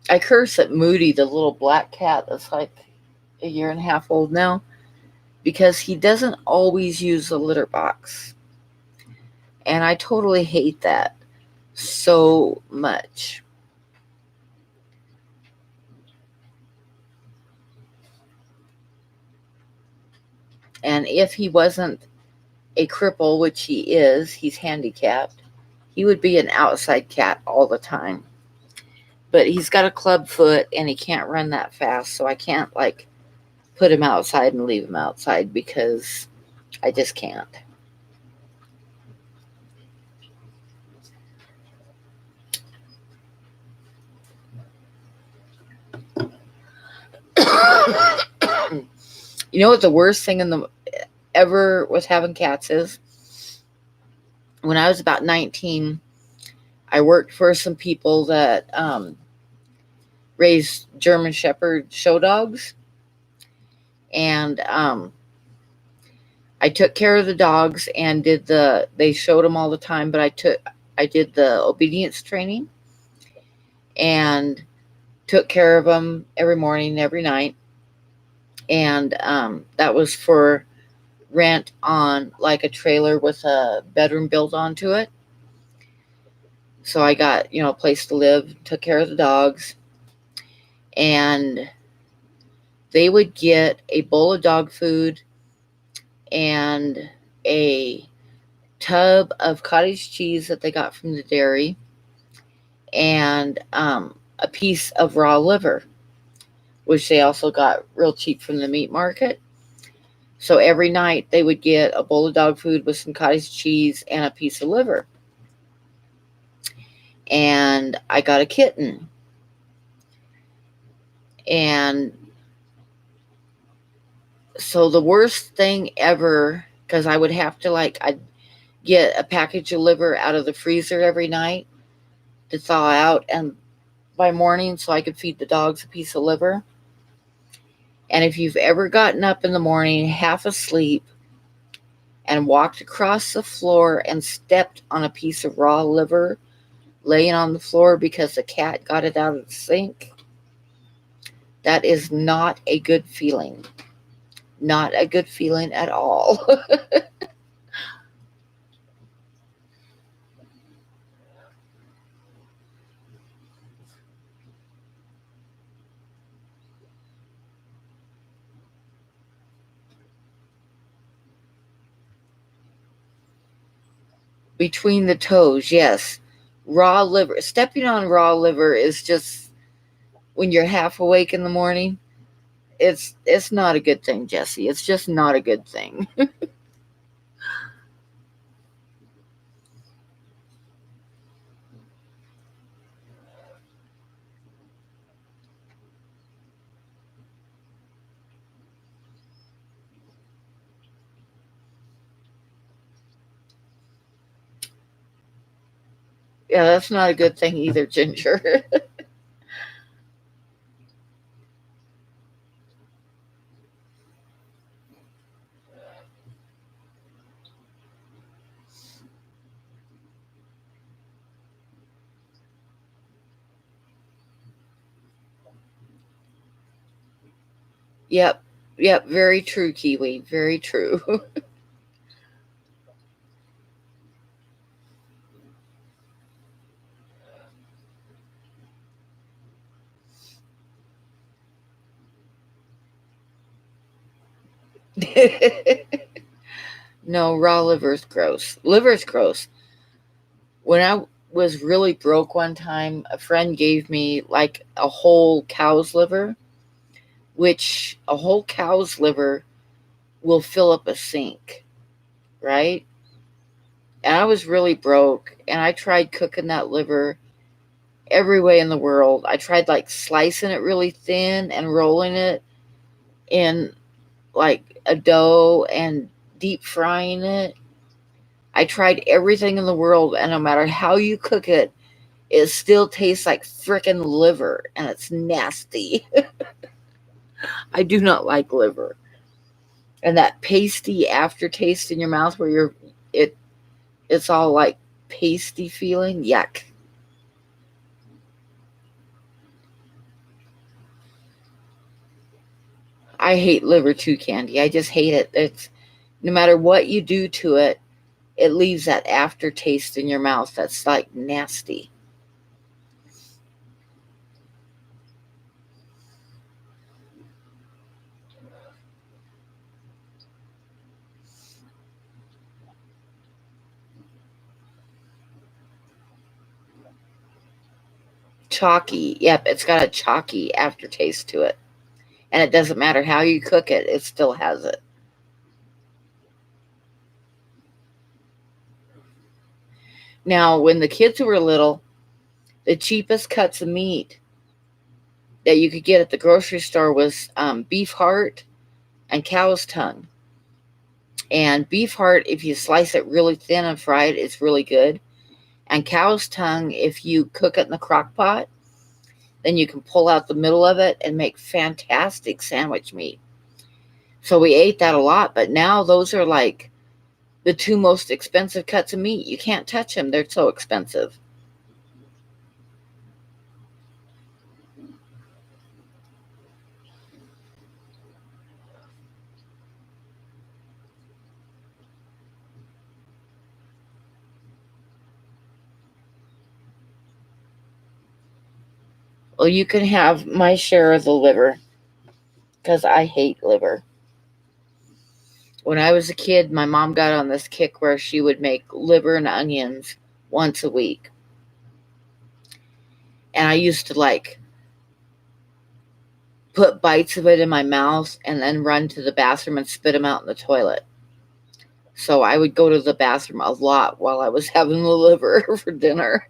I curse at Moody, the little black cat that's like a year and a half old now, because he doesn't always use the litter box. And I totally hate that so much. And if he wasn't a cripple, which he is, he's handicapped, he would be an outside cat all the time. But he's got a club foot and he can't run that fast, so I can't like put him outside and leave him outside because I just can't. You know what the worst thing in the ever with having cats is? When I was about 19, I worked for some people that raised German Shepherd show dogs, and I took care of the dogs and did they showed them all the time, but I did the obedience training and took care of them every morning, every night, and that was for rent on like a trailer with a bedroom built onto it. So I got, a place to live, took care of the dogs, and they would get a bowl of dog food and a tub of cottage cheese that they got from the dairy and a piece of raw liver, which they also got real cheap from the meat market. So every night they would get a bowl of dog food with some cottage cheese and a piece of liver. And I got a kitten. And so the worst thing ever, because I would have to I'd get a package of liver out of the freezer every night to thaw out and by morning so I could feed the dogs a piece of liver. And if you've ever gotten up in the morning half asleep and walked across the floor and stepped on a piece of raw liver laying on the floor because the cat got it out of the sink, that is not a good feeling. Not a good feeling at all. Between the toes, yes. Raw liver. Stepping on raw liver is just when you're half awake in the morning. It's not a good thing, Jesse. It's just not a good thing. Yeah, that's not a good thing either, Ginger. Yep. Yep, very true, Kiwi. Very true. No, raw liver's gross. Liver's gross. When I was really broke one time, a friend gave me like a whole cow's liver, which a whole cow's liver will fill up a sink, right? And I was really broke, and I tried cooking that liver every way in the world. I tried like slicing it really thin and rolling it in like a dough and deep frying it. I tried everything in the world, and no matter how you cook it, it still tastes like frickin' liver, and it's nasty. I do not like liver. And that pasty aftertaste in your mouth where it it's all like pasty feeling. Yuck. I hate liver too, Candy. I just hate it. It's no matter what you do to it, it leaves that aftertaste in your mouth that's like nasty. Chalky. Yep, it's got a chalky aftertaste to it. And it doesn't matter how you cook it, it still has it. Now, when the kids were little, the cheapest cuts of meat that you could get at the grocery store was beef heart and cow's tongue. And beef heart, if you slice it really thin and fry it, it's really good. And cow's tongue, if you cook it in the crock pot, then you can pull out the middle of it and make fantastic sandwich meat. So we ate that a lot, but now those are like the two most expensive cuts of meat. You can't touch them, they're so expensive. Well, you can have my share of the liver because I hate liver. When I was a kid, my mom got on this kick where she would make liver and onions once a week. And I used to like put bites of it in my mouth and then run to the bathroom and spit them out in the toilet. So I would go to the bathroom a lot while I was having the liver for dinner.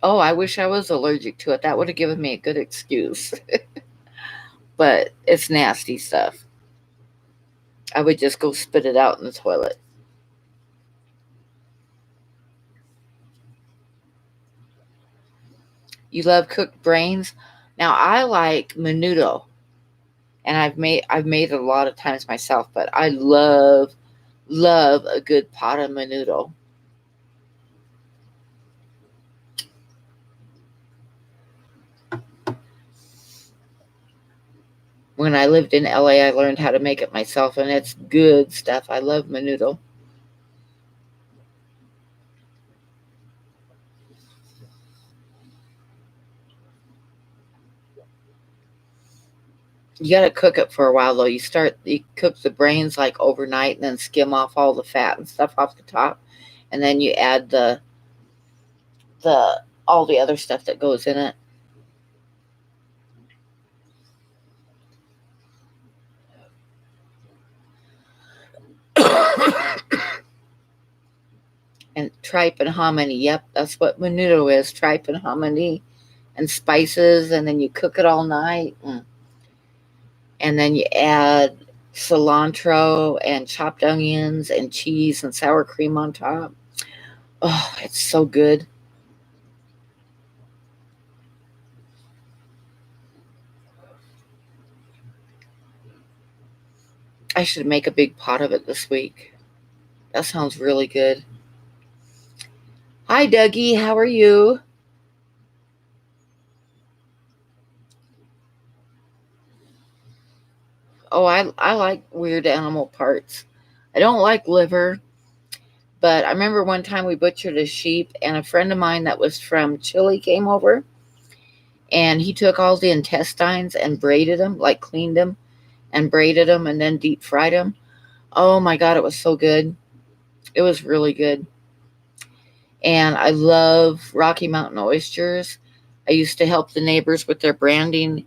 Oh, I wish I was allergic to it. That would have given me a good excuse. But it's nasty stuff. I would just go spit it out in the toilet. You love cooked brains? Now I like menudo, and I've made it a lot of times myself, but I love a good pot of menudo. When I lived in LA, I learned how to make it myself, and it's good stuff. I love menudo. You got to cook it for a while though. You cook the brains like overnight and then skim off all the fat and stuff off the top, and then you add the all the other stuff that goes in it. And tripe and hominy. Yep, that's what menudo is. Tripe and hominy and spices, and then you cook it all night. And then you add cilantro and chopped onions and cheese and sour cream on top. Oh, it's so good. I should make a big pot of it this week. That sounds really good. Hi, Dougie. How are you? Oh, I like weird animal parts. I don't like liver, but I remember one time we butchered a sheep, and a friend of mine that was from Chile came over, and he took all the intestines and braided them, like cleaned them and braided them, and then deep fried them. Oh my God, it was so good. It was really good. And I love Rocky Mountain oysters. I used to help the neighbors with their branding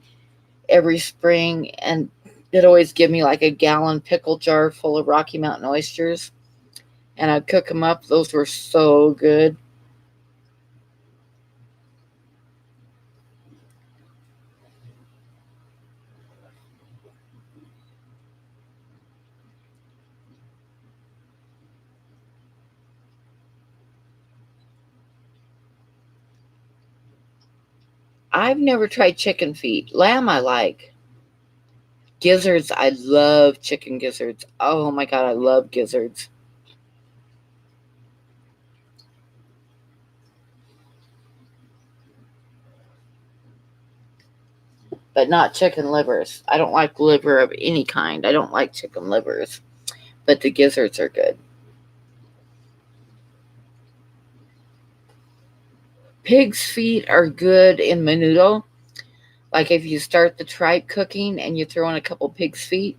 every spring, and they'd always give me like a gallon pickle jar full of Rocky Mountain oysters, and I'd cook them up. Those were so good. I've never tried chicken feet. Lamb I like. Gizzards, I love chicken gizzards. Oh my God, I love gizzards. But not chicken livers. I don't like liver of any kind. I don't like chicken livers, but the gizzards are good. Pig's feet are good in menudo. Like if you start the tripe cooking and you throw in a couple pig's feet,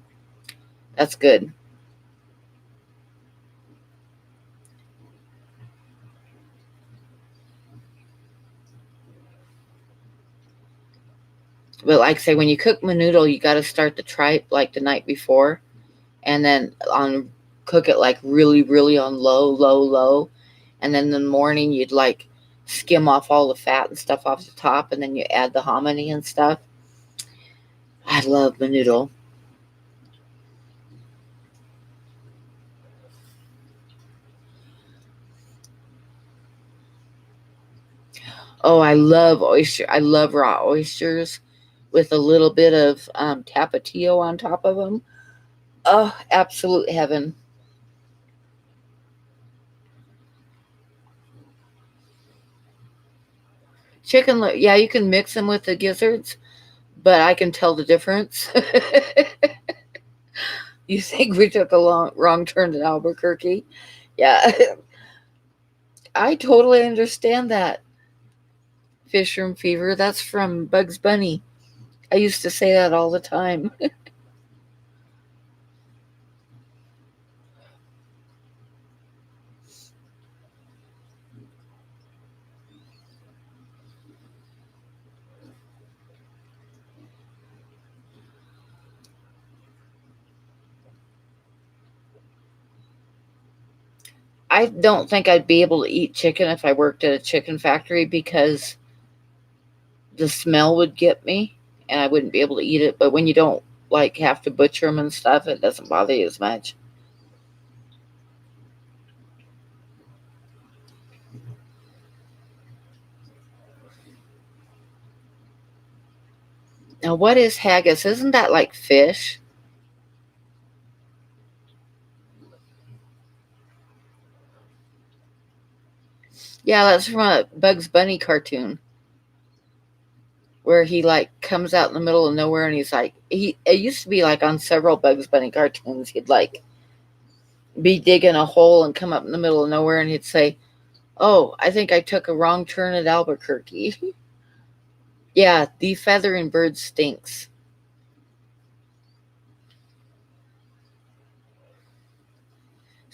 that's good. But like I say, when you cook menudo, you got to start the tripe like the night before, and then on cook it like really, really on low, low, low, and then in the morning you'd like skim off all the fat and stuff off the top, and then you add the hominy and stuff. I love menudo. Oh, I love oyster. I love raw oysters with a little bit of tapatio on top of them. Oh, absolute heaven. Yeah, you can mix them with the gizzards, but I can tell the difference. You think we took a wrong turn to Albuquerque? Yeah, I totally understand that. Fish room fever. That's from Bugs Bunny. I used to say that all the time. I don't think I'd be able to eat chicken if I worked at a chicken factory because the smell would get me and I wouldn't be able to eat it. But when you don't like have to butcher them and stuff, it doesn't bother you as much. Now, what is haggis? Isn't that like fish? Yeah, that's from a Bugs Bunny cartoon where he like comes out in the middle of nowhere and he's like he it used to be like on several Bugs Bunny cartoons he'd like be digging a hole and come up in the middle of nowhere and he'd say, "Oh, I think I took a wrong turn at Albuquerque." Yeah, the feathering bird stinks.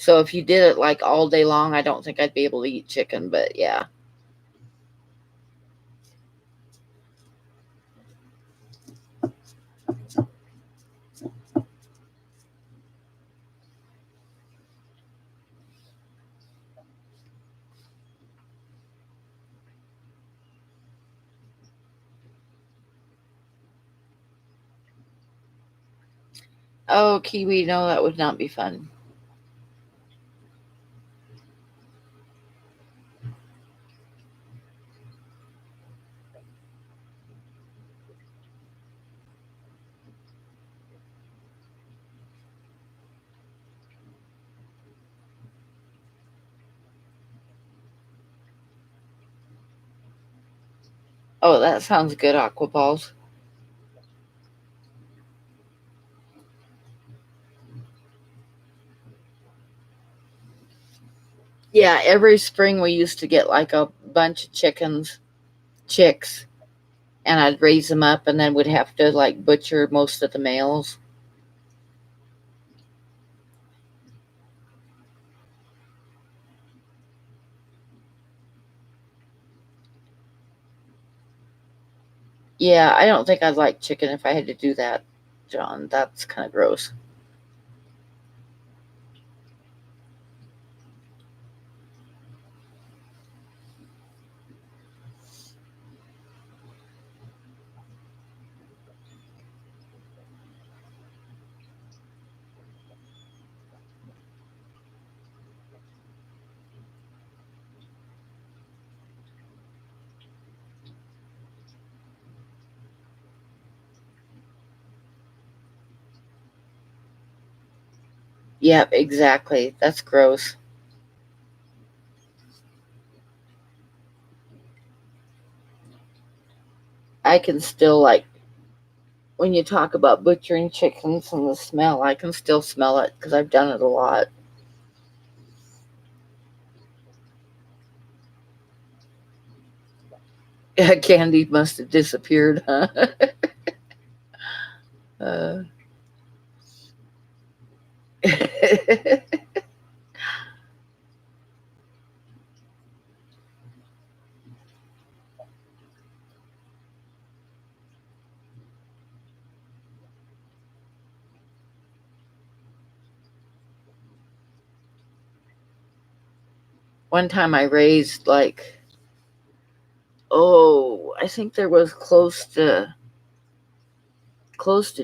So if you did it like all day long, I don't think I'd be able to eat chicken, but yeah. Oh, kiwi, no, that would not be fun. Oh, that sounds good, aqua balls. Yeah, every spring we used to get like a bunch of chicks, and I'd raise them up and then would have to like butcher most of the males. Yeah, I don't think I'd like chicken if I had to do that, John. That's kind of gross. Yep, exactly. That's gross. I can still like when you talk about butchering chickens and the smell, I can still smell it because I've done it a lot. Candy must have disappeared, huh? uh, one time I raised like, oh, I think there was close to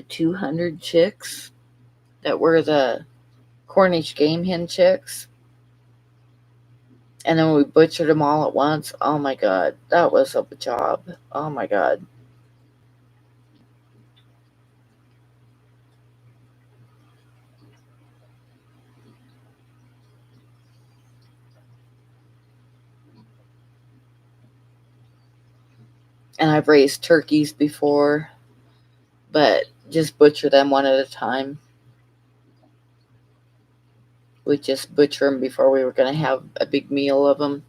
200 chicks that were the Cornish game hen chicks. And then we butchered them all at once. Oh my god, that was a job. Oh my god. And I've raised turkeys before, but just butcher them one at a time. We just butcher them before we were going to have a big meal of them.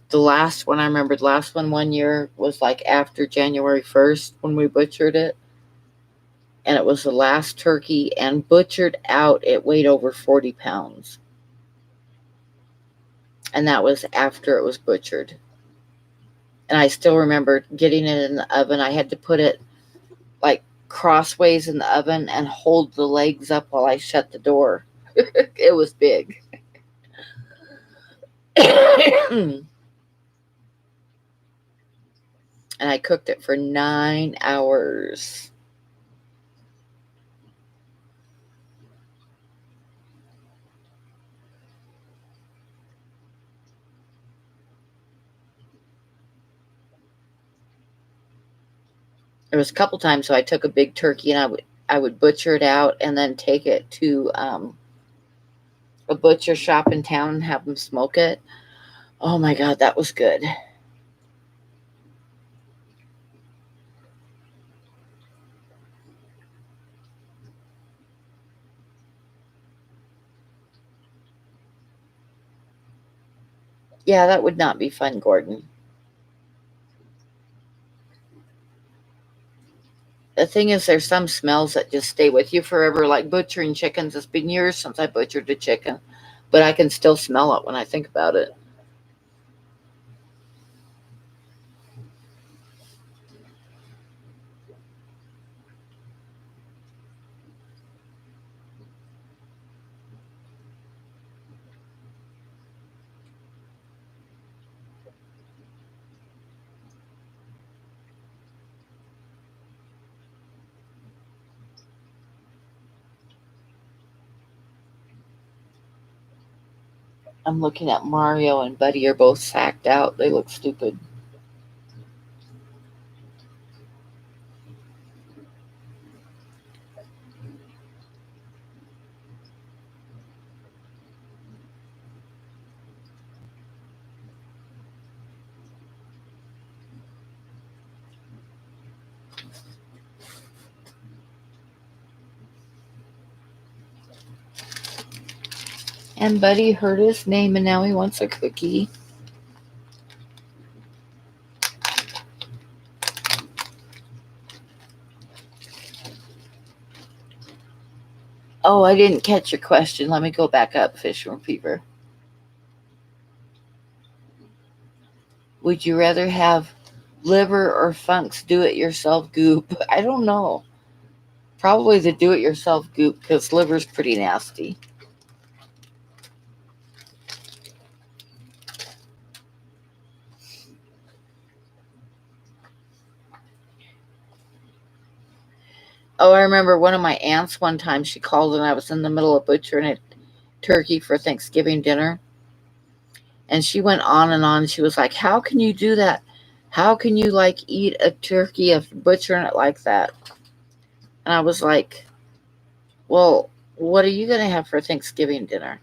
The last one I remember, the last one year was like after January 1st when we butchered it. And it was the last turkey, and butchered out, it weighed over 40 pounds. And that was after it was butchered. And I still remember getting it in the oven. I had to put it like crossways in the oven and hold the legs up while I shut the door. It was big. And I cooked it for 9 hours. There was a couple times so I took a big turkey and I would butcher it out and then take it to a butcher shop in town and have them smoke it. Oh my god, that was good. Yeah, that would not be fun, Gordon. The thing is, there's some smells that just stay with you forever, like butchering chickens. It's been years since I butchered a chicken. but I can still smell it when I think about it. I'm looking at Mario and Buddy are both sacked out. They look stupid. And Buddy heard his name and now he wants a cookie. Oh, I didn't catch your question. Let me go back up, Fisherman Fever. Would you rather have liver or Funk's do it yourself goop? I don't know. Probably the do it yourself goop because liver's pretty nasty. Oh, I remember one of my aunts one time, she called and I was in the middle of butchering a turkey for Thanksgiving dinner. And she went on and on. She was like, how can you do that? How can you like eat a turkey of butchering it like that? And I was like, well, what are you going to have for Thanksgiving dinner?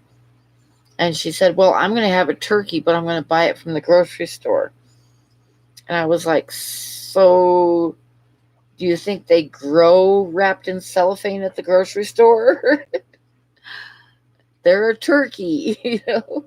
And she said, well, I'm going to have a turkey, but I'm going to buy it from the grocery store. And I was like, so do you think they grow wrapped in cellophane at the grocery store? They're a turkey, you know?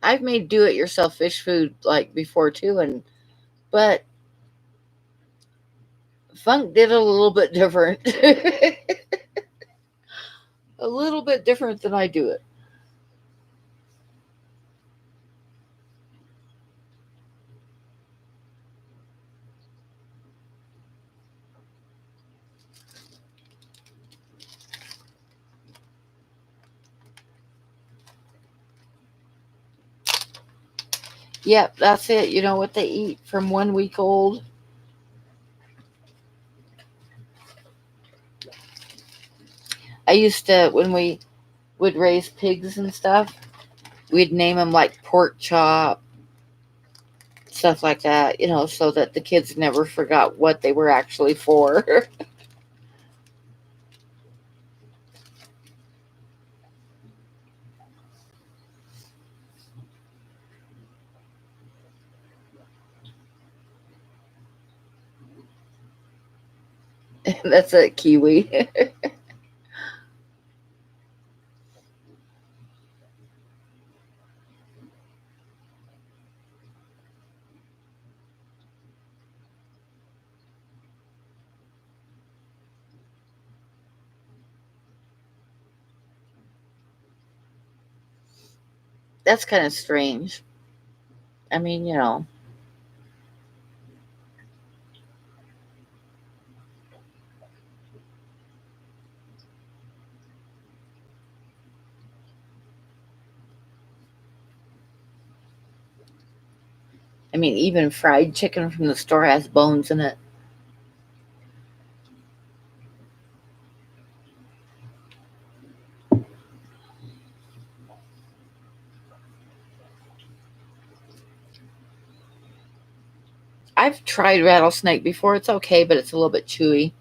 I've made do it yourself fish food like before too, and but Funk did it a little bit different. A little bit different than I do it. Yep, that's it. You know what they eat from 1 week old? I used to, when we would raise pigs and stuff, we'd name them like pork chop, stuff like that, so that the kids never forgot what they were actually for. That's a kiwi. That's kind of strange. I mean, even fried chicken from the store has bones in it. I've tried rattlesnake before. It's okay, but it's a little bit chewy.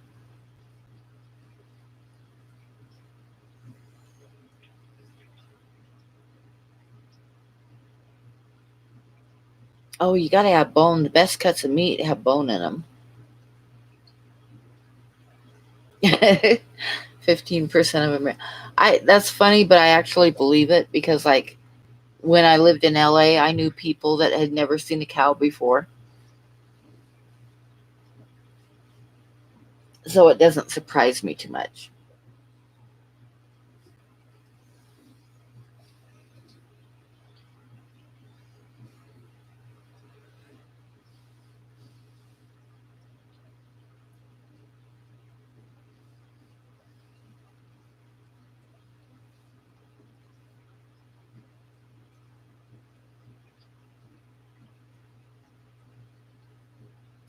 Oh, you gotta have bone. The best cuts of meat have bone in them. 15% of them. That's funny, but I actually believe it because, like, When I lived in LA, I knew people that had never seen a cow before. So it doesn't surprise me too much.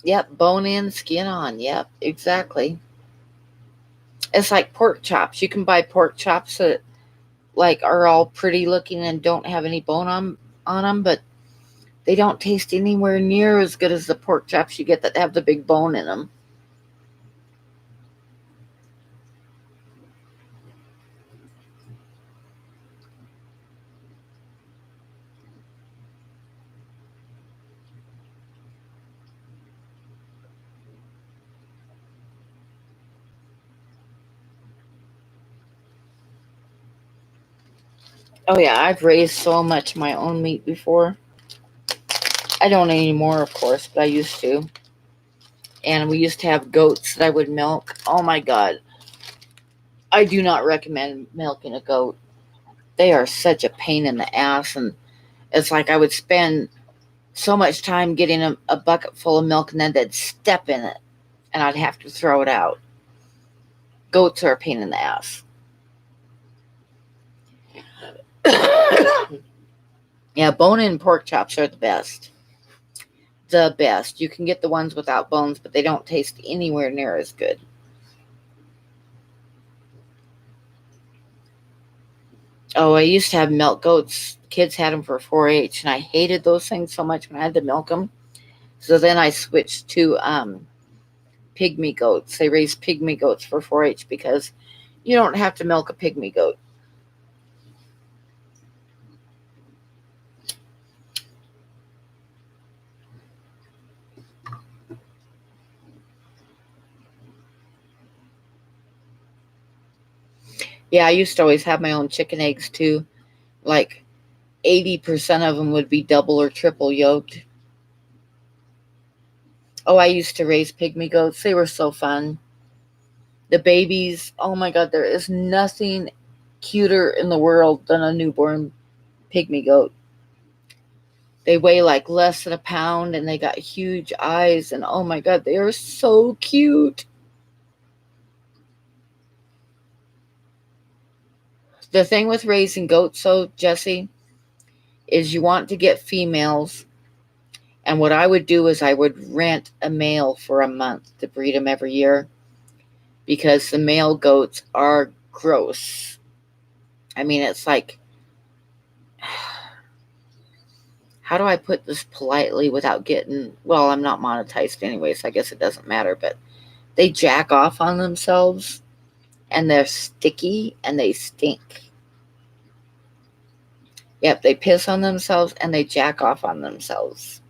Yep, bone in, skin on. Yep, exactly. It's like pork chops. You can buy pork chops that like are all pretty looking and don't have any bone on them, but they don't taste anywhere near as good as the pork chops you get that have the big bone in them. Oh yeah, I've raised so much my own meat before. I don't anymore, of course, but I used to. And we used to have goats that I would milk. Oh my god, I do not recommend milking a goat. They are such a pain in the ass, and it's like I would spend so much time getting a bucket full of milk, and then they'd step in it, and I'd have to throw it out. Goats are a pain in the ass. Yeah, bone-in pork chops are the best. The best. You can get the ones without bones, but they don't taste anywhere near as good. Oh, I used to have milk goats. Kids had them for 4-H, and I hated those things so much when I had to milk them. So then I switched to pygmy goats. They raise pygmy goats for 4-H because you don't have to milk a pygmy goat. Yeah, I used to always have my own chicken eggs too. Like 80% of them would be double or triple yolked. Oh, I used to raise pygmy goats. They were so fun. The babies, oh my god, there is nothing cuter in the world than a newborn pygmy goat. They weigh like less than a pound and they got huge eyes, and oh my god, they are so cute. The thing with raising goats, though, Jesse, is you want to get females. And what I would do is I would rent a male for a month to breed them every year because the male goats are gross. I mean, it's like, how do I put this politely without getting, well, I'm not monetized anyway, so I guess it doesn't matter, but they jack off on themselves and they're sticky and they stink. Yep, they piss on themselves and they jack off on themselves.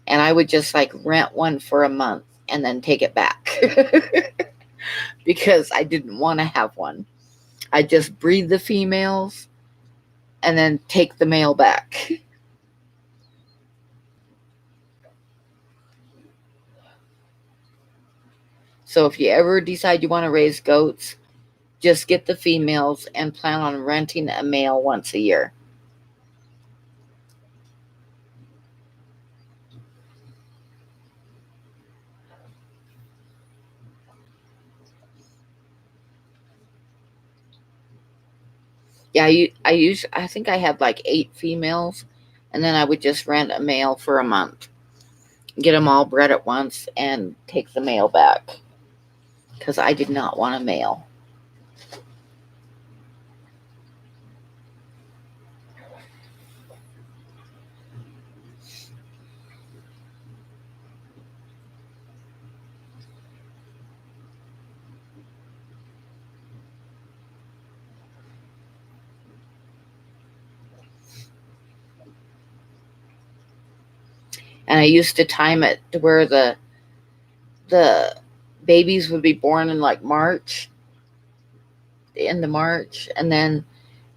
And I would just like rent one for a month and then take it back because I didn't want to have one. I just breed the females and then take the male back. So if you ever decide you want to raise goats, just get the females and plan on renting a male once a year. Yeah, I think I had like 8 females, and then I would just rent a male for a month, get them all bred at once, and take the male back because I did not want a male. And I used to time it to where the babies would be born in like March, the end of March, and then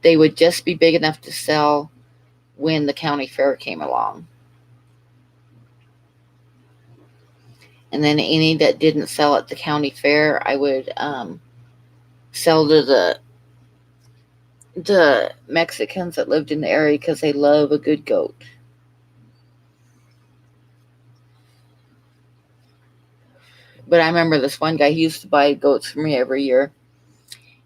they would just be big enough to sell when the county fair came along. And then any that didn't sell at the county fair, I would sell to the Mexicans that lived in the area because they love a good goat. But I remember this one guy, he used to buy goats for me every year.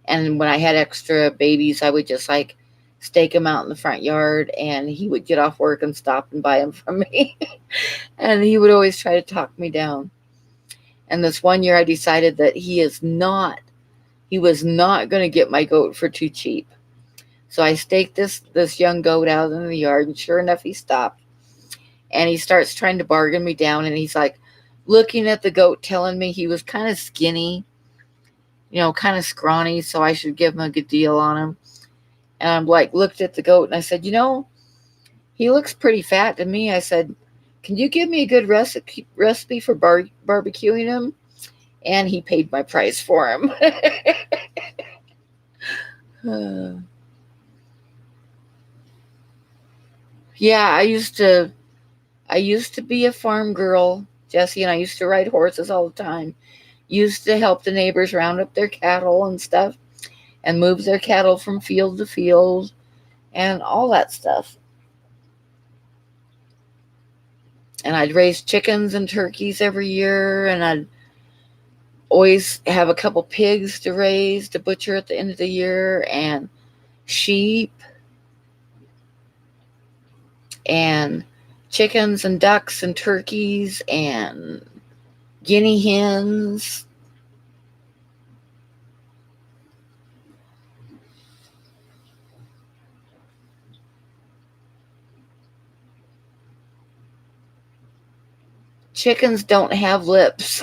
And when I had extra babies, I would just like stake them out in the front yard, and he would get off work and stop and buy them from me. And he would always try to talk me down. And this one year I decided that he was not going to get my goat for too cheap. So I staked this young goat out in the yard, and sure enough, he stopped. And he starts trying to bargain me down, and he's like looking at the goat, telling me he was kind of skinny, kind of scrawny, so I should give him a good deal on him. And I'm like, looked at the goat, and I said, he looks pretty fat to me. I said, can you give me a good recipe for barbecuing him? And he paid my price for him. Yeah, I used to be a farm girl, Jesse, and I used to ride horses all the time. Used to help the neighbors round up their cattle and stuff and move their cattle from field to field and all that stuff. And I'd raise chickens and turkeys every year, and I'd always have a couple pigs to butcher at the end of the year, and sheep and chickens and ducks and turkeys and guinea hens. Chickens don't have lips.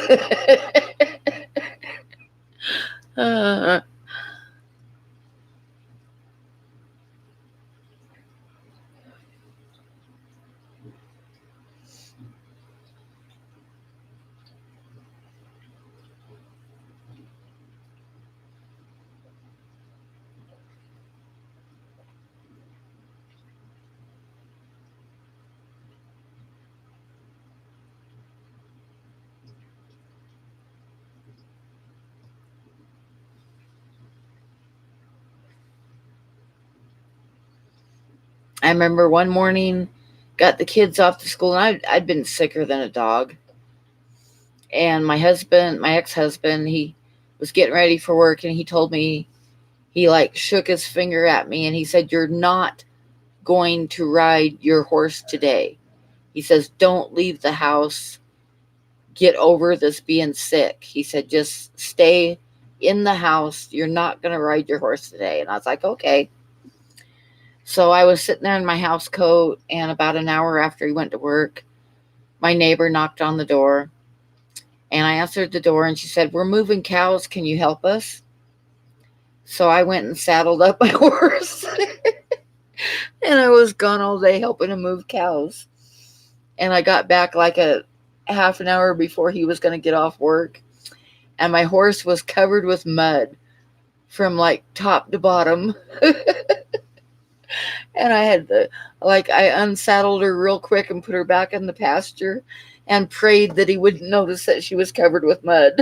I remember one morning, got the kids off to school, and I'd been sicker than a dog. And my ex-husband, he was getting ready for work, and he told me, he like shook his finger at me, and he said, you're not going to ride your horse today. He says, don't leave the house. Get over this being sick. He said, just stay in the house. You're not going to ride your horse today. And I was like, okay. So I was sitting there in my house coat, and about an hour after he went to work, my neighbor knocked on the door, and I answered the door, and she said, we're moving cows. Can you help us? So I went and saddled up my horse, and I was gone all day helping him move cows. And I got back like a half an hour before he was going to get off work, and my horse was covered with mud from like top to bottom. And I had I unsaddled her real quick and put her back in the pasture and prayed that he wouldn't notice that she was covered with mud.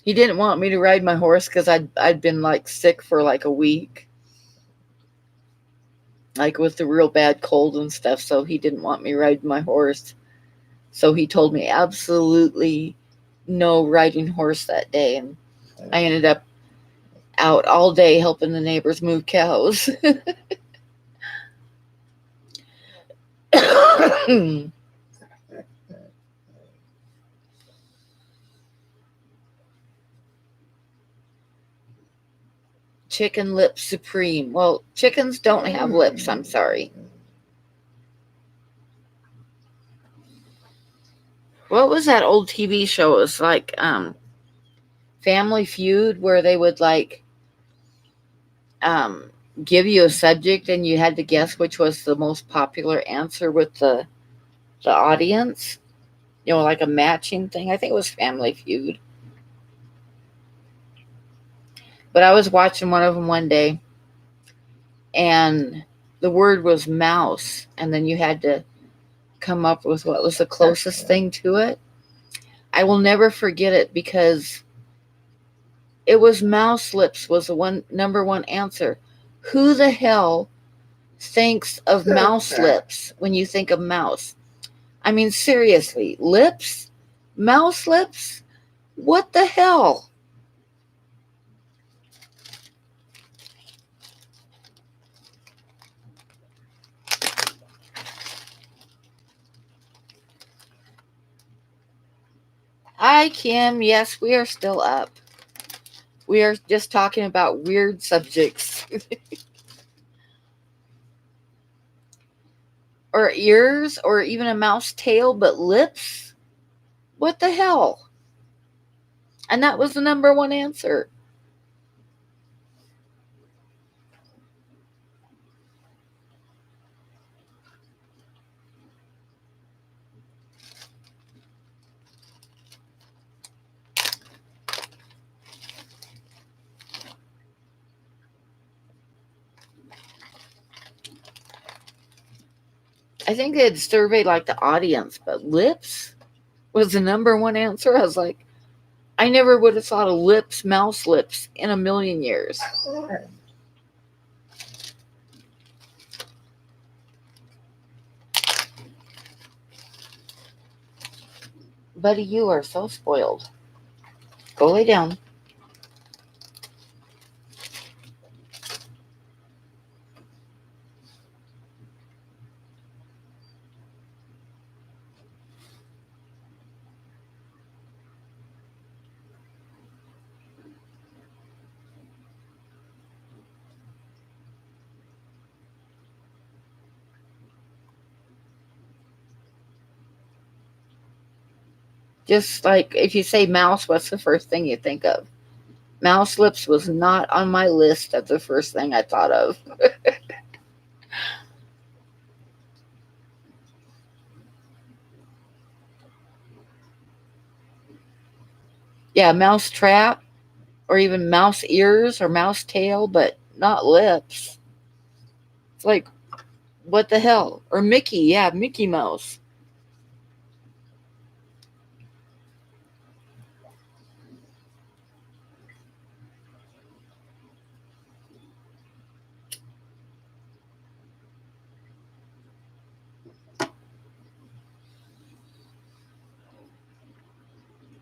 He didn't want me to ride my horse because I'd been like sick for like a week, like with the real bad cold and stuff. So he didn't want me riding my horse. So he told me absolutely no riding horse that day. And I ended up out all day helping the neighbors move cows. Chicken lips supreme. Well, chickens don't have lips. I'm sorry. What was that old TV show? It was like Family Feud, where they would like give you a subject and you had to guess which was the most popular answer with the audience. Like a matching thing. I think it was Family Feud. But I was watching one of them one day, and the word was mouse, and then you had to come up with what was the closest thing to it. I will never forget it because it was mouse lips was the number one answer. Who the hell thinks of mouse lips when you think of mouse? I mean, seriously, lips? Mouse lips? What the hell? Hi, Kim. Yes, we are still up. We are just talking about weird subjects. Or ears, or even a mouse tail, but lips? What the hell? And that was the number one answer. I think they had surveyed like the audience, but lips was the number one answer. I was like, I never would have thought of lips, mouse lips, in a million years. Buddy, you are so spoiled. Go lay down. Just like if you say mouse, what's the first thing you think of? Mouse lips was not on my list of the first thing I thought of. Yeah, mouse trap, or even mouse ears or mouse tail, but not lips. It's like, what the hell? Or Mickey, yeah, Mickey Mouse.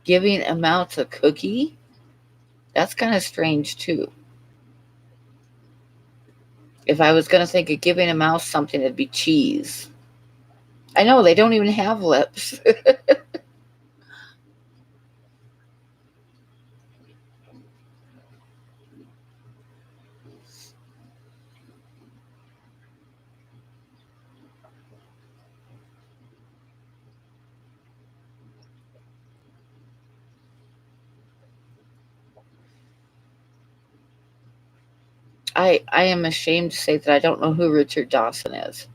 Giving a mouse a cookie? That's kind of strange too. If I was going to think of giving a mouse something, it'd be cheese. I know, they don't even have lips. I am ashamed to say that I don't know who Richard Dawson is.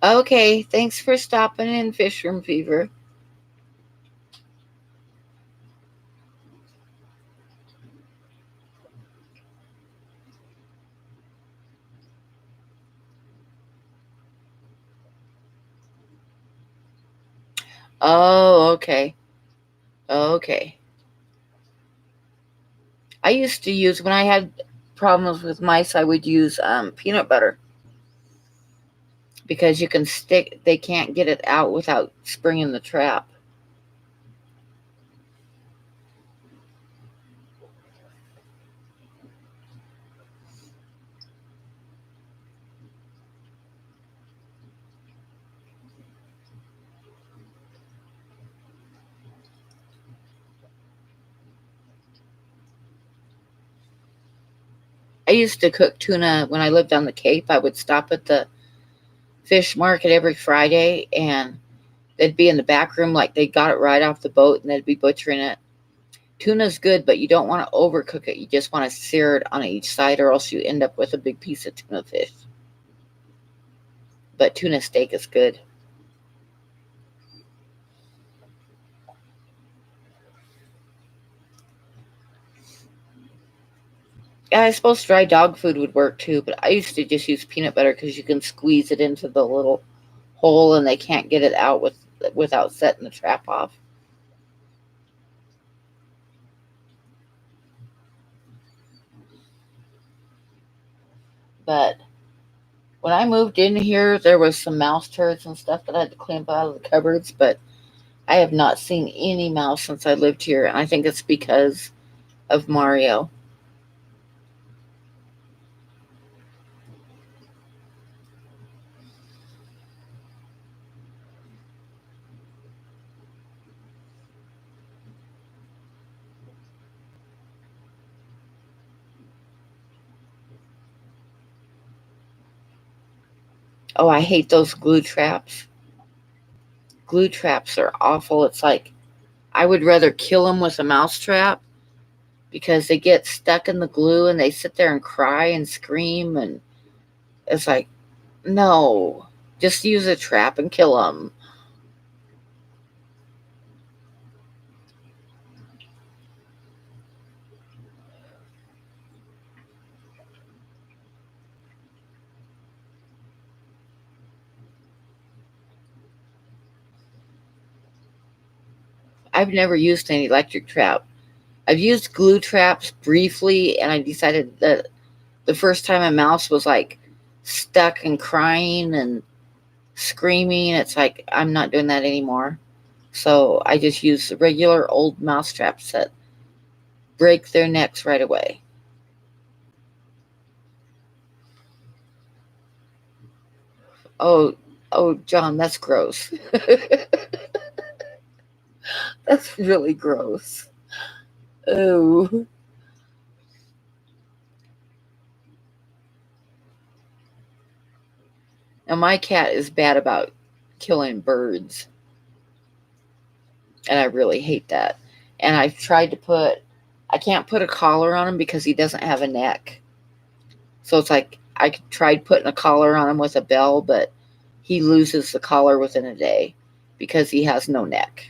Okay, thanks for stopping in, Fish Room Fever. Oh, okay. Okay. I used to use, when I had problems with mice, I would use peanut butter because you can stick, they can't get it out without springing the trap. I used to cook tuna when I lived on the Cape. I would stop at the fish market every Friday, and they'd be in the back room like they got it right off the boat, and they'd be butchering it. Tuna's good, but you don't want to overcook it. You just want to sear it on each side, or else you end up with a big piece of tuna fish. But tuna steak is good. Yeah, I suppose dry dog food would work too, but I used to just use peanut butter because you can squeeze it into the little hole and they can't get it out without setting the trap off. But when I moved in here, there was some mouse turds and stuff that I had to clean up out of the cupboards, but I have not seen any mouse since I lived here, and I think it's because of Mario. Oh, I hate those glue traps. Glue traps are awful. It's like I would rather kill them with a mouse trap because they get stuck in the glue and they sit there and cry and scream, and it's like, no, just use a trap and kill them. I've never used an electric trap. I've used glue traps briefly, and I decided that the first time a mouse was like stuck and crying and screaming, it's like I'm not doing that anymore. So I just use the regular old mouse traps that break their necks right away. Oh, oh, John, that's gross. That's really gross. Oh, now my cat is bad about killing birds, and I really hate that. And I've tried to I can't put a collar on him because he doesn't have a neck. So it's like I tried putting a collar on him with a bell, but he loses the collar within a day because he has no neck.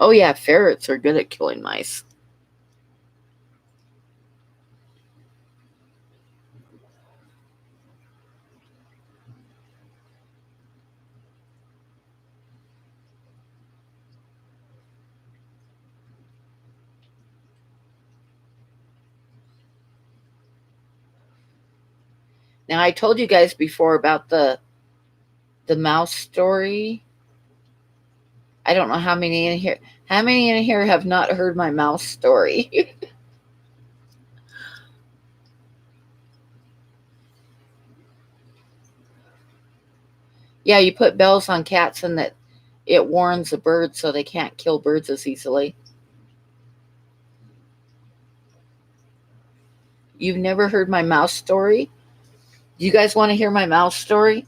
Oh yeah, ferrets are good at killing mice. Now I told you guys before about the mouse story. I don't know how many in here. How many in here have not heard my mouse story? Yeah, you put bells on cats and that it warns the birds so they can't kill birds as easily. You've never heard my mouse story? Do you guys want to hear my mouse story?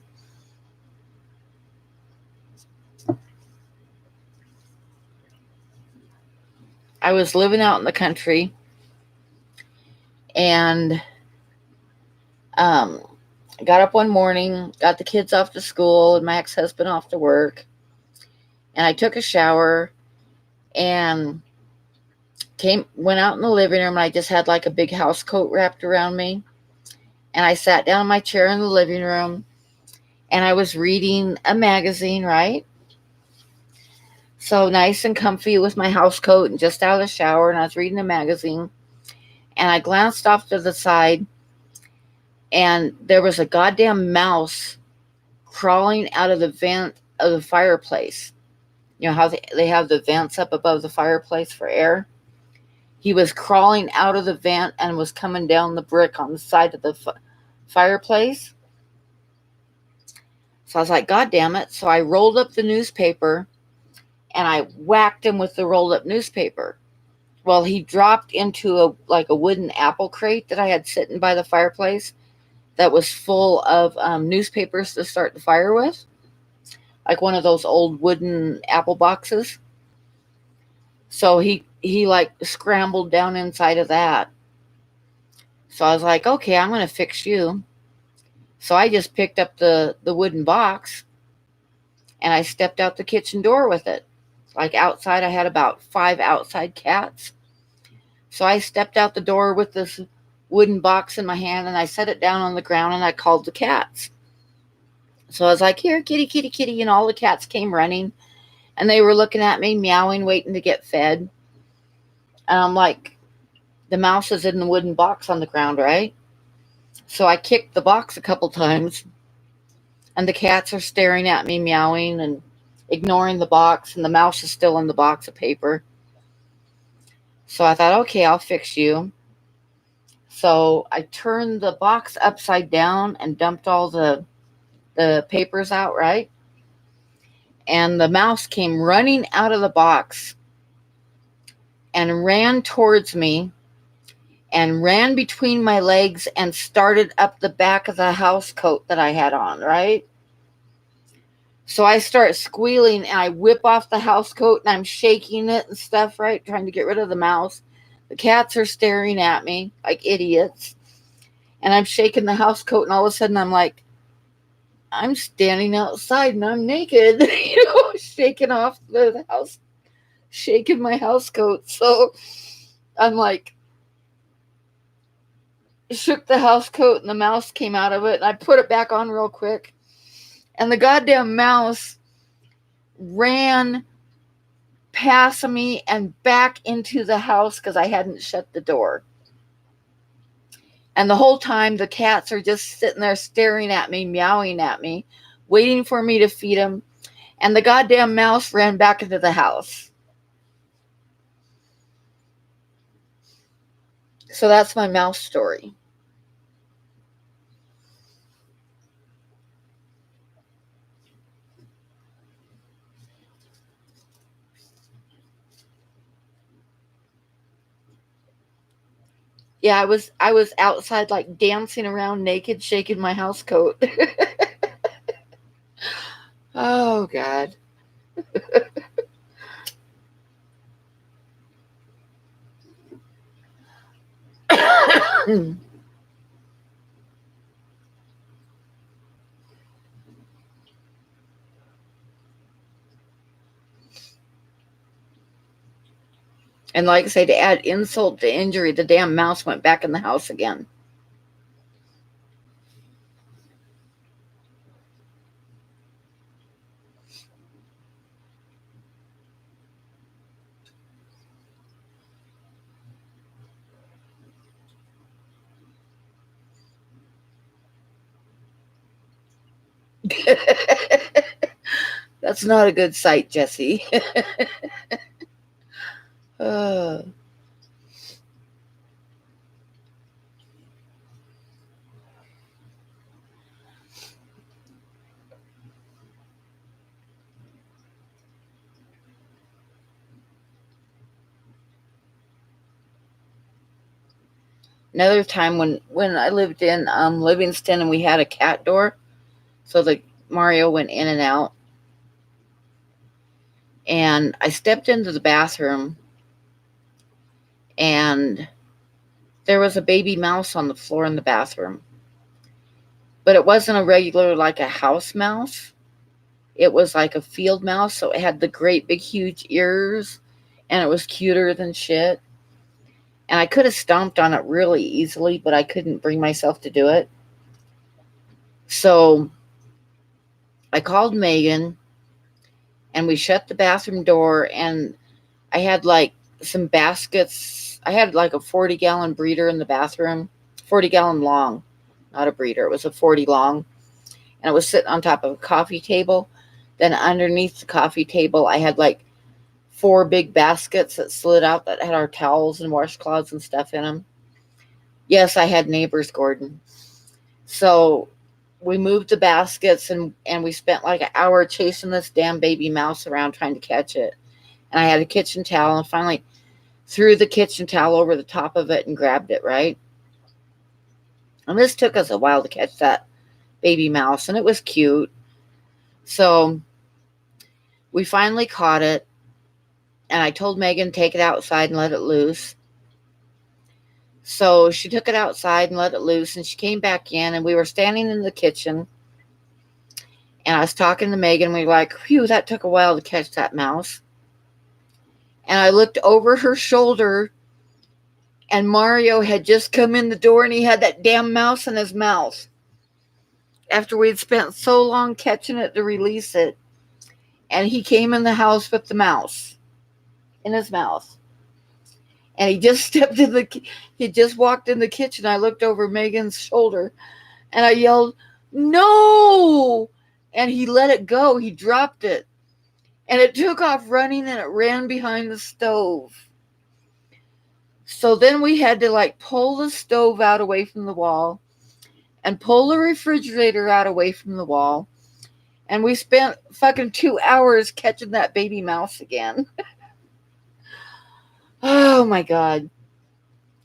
I was living out in the country and um, got up one morning, got the kids off to school and my ex-husband off to work, and I took a shower and went out in the living room, and I just had like a big house coat wrapped around me, and I sat down in my chair in the living room and I was reading a magazine, right? So nice and comfy with my house coat and just out of the shower, and I was reading a magazine, and I glanced off to the side and there was a goddamn mouse crawling out of the vent of the fireplace. You know how they have the vents up above the fireplace for air? He was crawling out of the vent and was coming down the brick on the side of the fireplace. So I was like, God damn it. So I rolled up the newspaper and I whacked him with the rolled up newspaper. Well, he dropped into a wooden apple crate that I had sitting by the fireplace that was full of newspapers to start the fire with, like one of those old wooden apple boxes. So he like scrambled down inside of that. So I was like, okay, I'm gonna fix you. So I just picked up the wooden box and I stepped out the kitchen door with it. Like outside, I had about 5 outside cats. So I stepped out the door with this wooden box in my hand and I set it down on the ground and I called the cats. So I was like, here, kitty, kitty, kitty. And all the cats came running and they were looking at me, meowing, waiting to get fed. And I'm like, the mouse is in the wooden box on the ground, right? So I kicked the box a couple times and the cats are staring at me, meowing and ignoring the box. And the mouse is still in the box of paper. So I thought, okay, I'll fix you. So I turned the box upside down and dumped all the papers out, right? And the mouse came running out of the box and ran towards me and ran between my legs and started up the back of the house coat that I had on, right? So I start squealing and I whip off the house coat and I'm shaking it and stuff, right? Trying to get rid of the mouse. The cats are staring at me like idiots. And I'm shaking the house coat and all of a sudden I'm like, I'm standing outside and I'm naked, shaking off the house, shaking my house coat. So I'm like, shook the house coat and the mouse came out of it and I put it back on real quick. And the goddamn mouse ran past me and back into the house because I hadn't shut the door. And the whole time the cats are just sitting there staring at me, meowing at me, waiting for me to feed them. And the goddamn mouse ran back into the house. So that's my mouse story. Yeah, I was outside like dancing around naked, shaking my house coat. Oh God. And like I say, to add insult to injury, the damn mouse went back in the house again. That's not a good sight, Jesse. uh, Another time when I lived in Livingston and we had a cat door, so the Mario went in and out, and I stepped into the bathroom, and there was a baby mouse on the floor in the bathroom, but it wasn't a regular like a house mouse. It was like a field mouse, so it had the great big huge ears, and it was cuter than shit. And I could have stomped on it really easily, but I couldn't bring myself to do it. So I called Megan and we shut the bathroom door, and I had like some baskets. I had like a 40-gallon breeder in the bathroom, 40-gallon long, not a breeder. It was a 40 long, and it was sitting on top of a coffee table. Then underneath the coffee table, I had like 4 big baskets that slid out that had our towels and washcloths and stuff in them. Yes, I had neighbors, Gordon. So we moved the baskets and we spent like an hour chasing this damn baby mouse around trying to catch it. And I had a kitchen towel and finally threw the kitchen towel over the top of it and grabbed it, right? And this took us a while to catch that baby mouse, and it was cute. So we finally caught it, and I told Megan, take it outside and let it loose. So she took it outside and let it loose, and she came back in, and we were standing in the kitchen, and I was talking to Megan. We were like, phew, that took a while to catch that mouse. And I looked over her shoulder And Mario had just come in the door and he had that damn mouse in his mouth. After we'd spent so long catching it to release it. And he came in the house with the mouse in his mouth. And he just he just walked in the kitchen. I looked over Megan's shoulder and I yelled, "No!" And he let it go. He dropped it. And it took off running and it ran behind the stove. So then we had to pull the stove out away from the wall and pull the refrigerator out away from the wall. And we spent fucking 2 hours catching that baby mouse again. Oh my God.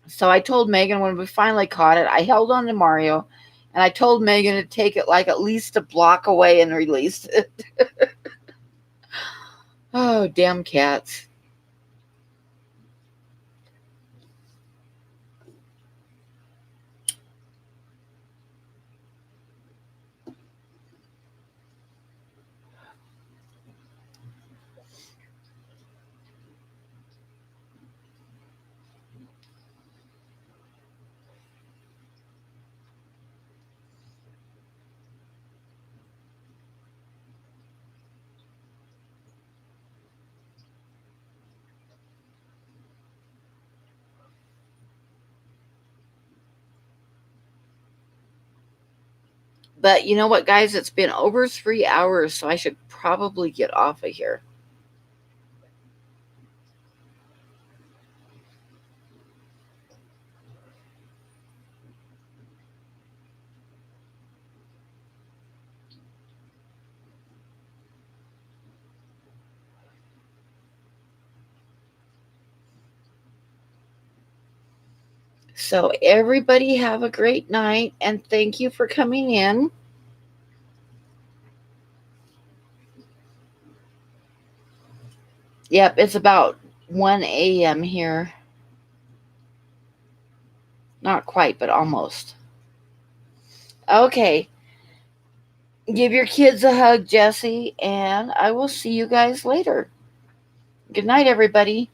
So I told Megan when we finally caught it, I held on to Mario and I told Megan to take it at least a block away and release it. Oh, damn cats. But you know what, guys? It's been over 3 hours, so I should probably get off of here. So everybody have a great night and thank you for coming in. Yep, it's about 1 a.m. here. Not quite, but almost. Okay. Give your kids a hug, Jesse, and I will see you guys later. Good night, everybody.